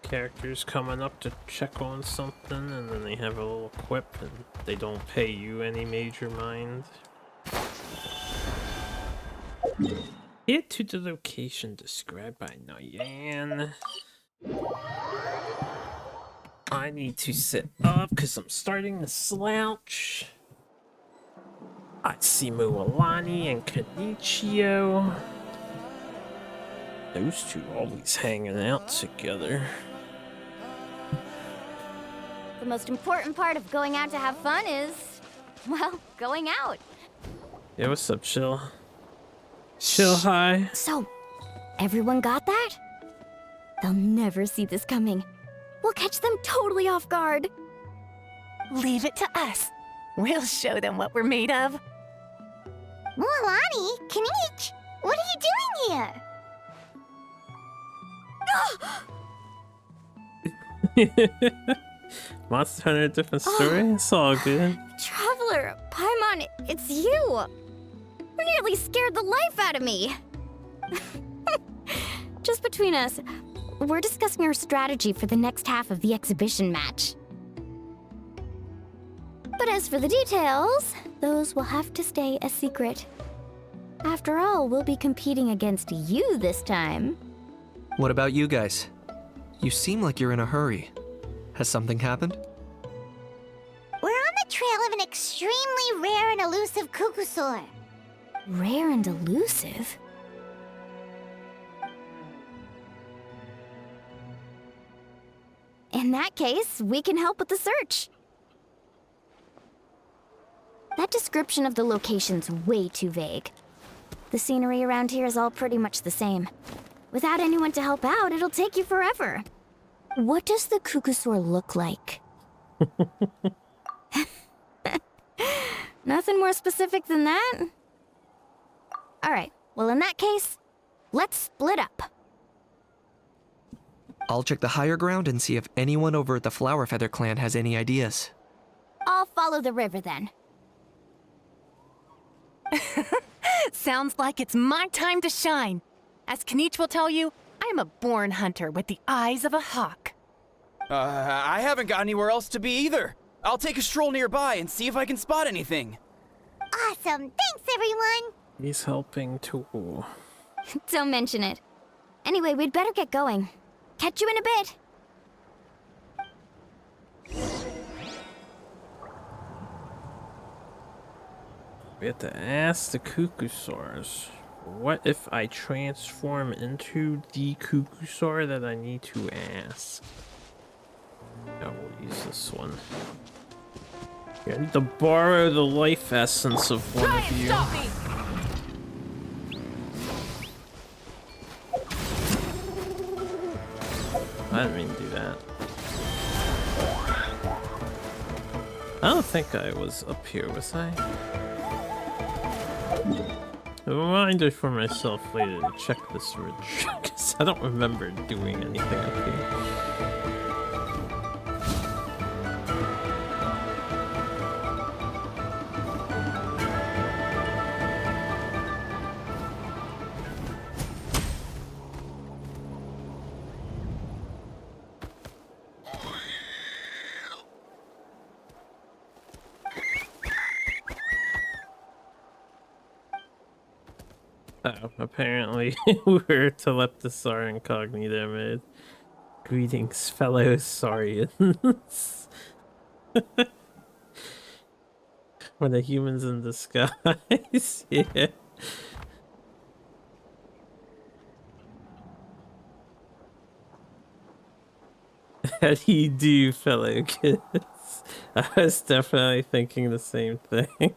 characters coming up to check on something, and then they have a little quip, and they don't pay you any major mind. Get to the location described by Nyan. I need to sit up because I'm starting to slouch. I see Mualani and Kenichio. Those two always hanging out together. The most important part of going out to have fun is, well, going out. Yeah, what's up, Chill? Chill, hi. So, everyone got that? They'll never see this coming. We'll catch them totally off guard. Leave it to us. We'll show them what we're made of. Mualani, Kanich, what are you doing here? Monster Hunter, different story? It's all good. Traveler, Paimon, it's you! You nearly scared the life out of me! Just between us, we're discussing our strategy for the next half of the exhibition match. But as for the details, those will have to stay a secret. After all, we'll be competing against you this time. What about you guys? You seem like you're in a hurry. Has something happened? We're on the trail of an extremely rare and elusive Kukusaur. Rare and elusive? In that case, we can help with the search. That description of the location's way too vague. The scenery around here is all pretty much the same. Without anyone to help out, it'll take you forever. What does the Kukusaur look like? Nothing more specific than that? Alright, well in that case, let's split up. I'll check the higher ground and see if anyone over at the Flower Feather clan has any ideas. I'll follow the river then. Sounds like it's my time to shine. As Kanich will tell you, I am a born hunter with the eyes of a hawk. I haven't got anywhere else to be either. I'll take a stroll nearby and see if I can spot anything. Awesome, thanks everyone! He's helping too. Don't mention it. Anyway, we'd better get going. Catch you in a bit. We have to ask the Kukusaurs. What if I transform into the Kukusaur that I need to ask? Oh, we'll use this one. I need to borrow the life essence of one of you. Stop me! I didn't mean to do that. I don't think I was up here, was I? A reminder for myself later to check this ridge, because I don't remember doing anything up here. Oh, apparently we're Teleptosaur incognito mode. Greetings, fellow Saurians. We're the humans in disguise. Yeah. How do you do, fellow kids? I was definitely thinking the same thing.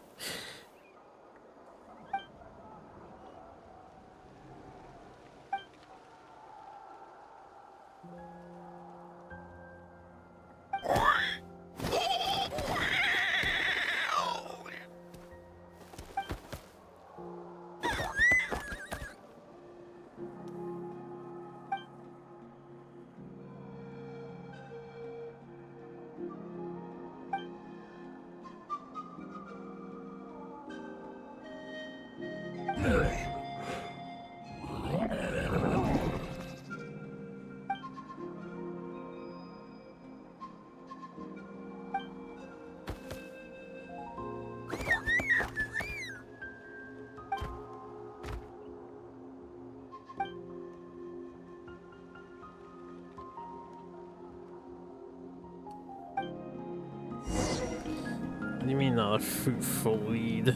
What do you mean not a fruitful lead?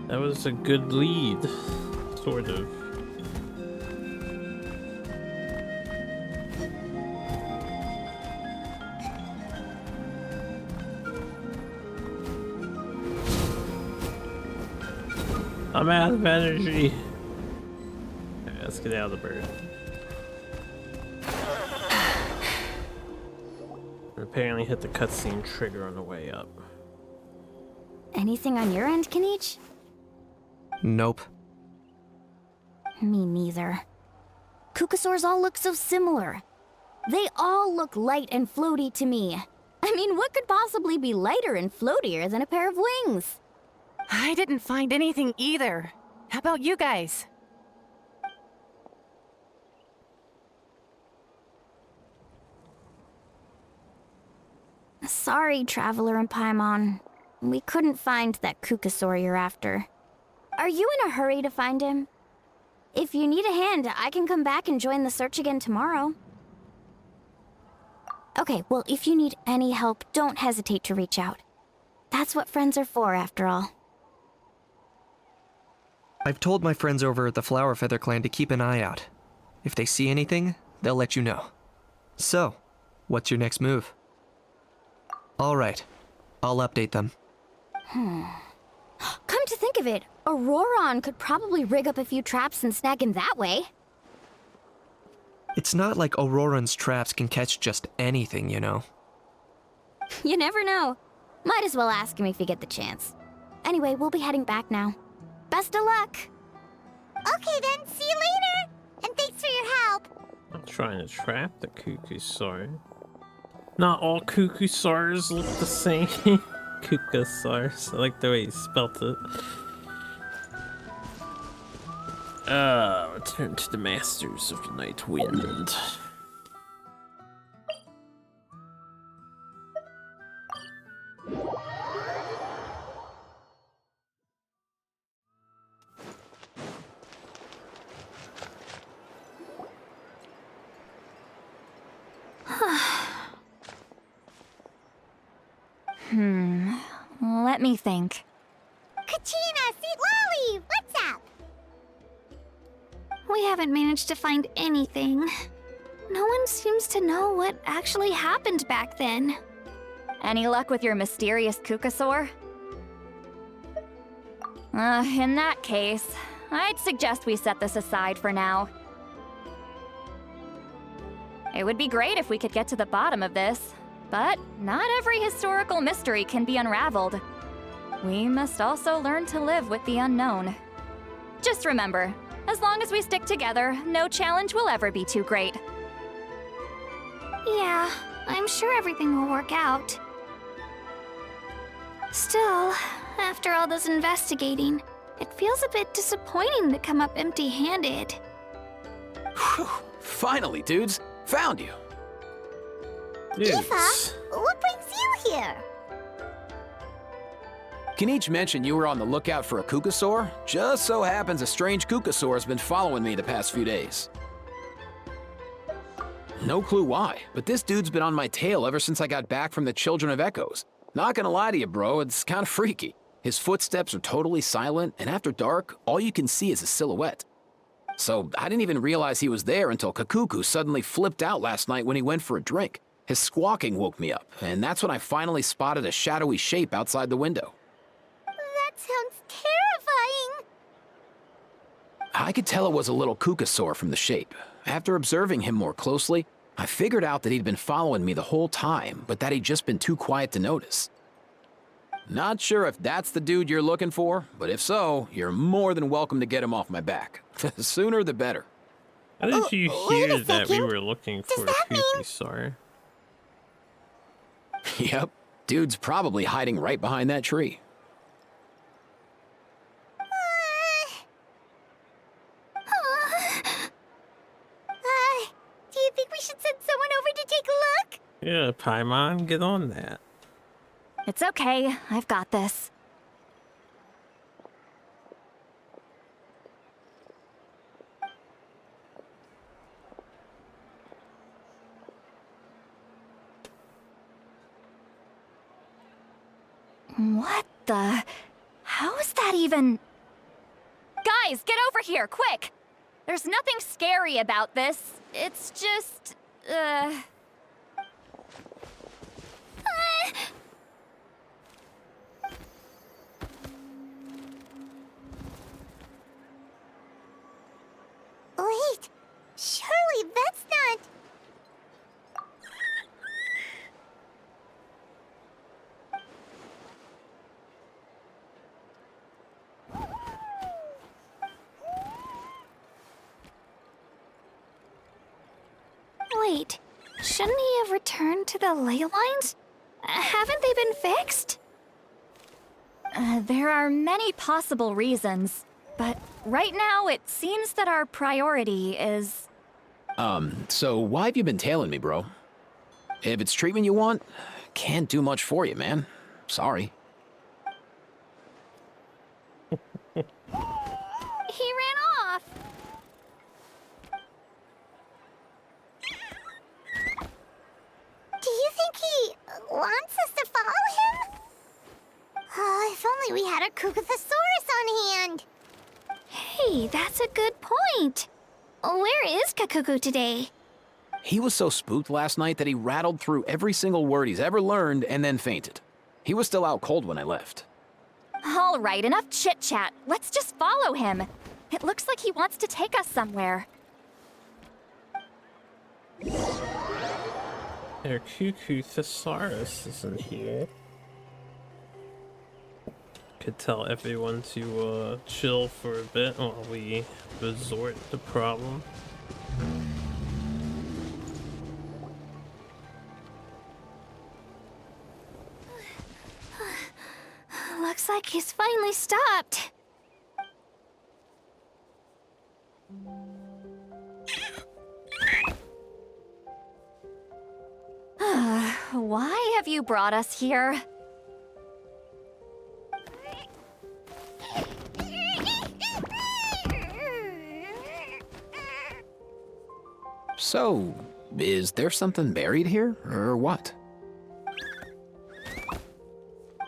That was a good lead, sort of. I'm out of energy. Okay, let's get out of the bird. Apparently hit the cutscene trigger on the way up. Anything on your end, Kinich? Nope. Me neither. Kukasaurs all look so similar. They all look light and floaty to me. I mean, what could possibly be lighter and floatier than a pair of wings? I didn't find anything either. How about you guys? Sorry, Traveler and Paimon. We couldn't find that Kukasaur you're after. Are you in a hurry to find him? If you need a hand, I can come back and join the search again tomorrow. Okay, well, if you need any help, don't hesitate to reach out. That's what friends are for, after all. I've told my friends over at the Flower Feather Clan to keep an eye out. If they see anything, they'll let you know. So, what's your next move? All right, I'll update them. Come to think of it, Auroron could probably rig up a few traps and snag him that way. It's not like Auroran's traps can catch just anything, you know. You never know. Might as well ask him if you get the chance. Anyway, we'll be heading back now. Best of luck! Okay then, see you later! And thanks for your help! I'm trying to trap the Kukusaur. Not all Kukusaurs look the same. Kukusaurs. I like the way he spelt it. Return to the Masters of the Night Wind. Let me think. Kachina, Sweet Lolly, what's up? We haven't managed to find anything. No one seems to know what actually happened back then. Any luck with your mysterious Kukasaur? In that case, I'd suggest we set this aside for now. It would be great if we could get to the bottom of this, but not every historical mystery can be unraveled. We must also learn to live with the unknown. Just remember, as long as we stick together, no challenge will ever be too great. Yeah, I'm sure everything will work out. Still, after all this investigating, it feels a bit disappointing to come up empty-handed. Whew, finally, dudes. Found you. Aoife, what brings you here? Kinich mentioned you were on the lookout for a Kukasaur. Just so happens a strange Kukasaur has been following me the past few days. No clue why, but this dude's been on my tail ever since I got back from the Children of Echoes. Not gonna lie to you, bro, it's kind of freaky. His footsteps are totally silent, and after dark, all you can see is his silhouette. So I didn't even realize he was there until Kakuku suddenly flipped out last night when he went for a drink. His squawking woke me up, and that's when I finally spotted a shadowy shape outside the window. That sounds terrifying. I could tell it was a little Kukasaur from the shape. After observing him more closely, I figured out that he'd been following me the whole time, but that he'd just been too quiet to notice. Not sure if that's the dude you're looking for, but if so, you're more than welcome to get him off my back. The sooner the better. How did you hear that we were looking for a Kukasaur? Yep, dude's probably hiding right behind that tree. Do you think we should send someone over to take a look? Yeah, Paimon, get on that. It's okay. I've got this. What the? How is that even? Guys, get over here, quick! There's nothing scary about this. It's just, Wait, surely that's not... Wait, shouldn't he have returned to the ley lines? Haven't they been fixed? there are many possible reasons, but right now it seems that our priority is... So why have you been tailing me, bro? If it's treatment you want, can't do much for you, man. Sorry. He ran off. Do you think he wants us to follow him? Oh, if only we had a Kukathosaurus on hand. Hey, that's a good point. Where is Kakuku today? He was so spooked last night that he rattled through every single word he's ever learned and then fainted. He was still out cold when I left. All right, enough chit-chat. Let's just follow him. It looks like he wants to take us somewhere. Their Kukathosaurus isn't here. Could tell everyone to chill for a bit while we resort the problem. Looks like he's finally stopped. Why have you brought us here? So, is there something buried here, or what?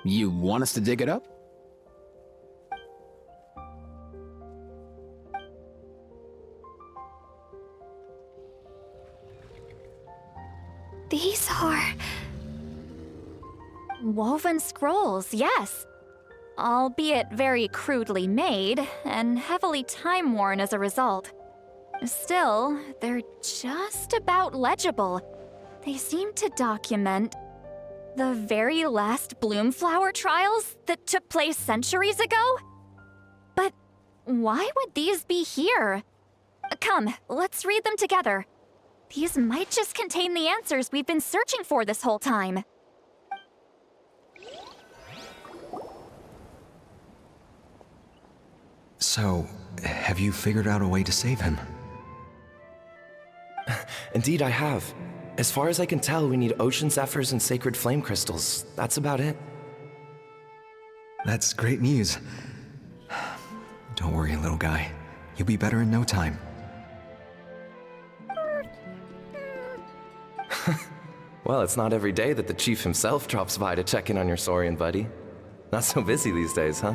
You want us to dig it up? These are... Woven scrolls, yes. Albeit very crudely made, and heavily time-worn as a result. Still, they're just about legible. They seem to document the very last Bloomflower trials that took place centuries ago? But why would these be here? Come, let's read them together. These might just contain the answers we've been searching for this whole time. So, have you figured out a way to save him? Indeed, I have. As far as I can tell, we need ocean zephyrs and sacred flame crystals. That's about it. That's great news. Don't worry, little guy. You'll be better in no time. Well, it's not every day that the chief himself drops by to check in on your Saurian buddy. Not so busy these days, huh?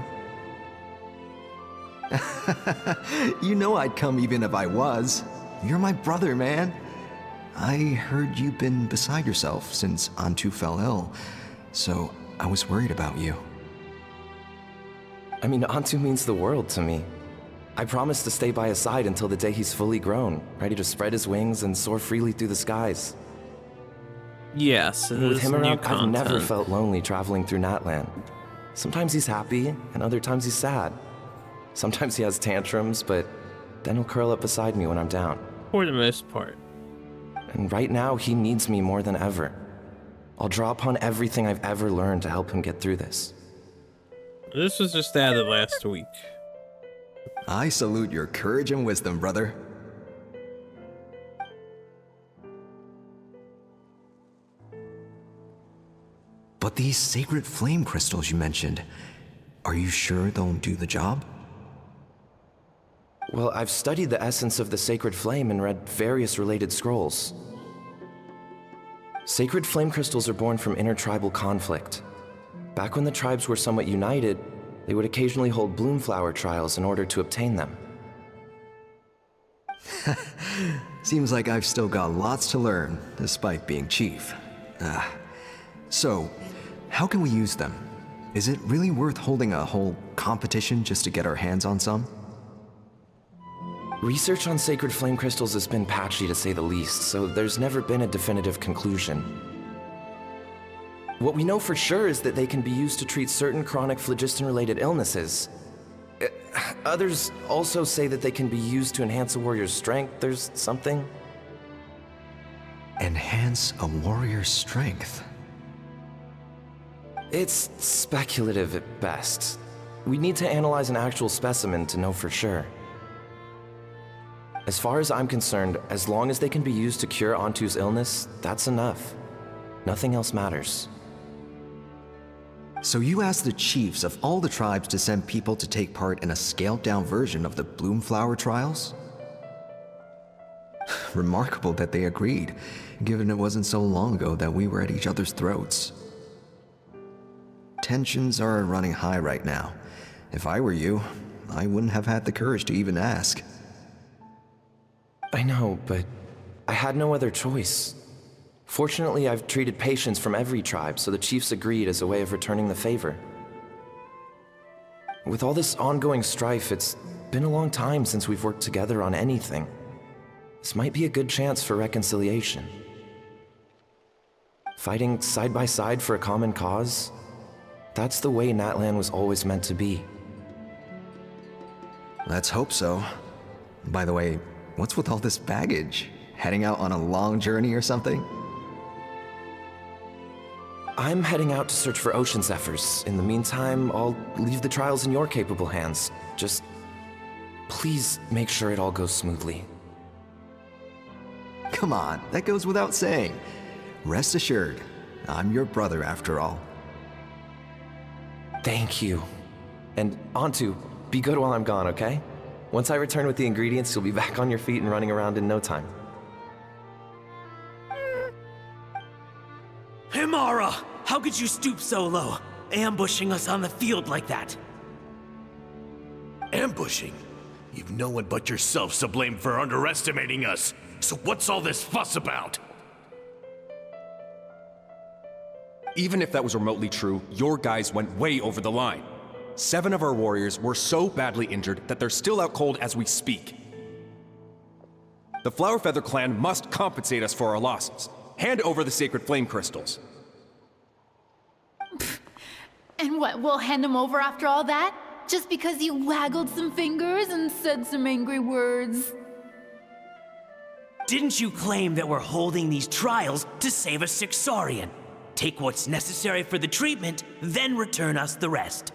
You know I'd come even if I was. You're my brother, man. I heard you've been beside yourself since Antu fell ill, so I was worried about you. I mean, Antu means the world to me. I promised to stay by his side until the day he's fully grown, ready to spread his wings and soar freely through the skies. Yes, it With is him new around, I've never content. felt lonely traveling through Natlan. Sometimes he's happy, and other times he's sad. Sometimes he has tantrums, but then he'll curl up beside me when I'm down. For the most part. And right now, he needs me more than ever. I'll draw upon everything I've ever learned to help him get through this. This was just added last week. I salute your courage and wisdom, brother. But these sacred flame crystals you mentioned, are you sure they'll do the job? Well, I've studied the essence of the sacred flame and read various related scrolls. Sacred flame crystals are born from intertribal conflict. Back when the tribes were somewhat united, they would occasionally hold bloomflower trials in order to obtain them. Seems like I've still got lots to learn, despite being chief. So, how can we use them? Is it really worth holding a whole competition just to get our hands on some? Research on sacred flame crystals has been patchy to say the least, so there's never been a definitive conclusion. What we know for sure is that they can be used to treat certain chronic phlogiston-related illnesses. Others also say that they can be used to enhance a warrior's strength. There's something. Enhance a warrior's strength? It's speculative at best. We need to analyze an actual specimen to know for sure. As far as I'm concerned, as long as they can be used to cure Antu's illness, that's enough. Nothing else matters. So you asked the chiefs of all the tribes to send people to take part in a scaled-down version of the Bloomflower trials? Remarkable that they agreed, given it wasn't so long ago that we were at each other's throats. Tensions are running high right now. If I were you, I wouldn't have had the courage to even ask. I know, but I had no other choice. Fortunately, I've treated patients from every tribe, so the chiefs agreed as a way of returning the favor. With all this ongoing strife, it's been a long time since we've worked together on anything. This might be a good chance for reconciliation. Fighting side by side for a common cause? That's the way Natlan was always meant to be. Let's hope so. By the way, what's with all this baggage? Heading out on a long journey or something? I'm heading out to search for ocean zephyrs. In the meantime, I'll leave the trials in your capable hands. Just please make sure it all goes smoothly. Come on, that goes without saying. Rest assured, I'm your brother after all. Thank you. And Antu, be good while I'm gone, okay? Once I return with the ingredients, you'll be back on your feet and running around in no time. Himara! How could you stoop so low, ambushing us on the field like that? Ambushing? You've no one but yourself to blame for underestimating us. So what's all this fuss about? Even if that was remotely true, your guys went way over the line. 7 of our warriors were so badly injured that they're still out cold as we speak. The Flower Feather clan must compensate us for our losses. Hand over the sacred flame crystals. And what, we'll hand them over after all that? Just because you waggled some fingers and said some angry words? Didn't you claim that we're holding these trials to save a sick Saurian? Take what's necessary for the treatment, then return us the rest.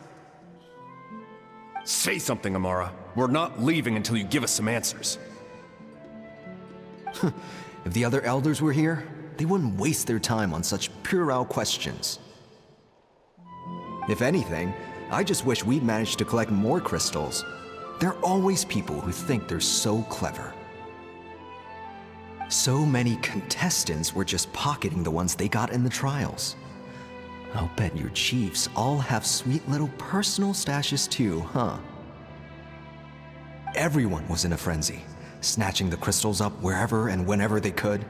Say something, Amara. We're not leaving until you give us some answers. If the other elders were here, they wouldn't waste their time on such puerile questions. If anything, I just wish we'd managed to collect more crystals. There are always people who think they're so clever. So many contestants were just pocketing the ones they got in the trials. I'll bet your chiefs all have sweet little personal stashes too, huh? Everyone was in a frenzy, snatching the crystals up wherever and whenever they could.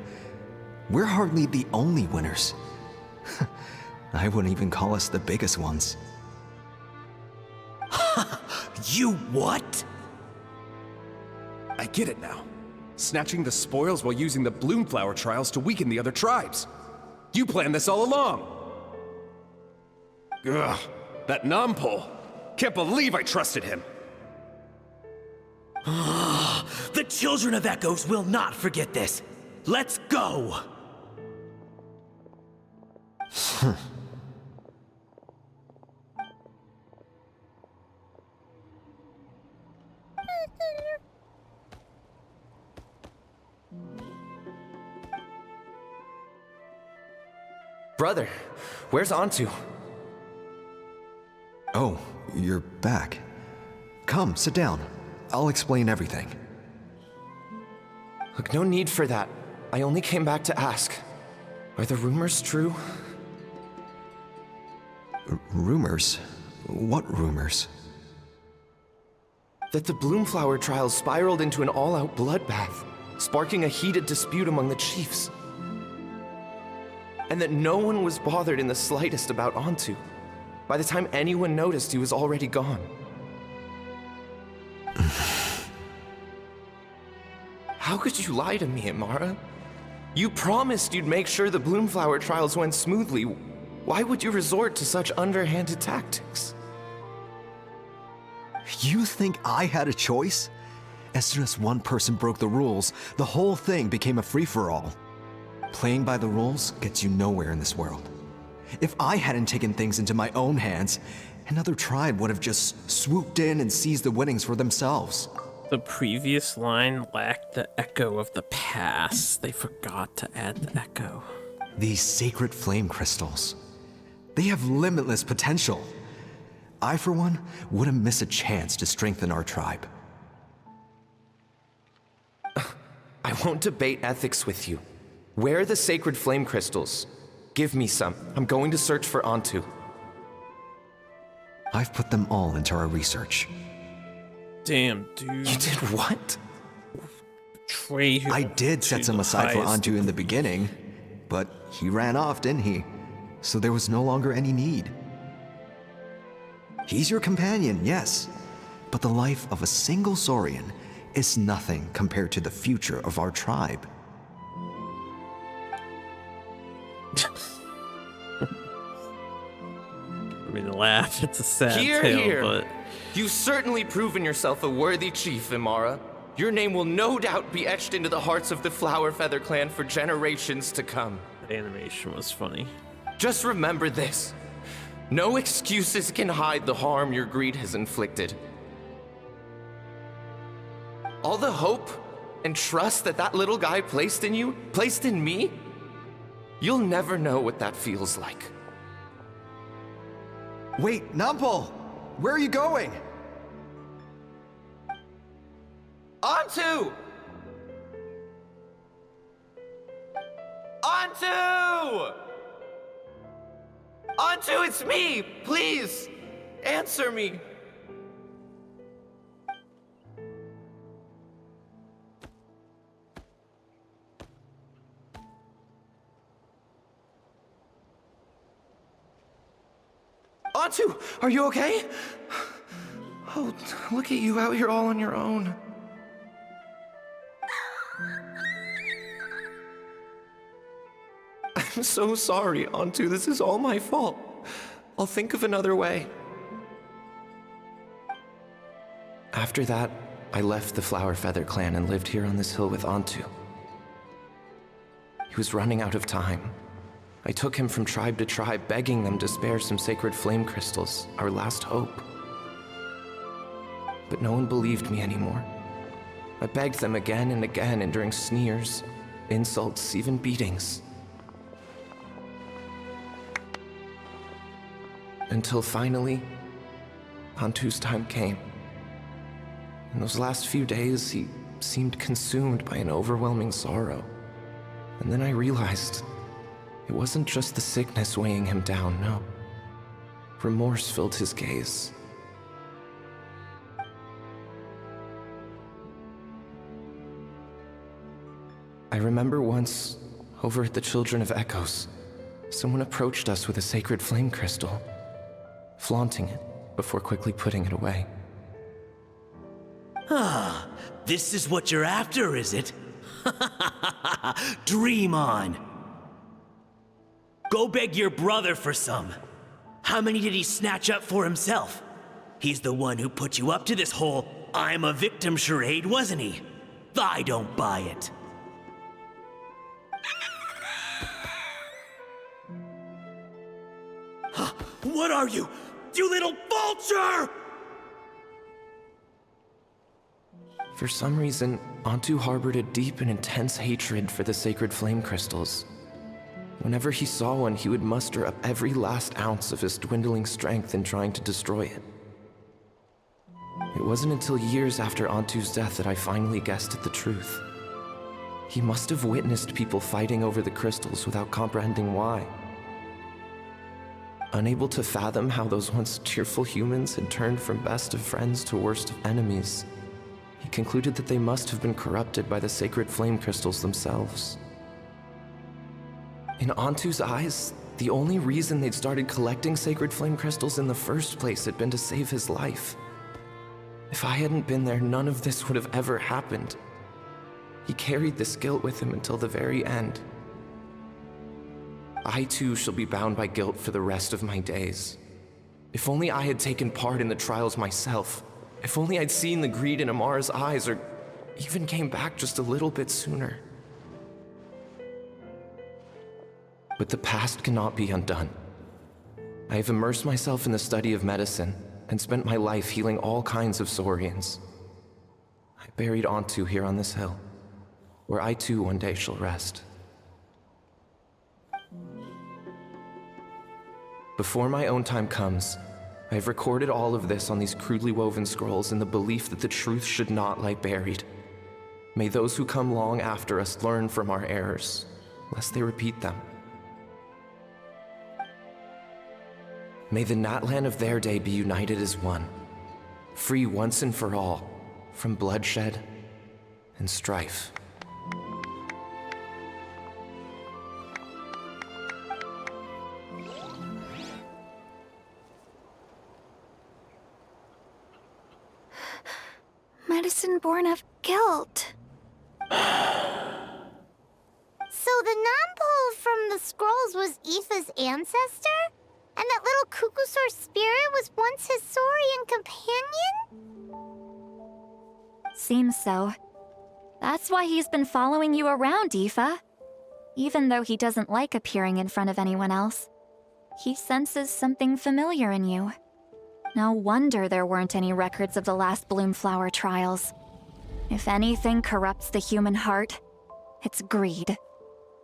We're hardly the only winners. I wouldn't even call us the biggest ones. You what? I get it now. Snatching the spoils while using the Bloomflower trials to weaken the other tribes. You planned this all along. Ugh, that Nompole. Can't believe I trusted him. The children of Echoes will not forget this. Let's go! Brother, where's Antu? Oh, you're back. Come, sit down. I'll explain everything. Look, no need for that. I only came back to ask. Are the rumors true? Rumors? What rumors? That the Bloomflower trials spiraled into an all-out bloodbath, sparking a heated dispute among the chiefs. And that no one was bothered in the slightest about Antu. By the time anyone noticed, he was already gone. How could you lie to me, Amara? You promised you'd make sure the Bloomflower trials went smoothly. Why would you resort to such underhanded tactics? You think I had a choice? As soon as one person broke the rules, the whole thing became a free-for-all. Playing by the rules gets you nowhere in this world. If I hadn't taken things into my own hands, another tribe would have just swooped in and seized the winnings for themselves. The previous line lacked the echo of the past. They forgot to add the echo. These sacred flame crystals, they have limitless potential. I, for one, wouldn't miss a chance to strengthen our tribe. I won't debate ethics with you. Where are the sacred flame crystals? Give me some. I'm going to search for Antu. I've put them all into our research. Damn, dude. You did what? I did set some aside for Antu in the beginning, but he ran off, didn't he? So there was no longer any need. He's your companion, yes, but the life of a single Saurian is nothing compared to the future of our tribe. I mean, laugh. It's a sad Hear, tale, hear. but You've certainly proven yourself a worthy chief, Imara. Your name will no doubt be etched into the hearts of the Flower Feather clan for generations to come. the animation was funny. Just remember this. No excuses can hide the harm your greed has inflicted. All the hope and trust that that little guy placed in you, placed in me, you'll never know what that feels like. Wait, Nampal! Where are you going? Antu! Antu! Antu, it's me! Please, answer me. Antu, are you okay? Oh, look at you out here all on your own. I'm so sorry, Antu. This is all my fault. I'll think of another way. After that, I left the Flower Feather clan and lived here on this hill with Antu. He was running out of time. I took him from tribe to tribe, begging them to spare some sacred flame crystals, our last hope. But no one believed me anymore. I begged them again and again, enduring sneers, insults, even beatings. Until finally, Antu's time came. In those last few days, he seemed consumed by an overwhelming sorrow. And then I realized it wasn't just the sickness weighing him down, no. Remorse filled his gaze. I remember once Over at the Children of Echoes, someone approached us with a sacred flame crystal, flaunting it before quickly putting it away. Ah, this is what you're after, is it? Dream on. Go beg your brother for some. How many did he snatch up for himself? He's the one who put you up to this whole I'm a victim charade, wasn't he? I don't buy it. What are you? You little vulture! For some reason, Antu harbored a deep and intense hatred for the sacred flame crystals. Whenever he saw one, he would muster up every last ounce of his dwindling strength in trying to destroy it. It wasn't until years after Antu's death that I finally guessed at the truth. He must have witnessed people fighting over the crystals without comprehending why. Unable to fathom how those once cheerful humans had turned from best of friends to worst of enemies, he concluded that they must have been corrupted by the sacred flame crystals themselves. In Antu's eyes, the only reason they'd started collecting sacred flame crystals in the first place had been to save his life. If I hadn't been there, none of this would have ever happened. He carried this guilt with him until the very end. I too shall be bound by guilt for the rest of my days. If only I had taken part in the trials myself. If only I'd seen the greed in Amara's eyes, or even came back just a little bit sooner. But the past cannot be undone. I have immersed myself in the study of medicine and spent my life healing all kinds of Saurians. I buried Antu here on this hill, where I too one day shall rest. Before my own time comes, I have recorded all of this on these crudely woven scrolls in the belief that the truth should not lie buried. May those who come long after us learn from our errors, lest they repeat them. May the Natlan of their day be united as one, free once and for all from bloodshed and strife. Medicine born of guilt. So the non-pole from the scrolls was Aoife's ancestor? And that little Cuckoosaur spirit was once his Saurian companion? Seems so. That's why he's been following you around, Aoife. Even though he doesn't like appearing in front of anyone else, he senses something familiar in you. No wonder there weren't any records of the last Bloomflower trials. If anything corrupts the human heart, it's greed.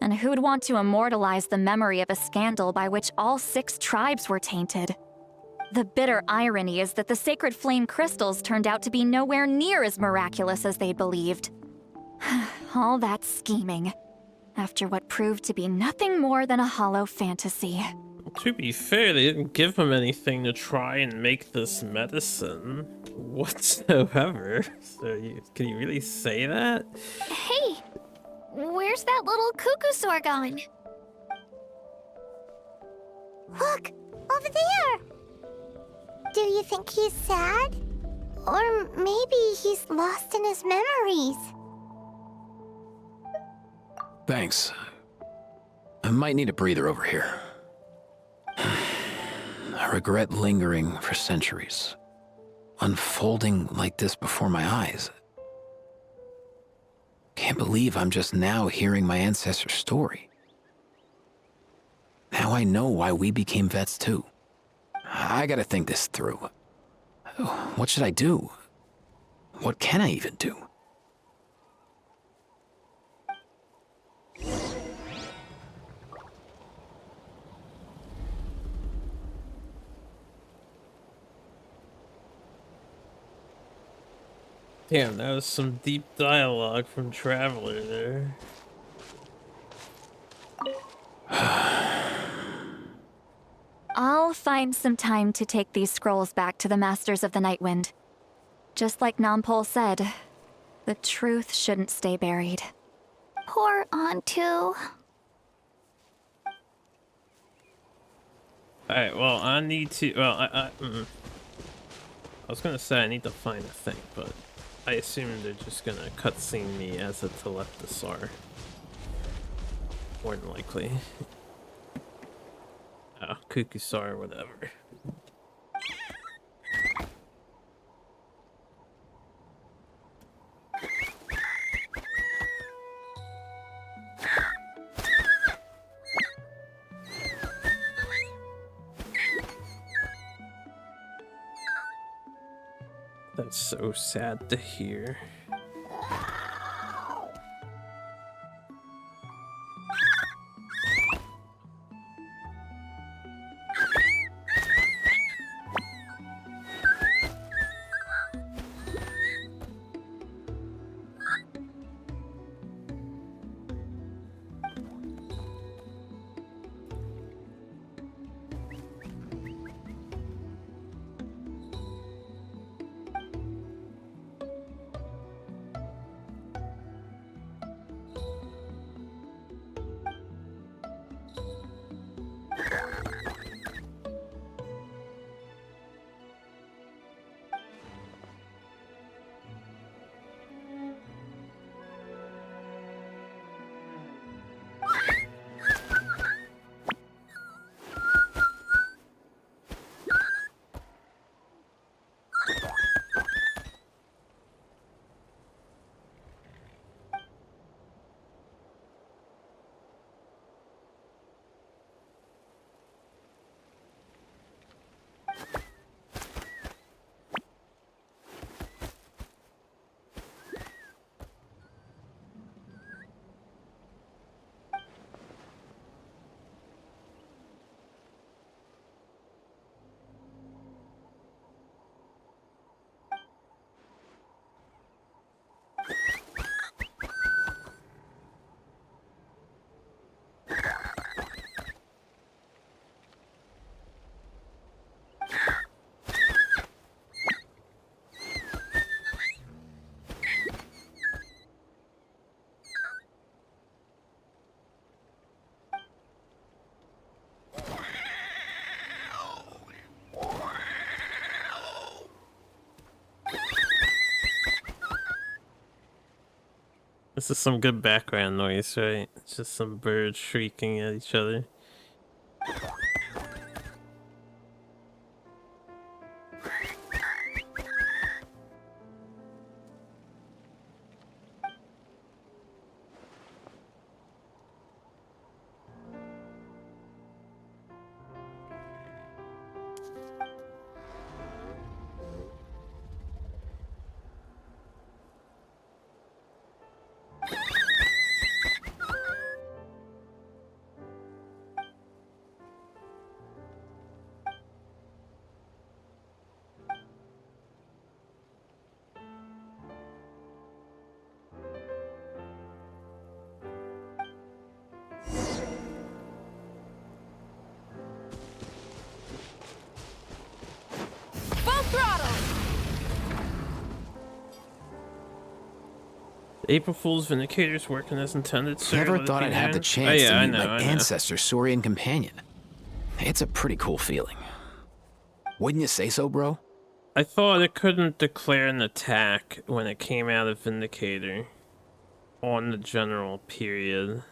And who'd want to immortalize the memory of a scandal by which all 6 tribes were tainted? The bitter irony is that the sacred flame crystals turned out to be nowhere near as miraculous as they'd believed. All that scheming, after what proved to be nothing more than a hollow fantasy. To be fair, they didn't give him anything to try and make this medicine whatsoever. So can you really say that? Hey, where's that little Cuckoosaur going? Look, over there! Do you think he's sad? Or maybe he's lost in his memories? Thanks. I might need a breather over here. I regret lingering for centuries, unfolding like this before my eyes. Can't believe I'm just now hearing my ancestor's story. Now I know why we became vets too. I gotta think this through. What should I do? What can I even do? Damn, that was some deep dialogue from Traveler there. I'll find some time to take these scrolls back to the Masters of the Nightwind. Just like Nampol said, the truth shouldn't stay buried. Poor Antu. Alright, well, I need to... Well, I was gonna say I need to find a thing, but I assume they're just gonna cutscene me as a Telepthosaur. More than likely. Oh, Cuckoosaur, whatever. That's so sad to hear. This is some good background noise, right? It's just some birds shrieking at each other. April Fool's Vindicator's working as intended, sir. Never thought I'd have the chance to meet my I know. ancestor, Saurian companion. It's a pretty cool feeling. Wouldn't you say so, bro? I thought it couldn't declare an attack when it came out of Vindicator on the general period.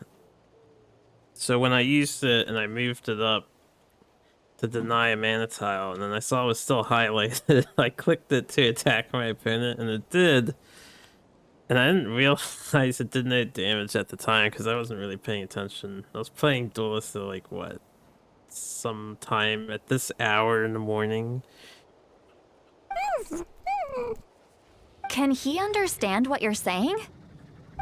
So when I used it and I moved it up to deny a mana tile, and then I saw it was still highlighted, I clicked it to attack my opponent, and it did. And I didn't realize it did no damage at the time because I wasn't really paying attention. I was playing Duelist at like, what, sometime at this hour in the morning. Can he understand what you're saying?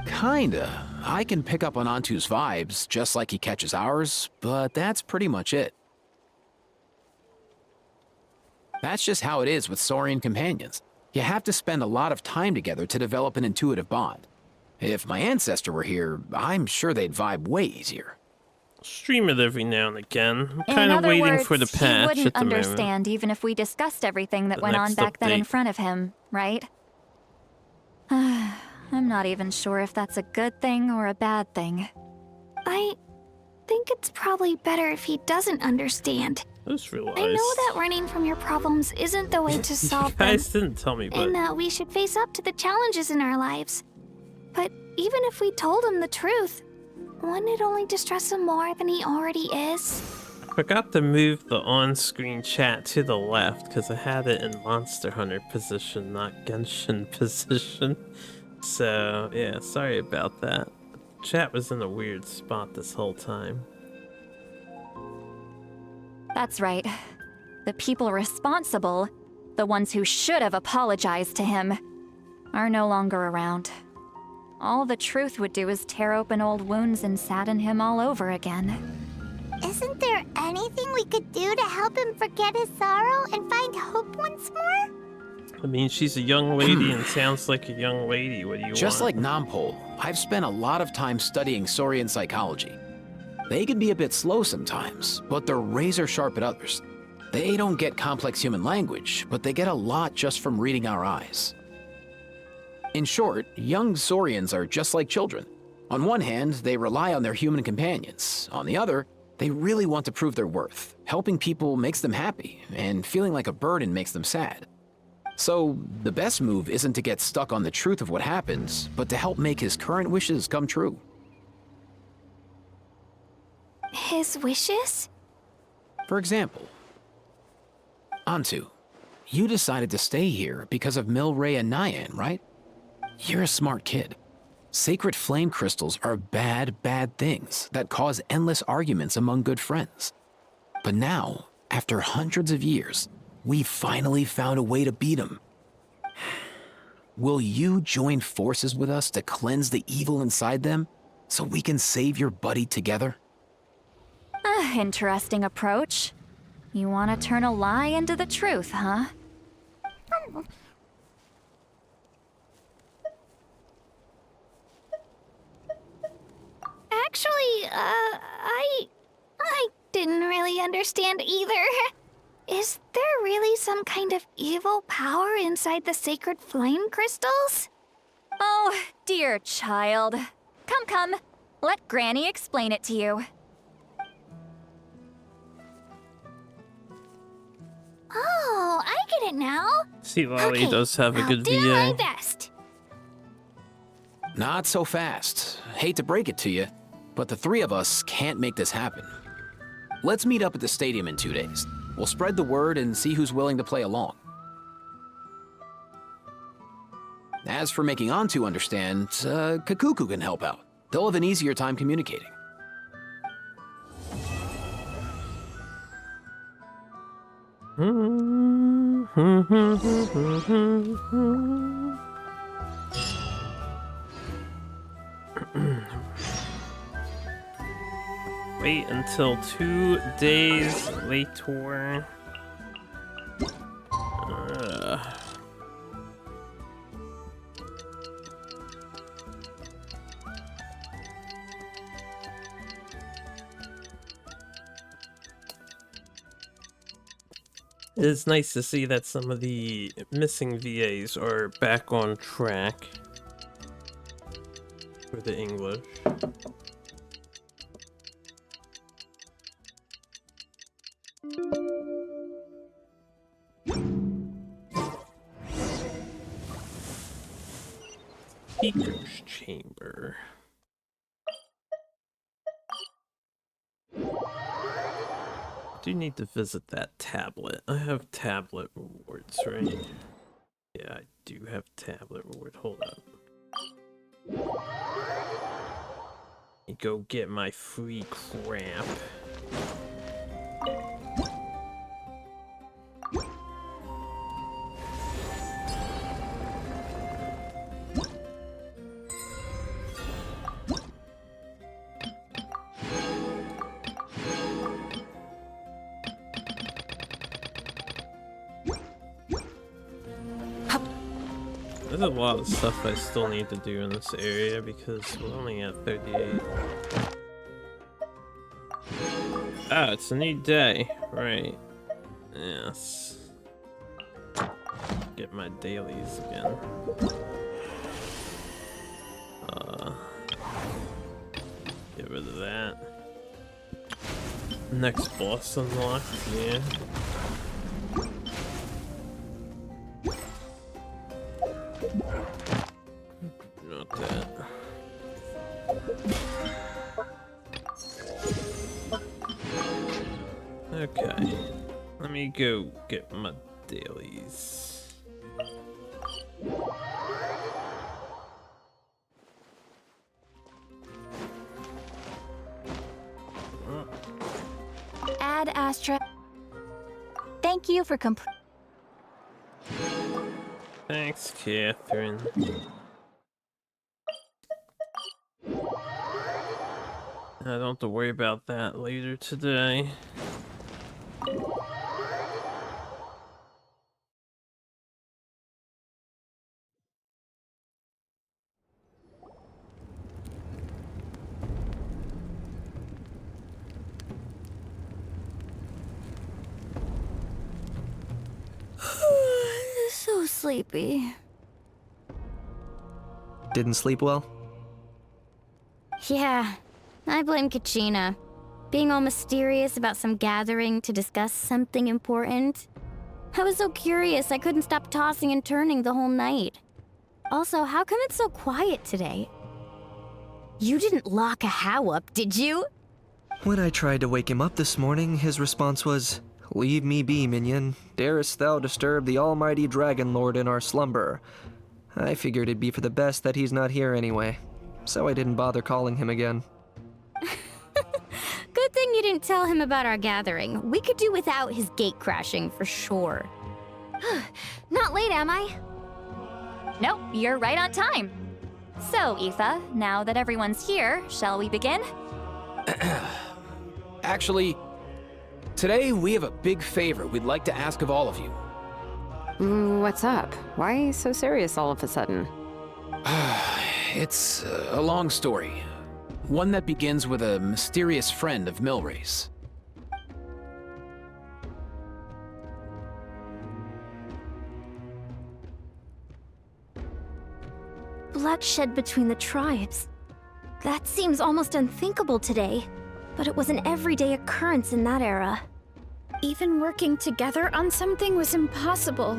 Kinda. I can pick up on Antu's vibes, just like he catches ours, but that's pretty much it. That's just how it is with Saurian companions. You have to spend a lot of time together to develop an intuitive bond. If my ancestor were here, I'm sure they'd vibe way easier. Stream it every now and again. I'm In kind of other waiting words, for the patch he wouldn't at the understand moment. even if we discussed everything that The went on next back then in update. front of him, right? I'm not even sure if that's a good thing or a bad thing. I think it's probably better if he doesn't understand. I just realized. I know that running from your problems isn't the way to solve You them. guys didn't tell me, but And that we should face up to the challenges in our lives. But even if we told him the truth, wouldn't it only distress him more than he already is? I forgot to move the on-screen chat to the left because I had it in Monster Hunter position, not Genshin position. So, yeah, sorry about that. Chat was in a weird spot this whole time. That's right. The people responsible, the ones who should have apologized to him, are no longer around. All the truth would do is tear open old wounds and sadden him all over again. Isn't there anything we could do to help him forget his sorrow and find hope once more? I mean, she's a young lady and sounds like a young lady. What do you Just want? like Nampol, I've spent a lot of time studying Saurian psychology. They can be a bit slow sometimes, but they're razor sharp at others. They don't get complex human language, but they get a lot just from reading our eyes. In short, young Saurians are just like children. On one hand, they rely on their human companions. On the other, they really want to prove their worth. Helping people makes them happy, and feeling like a burden makes them sad. So, the best move isn't to get stuck on the truth of what happened, but to help make his current wishes come true. His wishes? For example, Antu, you decided to stay here because of Milray and Nyan, right? You're a smart kid. Sacred flame crystals are bad, bad things that cause endless arguments among good friends. But now, after hundreds of years, we finally found a way to beat them. Will you join forces with us to cleanse the evil inside them so we can save your buddy together? Interesting approach. You want to turn a lie into the truth, huh? Actually, I didn't really understand either. Is there really some kind of evil power inside the sacred flame crystals? Oh, dear child. Come. Let Granny explain it to you. Oh, I get it now. See, Lolly Okay, does have a I'll good do VA. my best. Not so fast. Hate to break it to you, but the three of us can't make this happen. Let's meet up at the stadium in 2 days. We'll spread the word and see who's willing to play along. As for making Antu understand, Kakuku can help out. They'll have an easier time communicating. Wait until 2 days later. It's nice to see that some of the missing VAs are back on track for the English. Speaker's chamber. I do need to visit that tablet. I have tablet rewards, right? Yeah, I do have tablet reward. Hold up. Let me go get my free crap. There's a lot of stuff I still need to do in this area because we're only at 38. Ah, it's a new day. Right. Yes. Get my dailies again. Get rid of that. Next boss unlocked, yeah. Not that. Okay. Let me go get my dailies. Ad Astra. Thank you for Thanks, Catherine. I don't have to worry about that later today. So sleepy. Didn't sleep well? Yeah, I blame Kachina. Being all mysterious about some gathering to discuss something important. I was so curious I couldn't stop tossing and turning the whole night. Also, how come it's so quiet today? You didn't lock a How up, did you? When I tried to wake him up this morning, his response was, "Leave me be, minion. Darest thou disturb the almighty Dragon Lord in our slumber?" I figured it'd be for the best that he's not here anyway, so I didn't bother calling him again. Good thing you didn't tell him about our gathering. We could do without his gate crashing for sure. Not late, am I? Nope, you're right on time. So, Aoife, now that everyone's here, shall we begin? Actually, today we have a big favor we'd like to ask of all of you. What's up? Why so serious all of a sudden? It's a long story. One that begins with a mysterious friend of Milray's. Bloodshed between the tribes. That seems almost unthinkable today, but it was an everyday occurrence in that era. Even working together on something was impossible.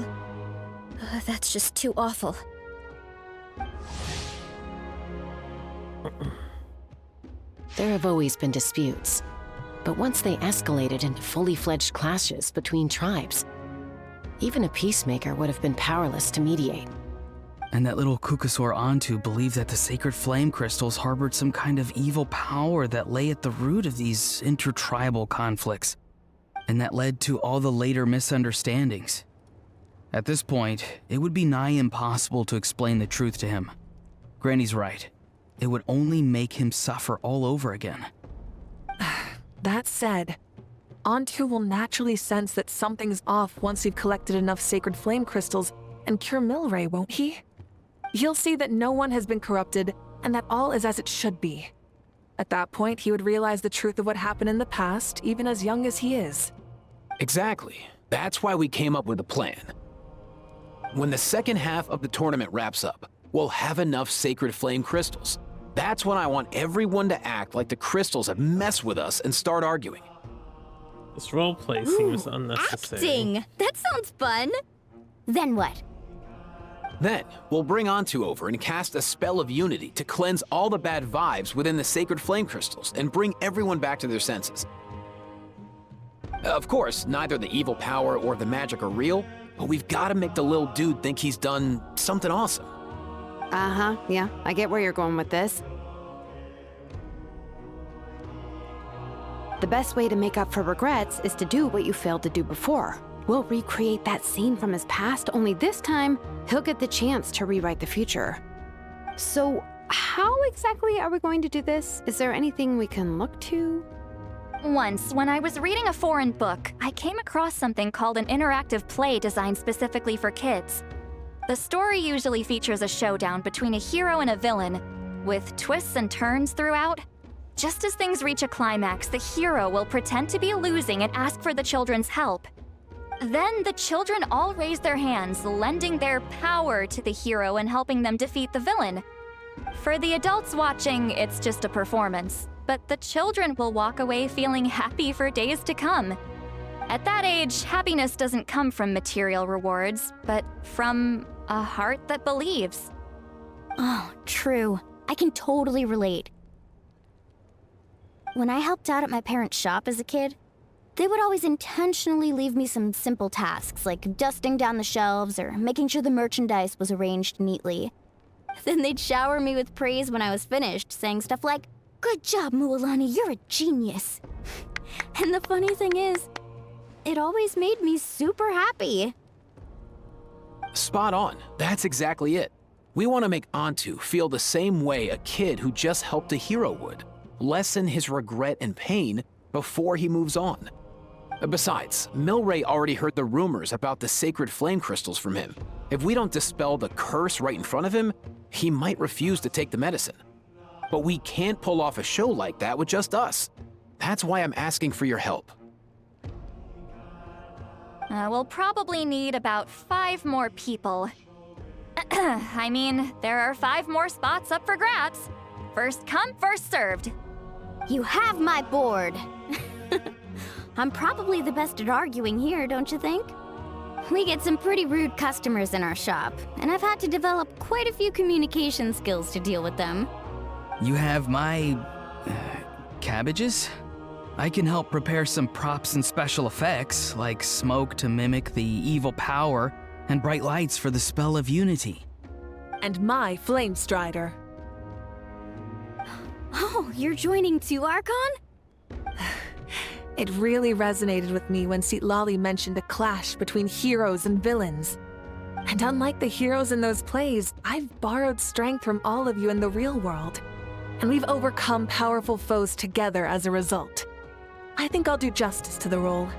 That's just too awful. There have always been disputes, but once they escalated into fully fledged clashes between tribes, even a peacemaker would have been powerless to mediate. And that little Kukusor Antu believed that the sacred flame crystals harbored some kind of evil power that lay at the root of these intertribal conflicts, and that led to all the later misunderstandings. At this point, it would be nigh impossible to explain the truth to him. Granny's right. It would only make him suffer all over again. That said, Antu will naturally sense that something's off once we've collected enough sacred flame crystals and cure Milray, won't he? He'll see that no one has been corrupted and that all is as it should be. At that point, he would realize the truth of what happened in the past, even as young as he is. Exactly. That's why we came up with a plan. When the second half of the tournament wraps up, we'll have enough sacred flame crystals. That's when I want everyone to act like the crystals have messed with us and start arguing. This roleplay seems unnecessary. Acting! That sounds fun! Then what? Then, we'll bring Antu over and cast a spell of unity to cleanse all the bad vibes within the sacred flame crystals and bring everyone back to their senses. Of course, neither the evil power or the magic are real, but we've got to make the little dude think he's done something awesome. Uh-huh, yeah, I get where you're going with this. The best way to make up for regrets is to do what you failed to do before. We'll recreate that scene from his past, only this time, he'll get the chance to rewrite the future. So, how exactly are we going to do this? Is there anything we can look to? Once, when I was reading a foreign book, I came across something called an interactive play designed specifically for kids. The story usually features a showdown between a hero and a villain, with twists and turns throughout. Just as things reach a climax, the hero will pretend to be losing and ask for the children's help. Then the children all raise their hands, lending their power to the hero and helping them defeat the villain. For the adults watching, it's just a performance. but the children will walk away feeling happy for days to come. At that age, happiness doesn't come from material rewards, but from a heart that believes. Oh, true. I can totally relate. When I helped out at my parents' shop as a kid, they would always intentionally leave me some simple tasks like dusting down the shelves or making sure the merchandise was arranged neatly. Then they'd shower me with praise when I was finished, saying stuff like, "Good job, Mualani, you're a genius." And the funny thing is, it always made me super happy. Spot on. That's exactly it. We want to make Antu feel the same way a kid who just helped a hero would. Lessen his regret and pain before he moves on. Besides, Milray already heard the rumors about the sacred flame crystals from him. If we don't dispel the curse right in front of him, he might refuse to take the medicine. But we can't pull off a show like that with just us. That's why I'm asking for your help. We'll probably need about 5 more people. I mean, there are 5 more spots up for grabs. First come, first served. You have my board. I'm probably the best at arguing here, don't you think? We get some pretty rude customers in our shop, and I've had to develop quite a few communication skills to deal with them. You have my... cabbages? I can help prepare some props and special effects, like smoke to mimic the evil power and bright lights for the spell of unity. And my flame strider. Oh, you're joining too, Archon? It really resonated with me when Lali mentioned a clash between heroes and villains. And unlike the heroes in those plays, I've borrowed strength from all of you in the real world. And we've overcome powerful foes together as a result. I think I'll do justice to the role.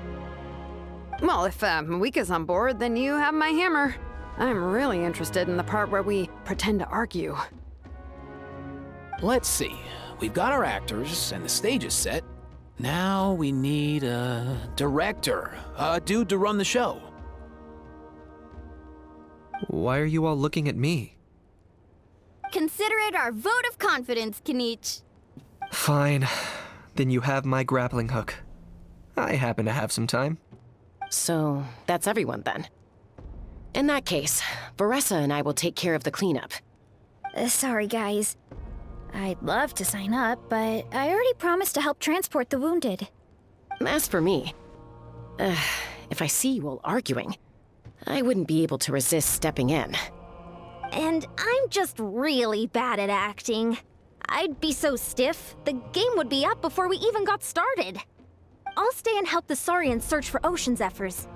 Well, if Mawika's on board, then you have my hammer. I'm really interested in the part where we pretend to argue. Let's see. We've got our actors and the stage is set. Now we need a director, a dude to run the show. Why are you all looking at me? Consider it our vote of confidence, Kenichi. Fine. Then you have my grappling hook. I happen to have some time. So, that's everyone then. In that case, Varessa and I will take care of the cleanup. Sorry, guys. I'd love to sign up, but I already promised to help transport the wounded. As for me, if I see you all arguing, I wouldn't be able to resist stepping in. And I'm just really bad at acting. I'd be so stiff, the game would be up before we even got started. I'll stay and help the Saurians search for Ocean Zephyrs.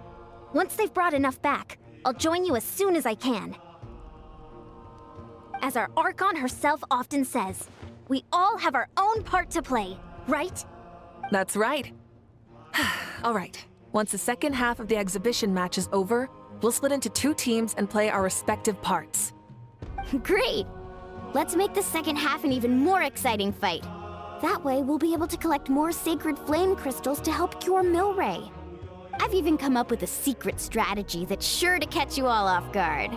Once they've brought enough back, I'll join you as soon as I can. As our Archon herself often says, we all have our own part to play, right? That's right. All right, once the second half of the exhibition match is over, we'll split into 2 teams and play our respective parts. Great! Let's make the second half an even more exciting fight. That way, we'll be able to collect more sacred flame crystals to help cure Milray. I've even come up with a secret strategy that's sure to catch you all off guard.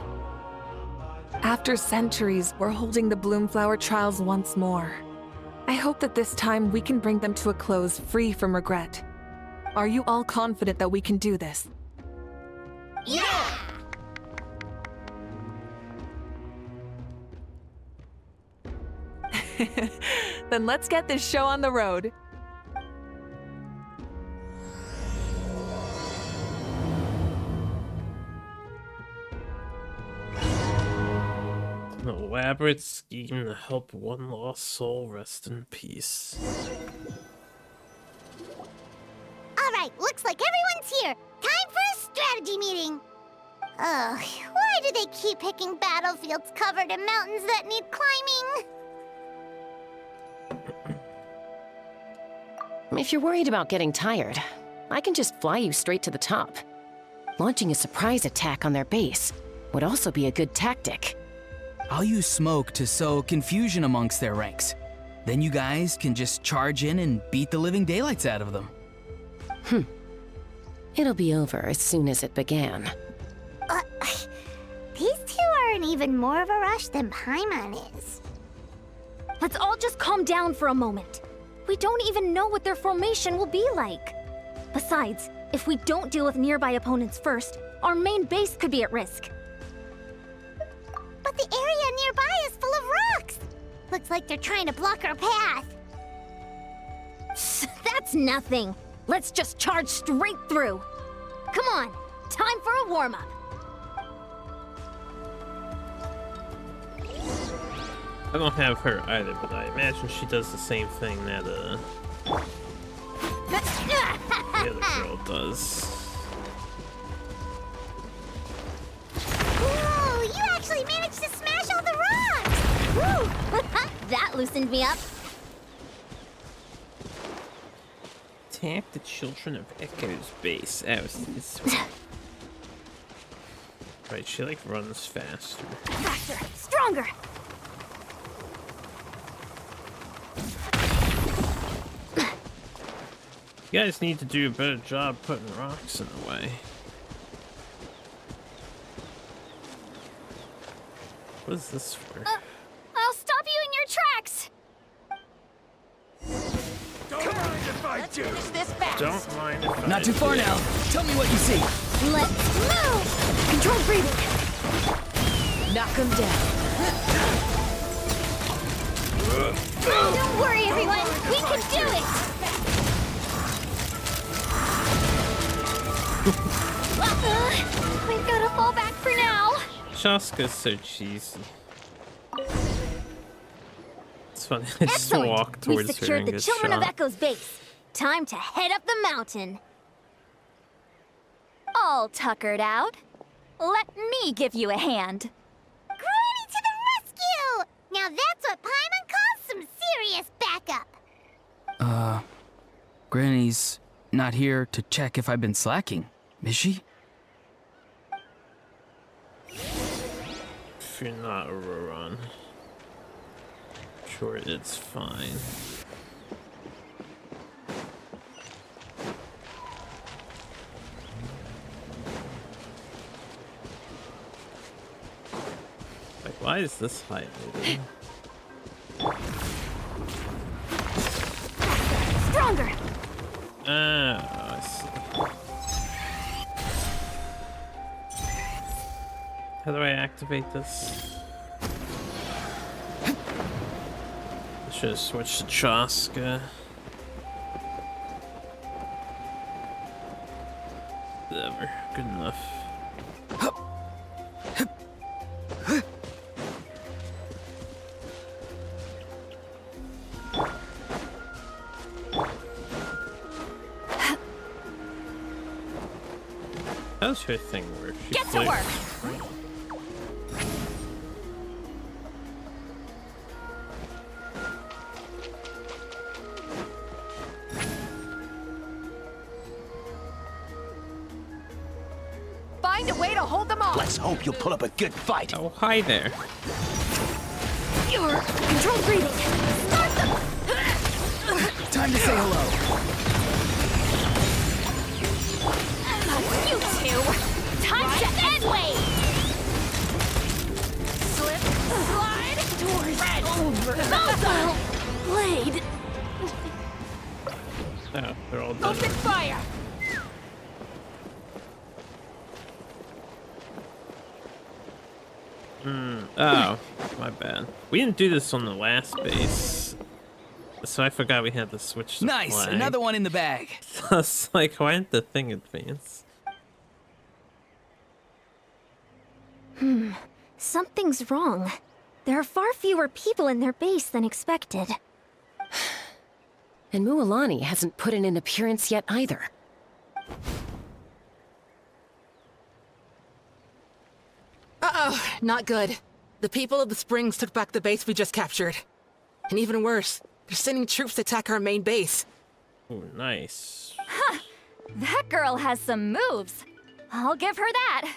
After centuries, we're holding the Bloomflower trials once more. I hope that this time we can bring them to a close free from regret. Are you all confident that we can do this? Yeah! Then let's get this show on the road. An elaborate scheme to help one lost soul rest in peace. Alright, looks like everyone's here. Time for a strategy meeting. Ugh, why do they keep picking battlefields covered in mountains that need climbing? If you're worried about getting tired, I can just fly you straight to the top. Launching a surprise attack on their base would also be a good tactic. I'll use smoke to sow confusion amongst their ranks. Then you guys can just charge in and beat the living daylights out of them. It'll be over as soon as it began. These two are in even more of a rush than Paimon is. Let's all just calm down for a moment. We don't even know what their formation will be like. Besides, if we don't deal with nearby opponents first, our main base could be at risk. But the area nearby is full of rocks. Looks like they're trying to block our path. That's nothing. Let's just charge straight through. Come on, time for a warm-up. I don't have her either, but I imagine she does the same thing that the other girl does. Whoa, you actually managed to smash all the rocks! Woo! That loosened me up. Attack the Children of Echo's base. Oh, it's right, she like runs faster. Faster, stronger. You guys need to do a better job putting rocks in the way. What is this for? I'll stop you in your tracks. Don't mind if I do. This fast. Don't mind if Not too far now. Tell me what you see. Let's move. Control breathing. Knock him down. Don't worry, everyone. We can do it. We've got to fall back for now. Shaska's so cheesy. It's funny. I just Excellent. walk We've towards her secured and the get Children of shot. Echo's base. Time to head up the mountain. All tuckered out. Let me give you a hand. Granny to the rescue! Now that's what Paimon calls some serious backup. Granny's not here to check if I've been slacking, is she? If you're not Auroran, sure, it's fine. Like, why is this highlighted? Stronger. Oh, I see. How do I activate this? I should have switched to Chaska. Whatever, good enough. How's her thing work? She Get to floats. work. Find a way to hold them off. Let's hope you'll put up a good fight. Oh, hi there. You're controlled breathing. Start them. Time to say hello. You two. Time to end wave. Slip, slide, doors over. Missile. Blade. Oh, they're all done. Open fire. Oh, my bad. We didn't do this on the last base, so I forgot we had to switch the Nice, flag. another one in the bag. I was like, why didn't the thing advance? Something's wrong. There are far fewer people in their base than expected. And Mualani hasn't put in an appearance yet either. Uh-oh, not good. The people of the Springs took back the base we just captured. And even worse, they're sending troops to attack our main base. Oh, nice. That girl has some moves. I'll give her that.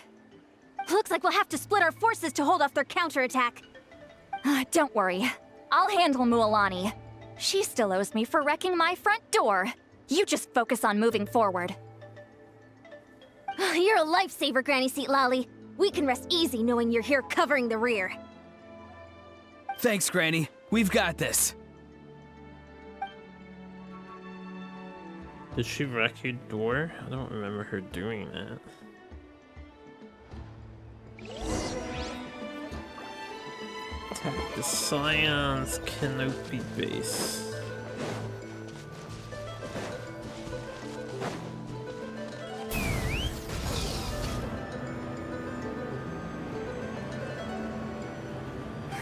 Looks like we'll have to split our forces to hold off their counterattack. Don't worry. I'll handle Mualani. She still owes me for wrecking my front door. You just focus on moving forward. You're a lifesaver, Granny Seat Lolly. We can rest easy knowing you're here covering the rear. Thanks, Granny. We've got this. Did she wreck your door? I don't remember her doing that. Attack the Scion's Canopy base.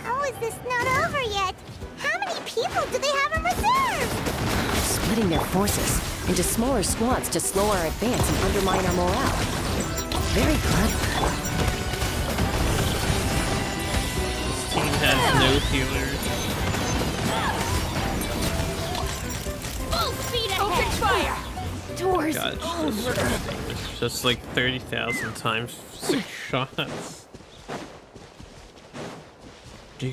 How is this not over yet? How many people do they have in reserve? Splitting their forces into smaller squads to slow our advance and undermine our morale. Very clever. This team has no healers. Full speed ahead! Open fire! Doors God, over! it's just like 30,000 times 6 shots.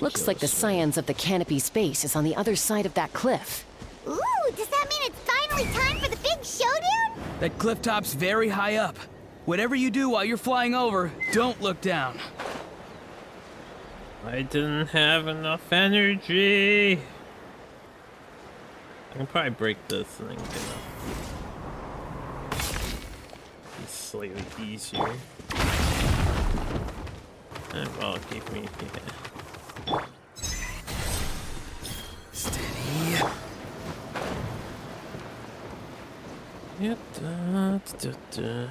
Looks like the Scions of the Canopy space is on the other side of that cliff. Ooh, does that mean it's finally time for the big showdown? That cliff top's very high up. Whatever you do while you're flying over, don't look down. I didn't have enough energy. I can probably break this and then get up. Be slightly easier. And well, it gave me Steady. Yeah. Da, da, da.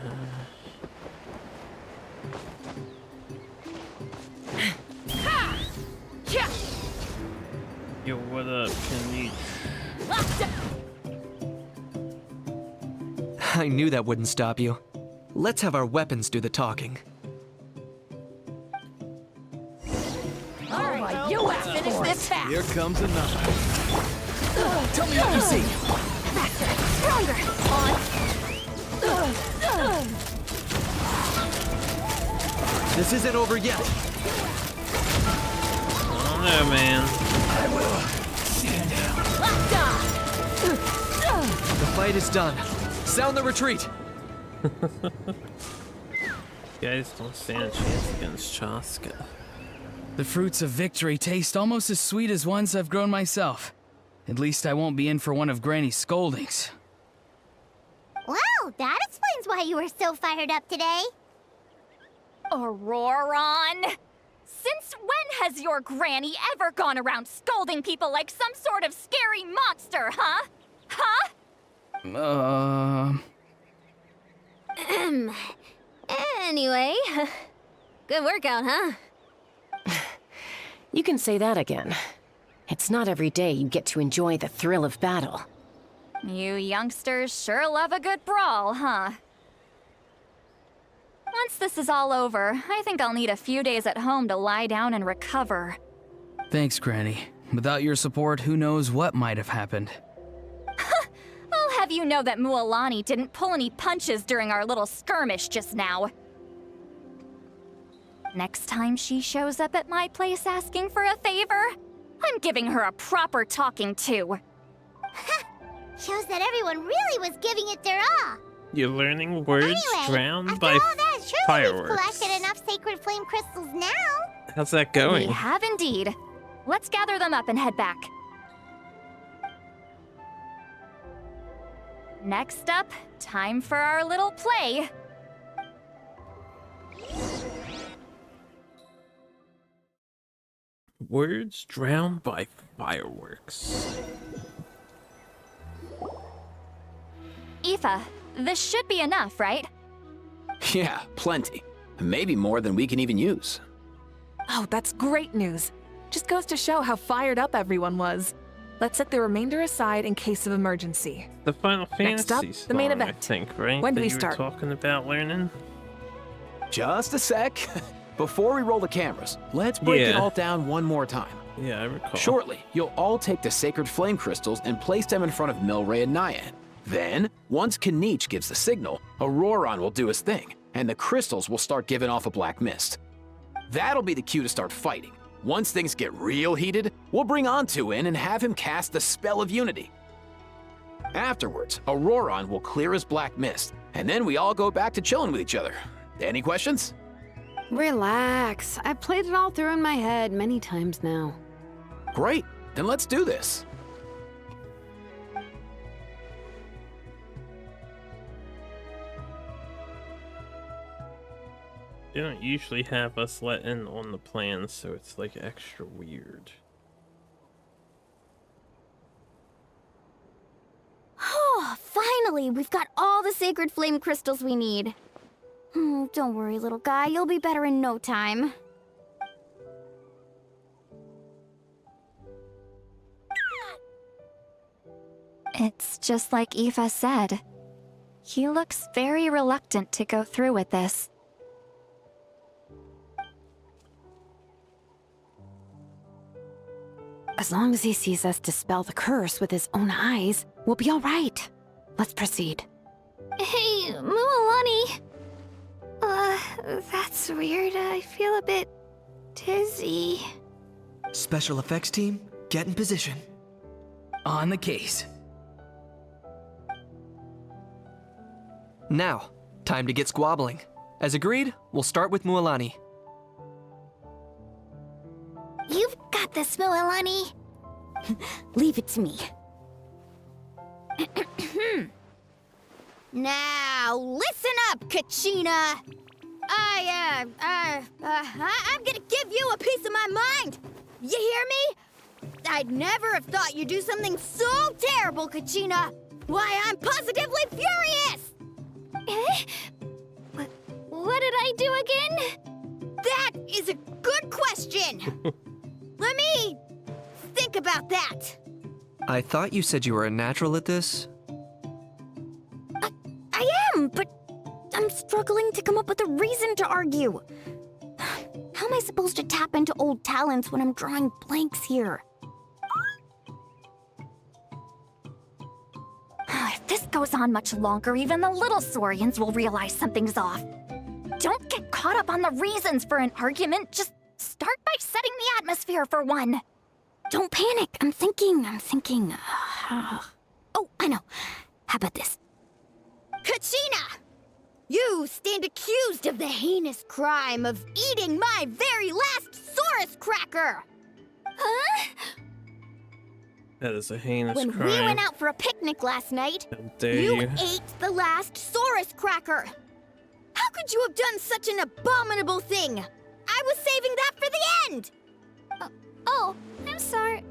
Yo, what up, Kenny? I knew that wouldn't stop you. Let's have our weapons do the talking. Alright, you have to finish this fast! Here comes another. Tell me what you see. Faster! Stronger! This isn't over yet. I don't know, man. I will. Stand down. Locked on! The fight is done. Sound the retreat. Guys don't stand a chance against Chaska. The fruits of victory taste almost as sweet as ones I've grown myself. At least I won't be in for one of Granny's scoldings. Well, that explains why you were so fired up today. Auroron! Since when has your granny ever gone around scolding people like some sort of scary monster, huh? Huh? Anyway, good workout, huh? You can say that again. It's not every day you get to enjoy the thrill of battle. You youngsters sure love a good brawl, huh? Once this is all over, I think I'll need a few days at home to lie down and recover. Thanks, Granny. Without your support, who knows what might have happened. I'll have you know that Mualani didn't pull any punches during our little skirmish just now. Next time she shows up at my place asking for a favor, I'm giving her a proper talking to. Shows that everyone really was giving it their all. You're learning words Anyway, drowned after by all that, surely fireworks. we've collected enough sacred flame crystals now. How's that going? We have indeed. Let's gather them up and head back. Next up, time for our little play. Words drowned by fireworks. Aoife, this should be enough, right? Yeah, plenty. Maybe more than we can even use. Oh, that's great news. Just goes to show how fired up everyone was. Let's set the remainder aside in case of emergency. The Final Fantasy Next up, the main song, event. I think, right? When do that we you start? were talking about learning? Just a sec. Before we roll the cameras, let's break it Yeah. all down one more time. Yeah, I recall. Shortly, you'll all take the sacred flame crystals and place them in front of Milray and Nyan. Then, once Kanich gives the signal, Auroron will do his thing, and the crystals will start giving off a black mist. That'll be the cue to start fighting. Once things get real heated, we'll bring Antu in and have him cast the Spell of Unity. Afterwards, Auroron will clear his black mist, and then we all go back to chilling with each other. Any questions? Relax. I've played it all through in my head many times now. Great, then let's do this. They don't usually have us let in on the plans, so it's like extra weird. Oh, finally! We've got all the sacred flame crystals we need. Don't worry, little guy. You'll be better in no time. It's just like Aoife said. He looks very reluctant to go through with this. As long as he sees us dispel the curse with his own eyes, we'll be all right. Let's proceed. Hey, Mualani. That's weird. I feel a bit dizzy. Special effects team, get in position. On the case. Now, time to get squabbling. As agreed, we'll start with Mualani. You've got this, Mualani. Leave it to me. Now, listen up, Kachina. I'm gonna give you a piece of my mind. You hear me? I'd never have thought you'd do something so terrible, Kachina. Why, I'm positively furious! What did I do again? That is a good question. Let me think about that. I thought you said you were a natural at this. I am, but I'm struggling to come up with a reason to argue. How am I supposed to tap into old talents when I'm drawing blanks here? If this goes on much longer, even the little Saurians will realize something's off. Don't get caught up on the reasons for an argument. Just start by setting the atmosphere for one. Don't panic. I'm thinking. Oh, I know. How about this? Kachina! You stand accused of the heinous crime of eating my very last Saurus cracker! Huh? That is a heinous When crime. we went out for a picnic last night, How dare you you. ate the last Saurus cracker! How could you have done such an abominable thing? I was saving that for the end! Oh, I'm sorry.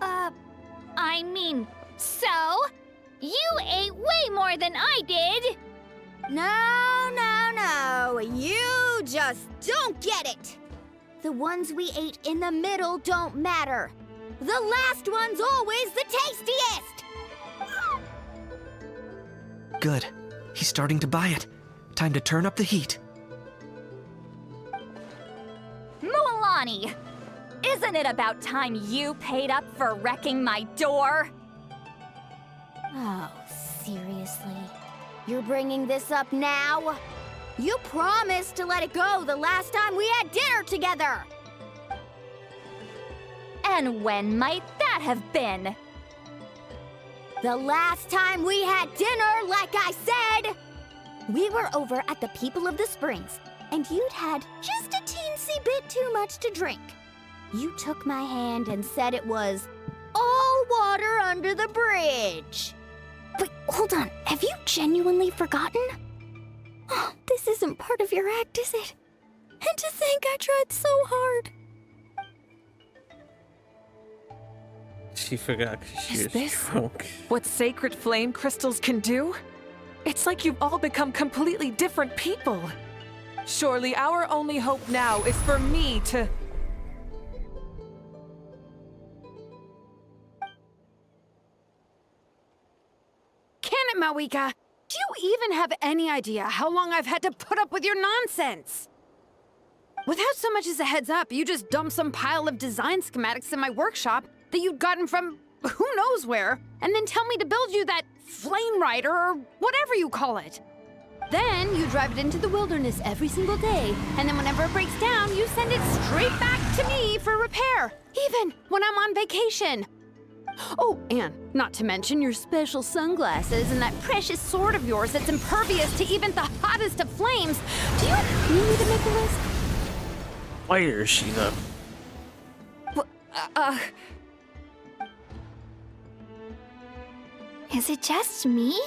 I mean, so? You ate way more than I did! No. You just don't get it! The ones we ate in the middle don't matter. The last one's always the tastiest! Good. He's starting to buy it. Time to turn up the heat. Mualani! Isn't it about time you paid up for wrecking my door? Oh, seriously? You're bringing this up now? You promised to let it go the last time we had dinner together! And when might that have been? The last time we had dinner, like I said! We were over at the People of the Springs, and you'd had just a teensy bit too much to drink. You took my hand and said it was all water under the bridge. Wait, hold on. Have you genuinely forgotten? Oh, this isn't part of your act, is it? And to think I tried so hard. She forgot because she Is was this drunk. what sacred flame crystals can do? It's like you've all become completely different people. Surely our only hope now is for me to... Can it, Mawika? Do you even have any idea how long I've had to put up with your nonsense? Without so much as a heads up, you just dumped some pile of design schematics in my workshop that you'd gotten from who knows where, and then tell me to build you that flame rider or whatever you call it. Then you drive it into the wilderness every single day, and then whenever it breaks down, you send it straight back to me for repair, even when I'm on vacation. Oh, and not to mention your special sunglasses and that precious sword of yours that's impervious to even the hottest of flames. Do you need me to make a list? Where is she though? Is it just me?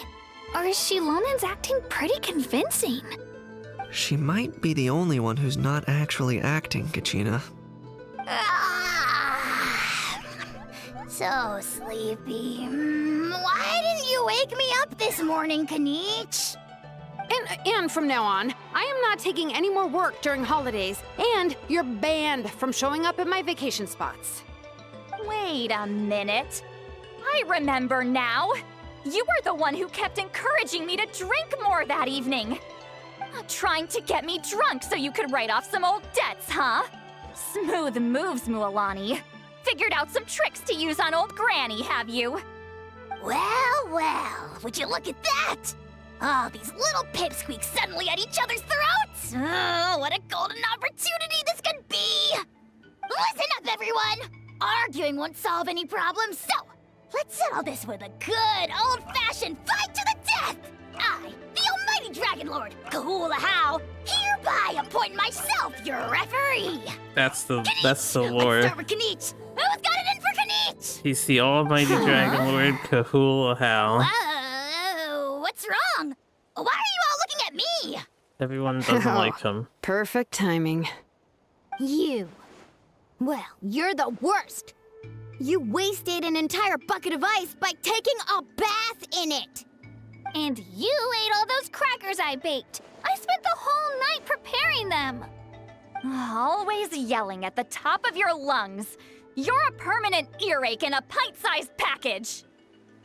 Or is Shilonen's acting pretty convincing? She might be the only one who's not actually acting, Kachina. So sleepy. Why didn't you wake me up this morning, Kanich? And from now on, I am not taking any more work during holidays, and you're banned from showing up at my vacation spots. Wait a minute. I remember now. You were the one who kept encouraging me to drink more that evening. Trying to get me drunk so you could write off some old debts, huh? Smooth moves, Mualani. Figured out some tricks to use on old Granny, have you? Well, would you look at that? Oh, these little pipsqueaks suddenly at each other's throats! Oh, what a golden opportunity this could be! Listen up, everyone! Arguing won't solve any problems, so let's settle this with a good, old-fashioned fight to the death! I, the almighty Dragon Lord, Kahula, hereby appoint myself your referee! That's the Let's lore. start with Kanich! Who's got it in for Kanich? He's the almighty Dragon Lord Kahula Hal. Whoa, what's wrong? Why are you all looking at me? Everyone doesn't like him. Perfect timing. You. Well, you're the worst. You wasted an entire bucket of ice by taking a bath in it. And you ate all those crackers I baked. I spent the whole night preparing them. Always yelling at the top of your lungs. You're a permanent earache in a pint-sized package.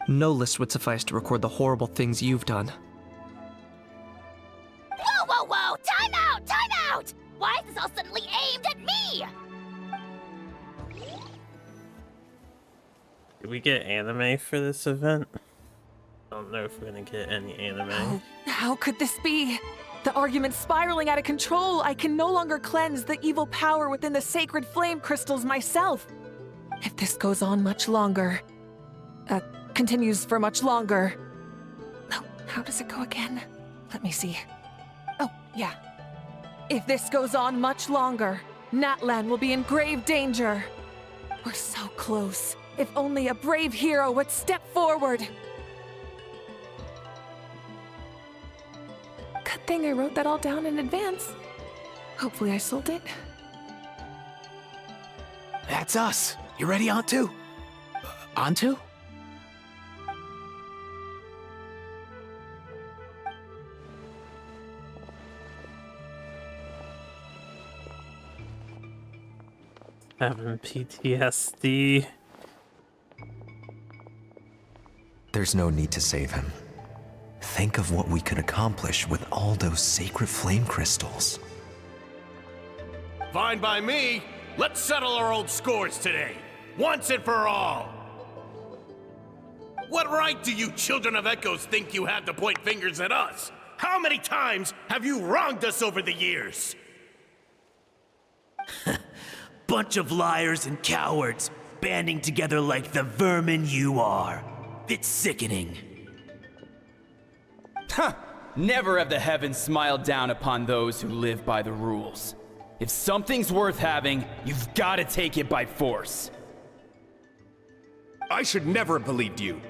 No list would suffice to record the horrible things you've done. Whoa! Time out! Why is this all suddenly aimed at me? Did we get anime for this event? I don't know if we're gonna get any anime. How could this be? The argument's spiraling out of control. I can no longer cleanse the evil power within the sacred flame crystals myself. If this goes on much longer, continues for much longer. Oh, how does it go again? Let me see. Oh, yeah. If this goes on much longer, Natlan will be in grave danger. We're so close. If only a brave hero would step forward. Good thing I wrote that all down in advance. Hopefully I sold it. That's us. You ready, Antu? Antu? Having PTSD. There's no need to save him. Think of what we could accomplish with all those sacred flame crystals. Fine by me. Let's settle our old scores today, once and for all. What right do you children of Echoes think you have to point fingers at us? How many times have you wronged us over the years? Bunch of liars and cowards, banding together like the vermin you are. It's sickening. Huh! Never have the heavens smiled down upon those who live by the rules. If something's worth having, you've got to take it by force. I should never have believed you.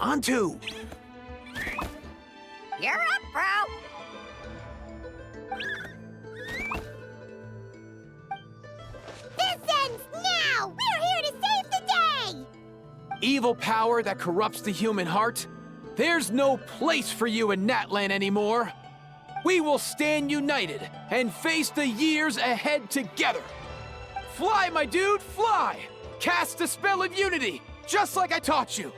Antu! You're up, bro! This ends now! We're here to save the day! Evil power that corrupts the human heart? There's no place for you in Natlan anymore. We will stand united and face the years ahead together. Fly, my dude, fly! Cast the spell of unity, just like I taught you.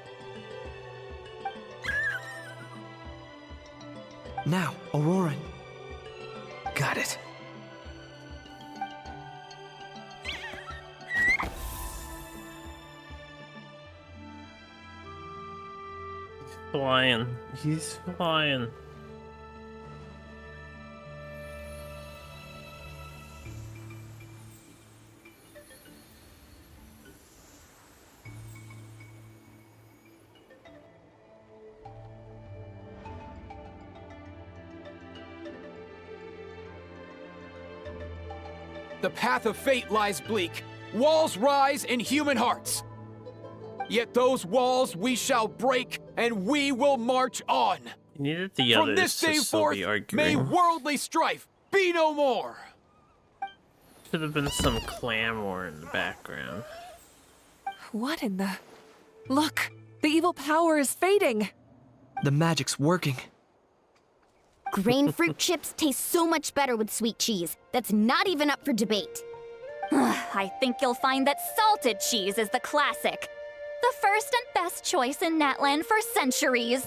Now, Auroran. Got it. Flying. He's flying. The path of fate lies bleak. Walls rise in human hearts. Yet those walls we shall break, and we will march on. You needed the From others this day to still forth, be may arguing. worldly strife be no more. Should have been some clamor in the background. What in the... Look! The evil power is fading! The magic's working. Grain fruit chips taste so much better with sweet cheese. That's not even up for debate. I think you'll find that salted cheese is the classic. The first and best choice in Natland for centuries.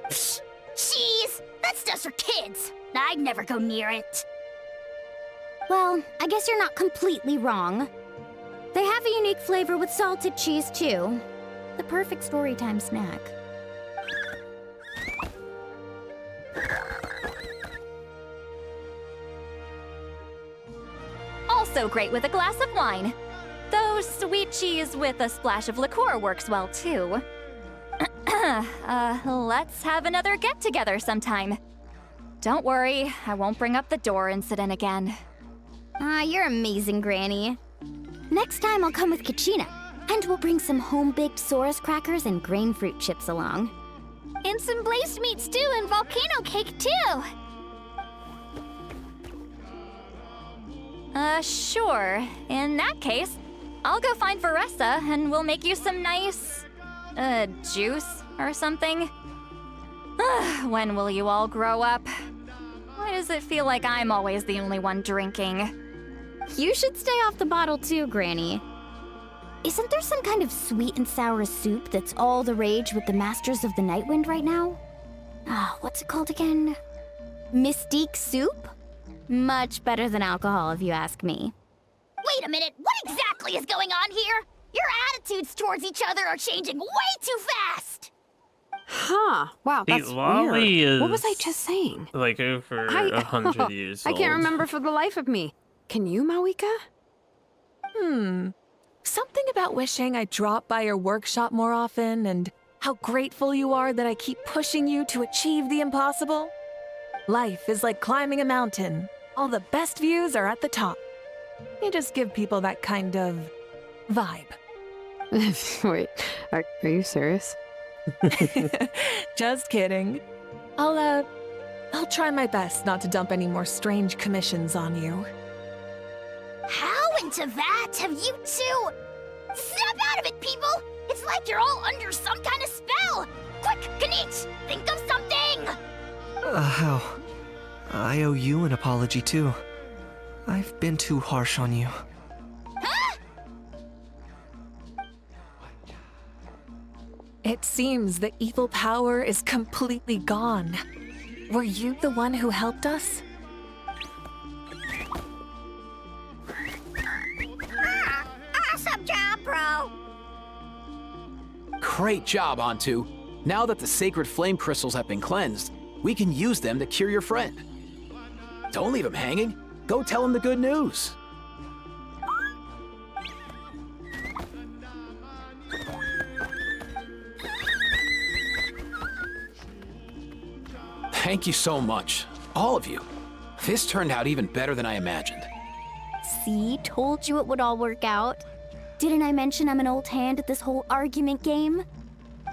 Psh, cheese! That's just for kids. I'd never go near it. Well, I guess you're not completely wrong. They have a unique flavor with salted cheese, too. The perfect storytime snack. Also great with a glass of wine. Though sweet cheese with a splash of liqueur works well, too. Let's have another get-together sometime. Don't worry, I won't bring up the door incident again. You're amazing, Granny. Next time I'll come with Kachina, and we'll bring some home-baked Saurus crackers and grain fruit chips along. And some blazed meat stew and volcano cake, too. Sure. In that case, I'll go find Varessa and we'll make you some nice, juice or something. When will you all grow up? Why does it feel like I'm always the only one drinking? You should stay off the bottle too, Granny. Isn't there some kind of sweet and sour soup that's all the rage with the Masters of the Nightwind right now? What's it called again? Mystique soup? Much better than alcohol, if you ask me. Wait a minute, what exactly is going on here? Your attitudes towards each other are changing way too fast! Huh. Wow, See, that's Lolly weird. is What was I just saying? like over 100 years I old. can't remember for the life of me. Can you, Mawika? Something about wishing I dropped by your workshop more often and how grateful you are that I keep pushing you to achieve the impossible. Life is like climbing a mountain. All the best views are at the top. You just give people that kind of vibe. Wait, are you serious? Just kidding. I'll try my best not to dump any more strange commissions on you. How into that have you two? Snap out of it, people! It's like you're all under some kind of spell! Quick, Kanich, think of something! How? I owe you an apology too. I've been too harsh on you. Huh? It seems the evil power is completely gone. Were you the one who helped us? Awesome job, bro! Great job, Antu. Now that the sacred flame crystals have been cleansed, we can use them to cure your friend. Don't leave him hanging. Go tell him the good news. Thank you so much, all of you. This turned out even better than I imagined. See, told you it would all work out. Didn't I mention I'm an old hand at this whole argument game?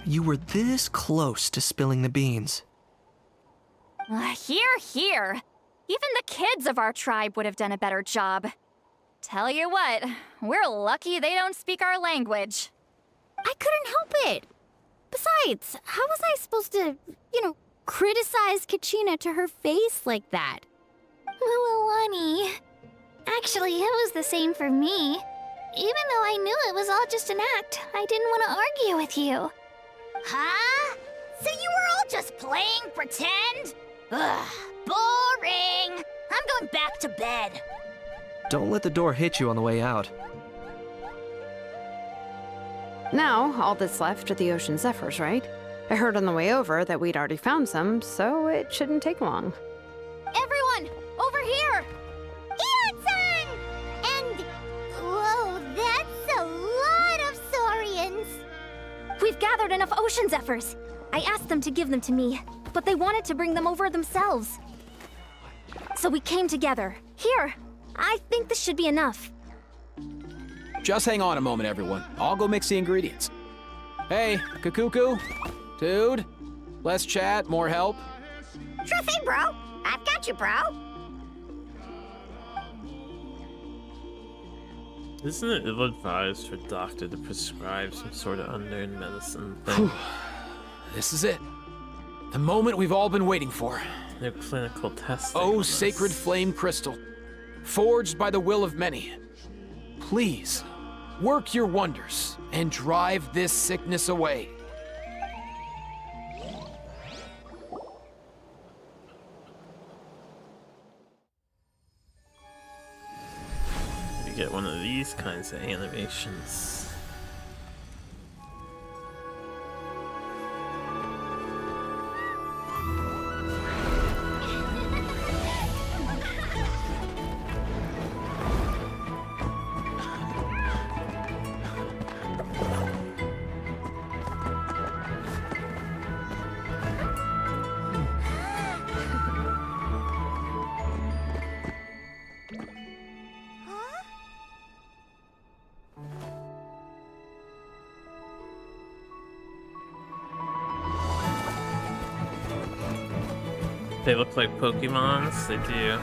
You were this close to spilling the beans. Here. Even the kids of our tribe would have done a better job. Tell you what, we're lucky they don't speak our language. I couldn't help it. Besides, how was I supposed to, criticize Kachina to her face like that? Lualani. Actually, it was the same for me. Even though I knew it was all just an act, I didn't want to argue with you. Huh? So you were all just playing pretend? Ugh, boring! I'm going back to bed. Don't let the door hit you on the way out. Now, all that's left are the Ocean Zephyrs, right? I heard on the way over that we'd already found some, so it shouldn't take long. Everyone, over here! Ian-san! And... whoa, that's a lot of Saurians! We've gathered enough Ocean Zephyrs. I asked them to give them to me, but they wanted to bring them over themselves. So we came together. Here, I think this should be enough. Just hang on a moment, everyone. I'll go mix the ingredients. Hey, Kakuku? Dude? Less chat, more help? Sure thing, bro. I've got you, bro. Isn't it ill-advised for a doctor to prescribe some sort of unknown medicine thing? This is it. The moment we've all been waiting for. No clinical testing. Oh, sacred flame crystal. Forged by the will of many. Please, work your wonders and drive this sickness away. You get one of these kinds of animations. They look like Pokemons, they do.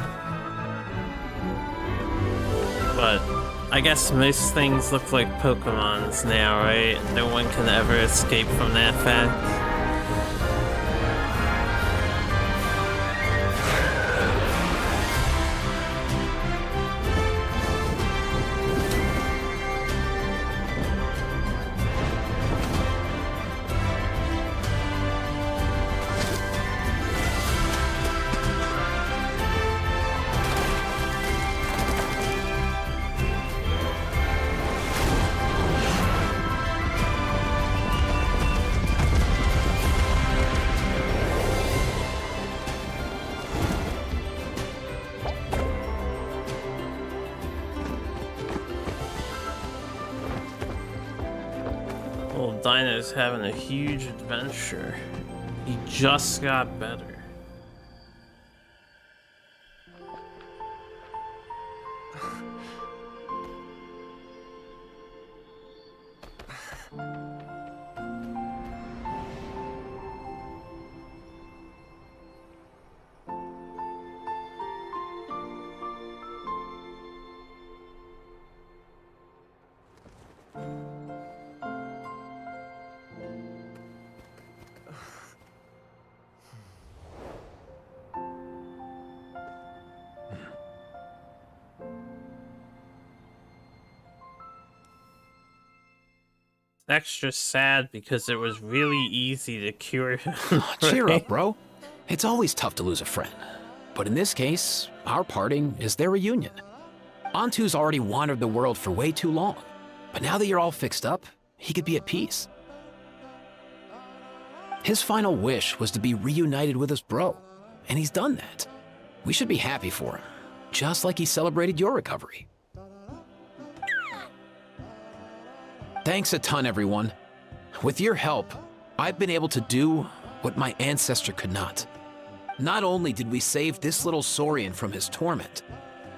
But I guess most things look like Pokemons now, right? No one can ever escape from that fact. Old Dino's having a huge adventure. He just got better. Extra sad because it was really easy to cure him. Cheer up, bro. It's always tough to lose a friend. But in this case, our parting is their reunion. Antu's already wandered the world for way too long. But now that you're all fixed up, he could be at peace. His final wish was to be reunited with his bro, and he's done that. We should be happy for him, just like he celebrated your recovery. Thanks a ton, everyone. With your help, I've been able to do what my ancestor could not. Not only did we save this little saurian from his torment,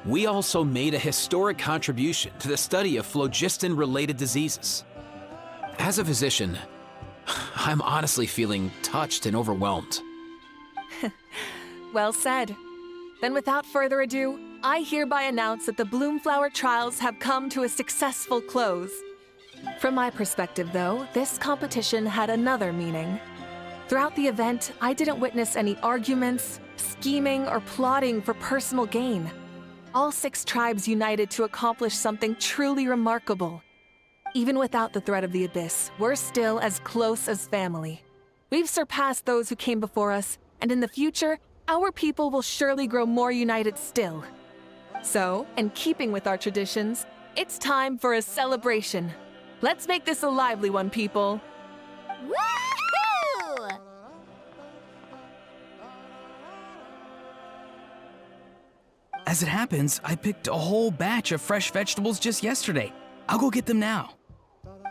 we also made a historic contribution to the study of phlogiston-related diseases. As a physician, I'm honestly feeling touched and overwhelmed. Well said. Then without further ado, I hereby announce that the Bloomflower trials have come to a successful close. From my perspective, though, this competition had another meaning. Throughout the event, I didn't witness any arguments, scheming, or plotting for personal gain. All 6 tribes united to accomplish something truly remarkable. Even without the threat of the Abyss, we're still as close as family. We've surpassed those who came before us, and in the future, our people will surely grow more united still. So, in keeping with our traditions, it's time for a celebration. Let's make this a lively one, people. Woohoo! As it happens, I picked a whole batch of fresh vegetables just yesterday. I'll go get them now.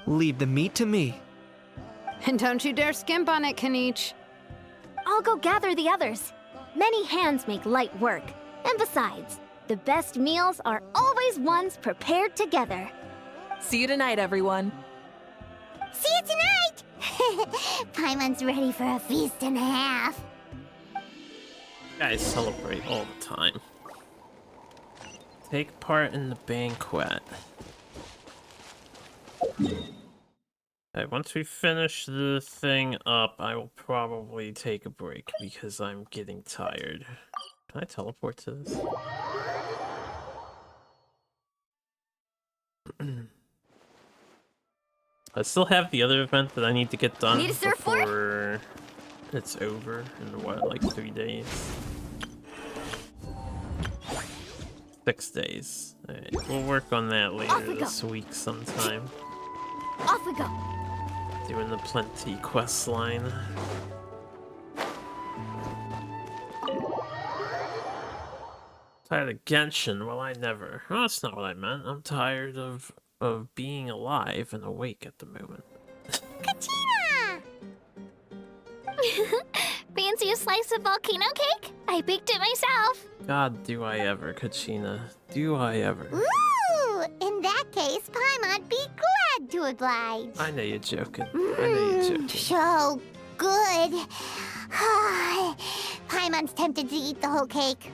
Leave the meat to me. And don't you dare skimp on it, Kanich. I'll go gather the others. Many hands make light work. And besides, The best meals are always ones prepared together. See you tonight, everyone. See you tonight! Paimon's ready for a feast and a half. Guys celebrate all the time. Take part in the banquet. Okay, once we finish the thing up, I will probably take a break because I'm getting tired. Can I teleport to this? I still have the other event that I need to get done Need a surfboard? before it's over in what, like 3 days? 6 days. Alright, we'll work on that later this week sometime. Off we go. Doing the Plenty quest line. Tired of Genshin? Well, I never. Well, that's not what I meant. I'm tired of being alive and awake at the moment. Katina! Fancy a slice of volcano cake? I baked it myself. God, do I ever, Kachina. Do I ever. Ooh! In that case, Paimon'd be glad to oblige. I know you're joking. I know you're joking. So good. Paimon's tempted to eat the whole cake.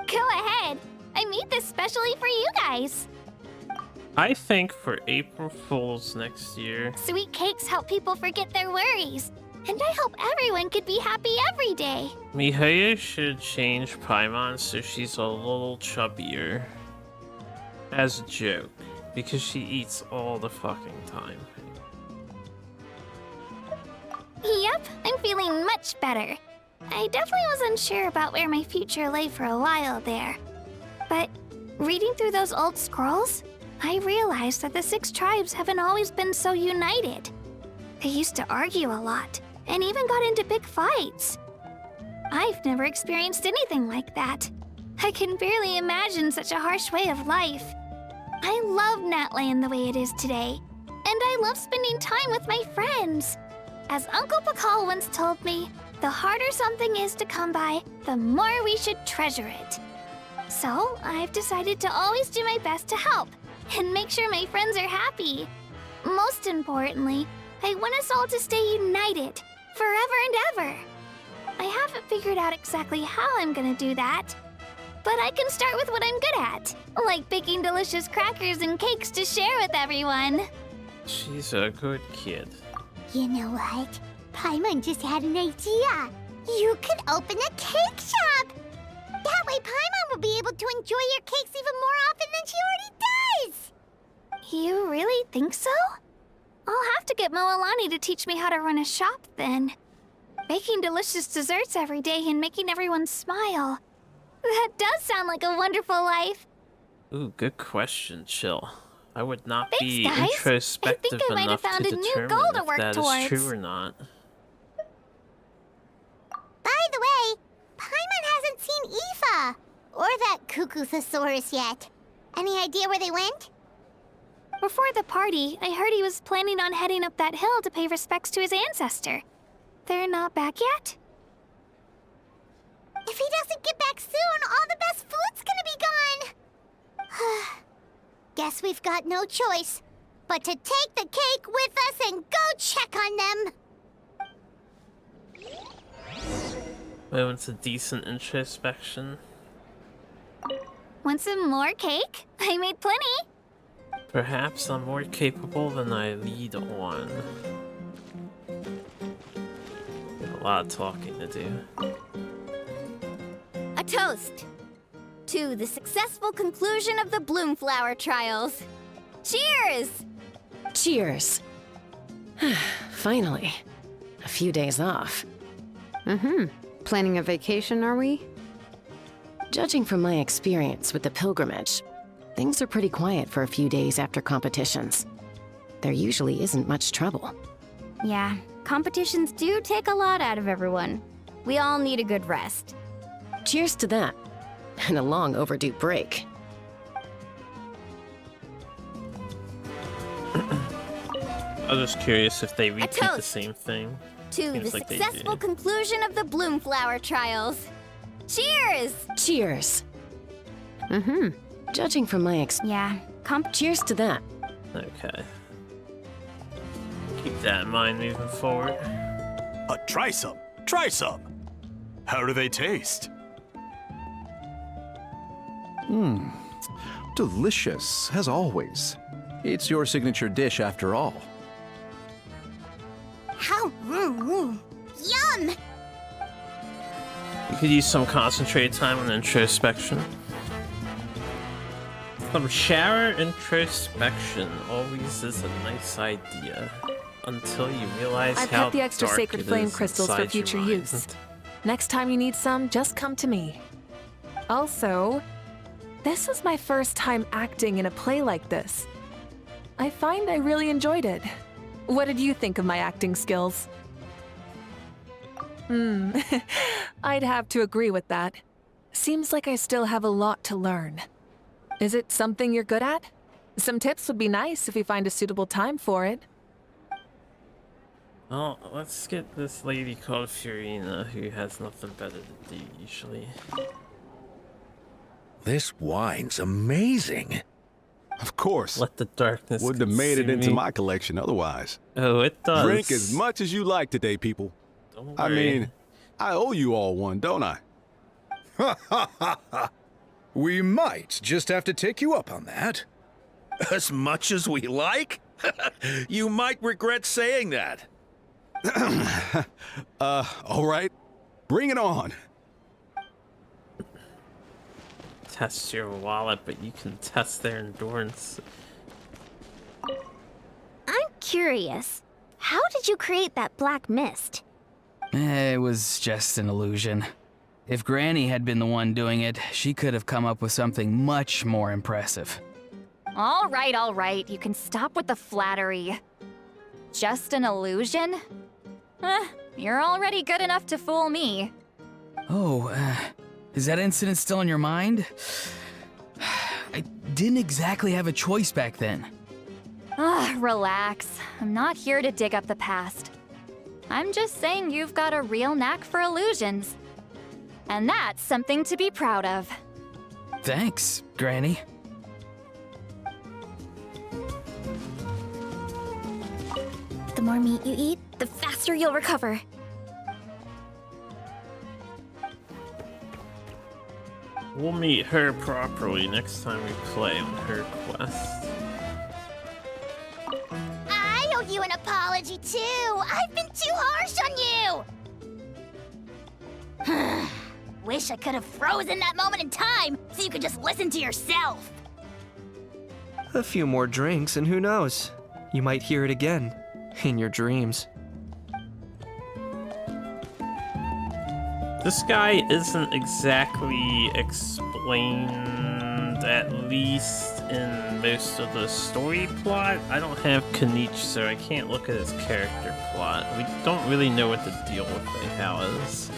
Go ahead. I made this specially for you guys. I think for April Fool's next year. Sweet cakes help people forget their worries. And I hope everyone could be happy every day. Mihoyo should change Paimon so she's a little chubbier. As a joke. Because she eats all the fucking time. Yep, I'm feeling much better. I definitely was unsure about where my future lay for a while there. But reading through those old scrolls, I realized that the 6 tribes haven't always been so united. They used to argue a lot, and even got into big fights. I've never experienced anything like that. I can barely imagine such a harsh way of life. I love Natland the way it is today, and I love spending time with my friends. As Uncle Pakal once told me, the harder something is to come by, the more we should treasure it. So, I've decided to always do my best to help, and make sure my friends are happy. Most importantly, I want us all to stay united, forever and ever. I haven't figured out exactly how I'm gonna do that, but I can start with what I'm good at, like baking delicious crackers and cakes to share with everyone. She's a good kid. You know what? Paimon just had an idea. You could open a cake shop. That way Paimon will be able to enjoy your cakes even more often than she already does. You really think so? I'll have to get Moalani to teach me how to run a shop then. Baking delicious desserts every day and making everyone smile. That does sound like a wonderful life. Ooh, good question, Chill. I would not Thanks, be guys. introspective I might have enough found to a new determine goal to if work that towards. is true or not. By the way, Paimon hasn't seen Aoife or that cuckoo thesaurus yet. Any idea where they went? Before the party, I heard he was planning on heading up that hill to pay respects to his ancestor. They're not back yet? If he doesn't get back soon, all the best food's gonna be gone. Guess we've got no choice but to take the cake with us and go check on them. Well, it's a decent introspection. Want some more cake? I made plenty. Perhaps I'm more capable than I lead on. A lot of talking to do. A toast to the successful conclusion of the Bloomflower trials. Cheers! Cheers. Finally. A few days off. Planning a vacation, are we? Judging from my experience with the pilgrimage, things are pretty quiet for a few days after competitions. There usually isn't much trouble. Yeah, competitions do take a lot out of everyone. We all need a good rest. Cheers to that. And a long overdue break. I was just curious if they repeat the same thing. To Seems the like they successful do. conclusion of the Bloomflower trials. Cheers! Cheers. Mm-hmm. Judging from my Yeah. Cheers to that. Okay. Keep that in mind moving forward. Try some. Try some. How do they taste? Delicious, as always. It's your signature dish after all. How? Yum! You could use some concentrated time on introspection. Some shower introspection always is a nice idea. Until you realize I've how kept the extra dark sacred it flame is crystals for inside your future mind. use. Next time you need some, just come to me. Also, this is my first time acting in a play like this. I find I really enjoyed it. What did you think of my acting skills? I'd have to agree with that. Seems like I still have a lot to learn. Is it something you're good at? Some tips would be nice if we find a suitable time for it. Well, let's get this lady called Fiorina, who has nothing better to do usually. This wine's amazing. Of course. Let the darkness Wouldn't have made it consume into me. my collection otherwise. Oh, it does. Drink as much as you like today, people. Don't I worry. mean, I owe you all one, don't I? Ha ha ha ha! We might just have to take you up on that. As much as we like? You might regret saying that. All right. Bring it on. Test your wallet, but you can test their endurance. I'm curious. How did you create that black mist? It was just an illusion. If Granny had been the one doing it, she could have come up with something much more impressive. All right. You can stop with the flattery. Just an illusion? You're already good enough to fool me. Oh, is that incident still in your mind? I didn't exactly have a choice back then. Relax. I'm not here to dig up the past. I'm just saying you've got a real knack for illusions. And that's something to be proud of. Thanks, Granny. The more meat you eat, the faster you'll recover. We'll meet her properly next time we play on her quest. I owe you an apology too. I've been too harsh on you. Wish I could have frozen that moment in time so you could just listen to yourself. A few more drinks, and who knows? You might hear it again. In your dreams. This guy isn't exactly explained, at least in most of the story plot. I don't have Kanich, so I can't look at his character plot. We don't really know what the deal with Hal is.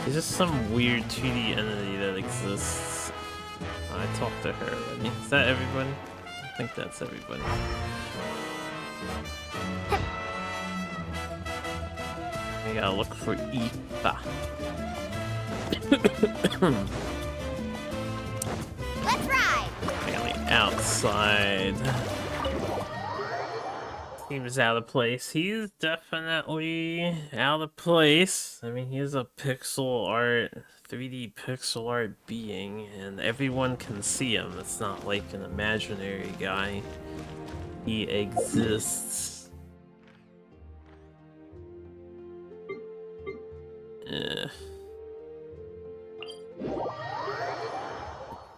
He's just some weird 2D entity that exists. I talked to her already. Is that everybody? I think that's everybody. We gotta look for Aoife. Let's ride. On the outside. Seems out of place. He's definitely out of place. I mean, he's a pixel art, 3D pixel art being, and everyone can see him. It's not like an imaginary guy. He exists.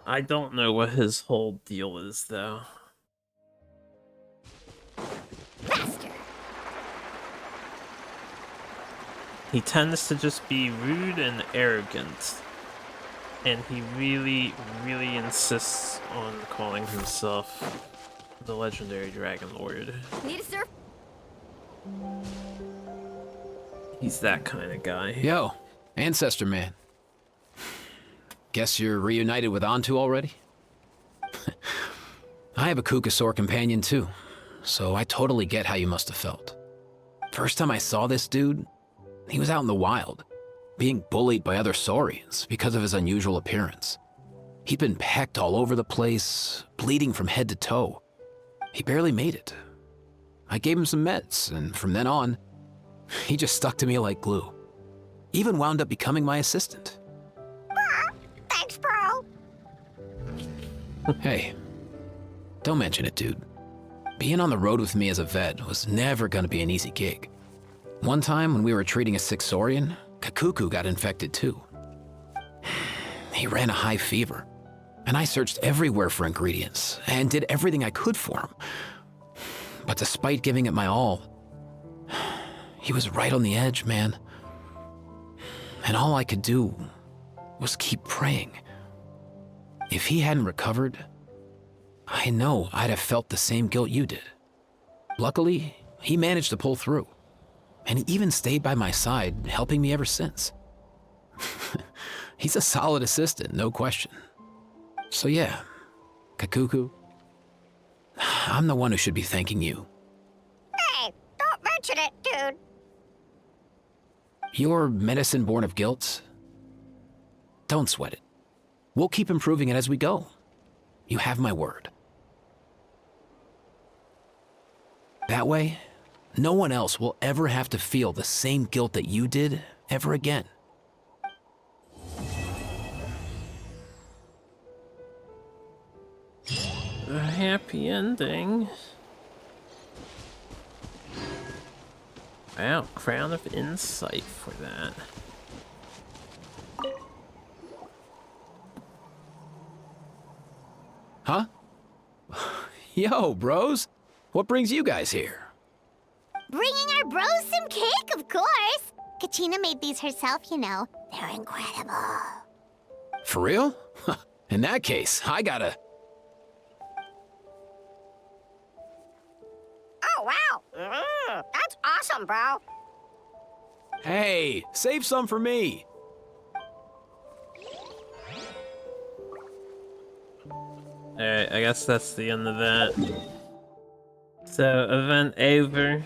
I don't know what his whole deal is, though. He tends to just be rude and arrogant. And he really, really insists on calling himself the legendary Dragon Lord. Need a surf? He's that kind of guy. Yo, Ancestor Man. Guess you're reunited with Antu already? I have a Kukasaur companion too, so I totally get how you must have felt. First time I saw this dude, he was out in the wild, being bullied by other saurians because of his unusual appearance. He'd been pecked all over the place, bleeding from head to toe. He barely made it. I gave him some meds, and from then on, he just stuck to me like glue. Even wound up becoming my assistant. Thanks, bro. Hey, don't mention it, dude. Being on the road with me as a vet was never gonna be an easy gig. One time when we were treating a sick Saurian, Kakuku got infected too. He ran a high fever, and I searched everywhere for ingredients and did everything I could for him. But despite giving it my all, he was right on the edge, man. And all I could do was keep praying. If he hadn't recovered, I know I'd have felt the same guilt you did. Luckily, he managed to pull through, and he even stayed by my side, helping me ever since. He's a solid assistant, no question. So yeah, Kakuku, I'm the one who should be thanking you. Hey, don't mention it, dude. Your medicine born of guilt? Don't sweat it. We'll keep improving it as we go. You have my word. That way, no one else will ever have to feel the same guilt that you did ever again. A happy ending. Wow, Crown of Insight for that. Huh? Yo, bros. What brings you guys here? Bringing our bros some cake, of course. Kachina made these herself, you know. They're incredible. For real? In that case, I gotta... Oh, wow. That's awesome, bro. Hey, save some for me. Alright, I guess that's the end of that. So, event over.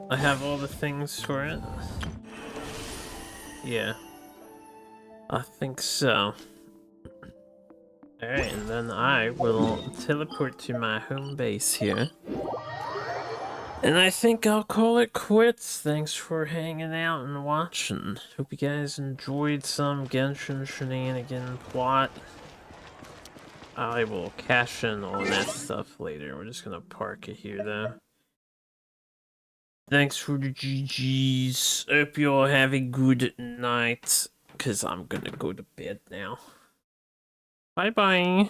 I have all the things for it. Yeah. I think so. Alright, and then I will teleport to my home base here. And I think I'll call it quits. Thanks for hanging out and watching. Hope you guys enjoyed some Genshin shenanigan plot. I will cash in on that stuff later. We're just gonna park it here though. Thanks for the GGs. Hope you all have a good night. Cause I'm gonna go to bed now. Bye bye.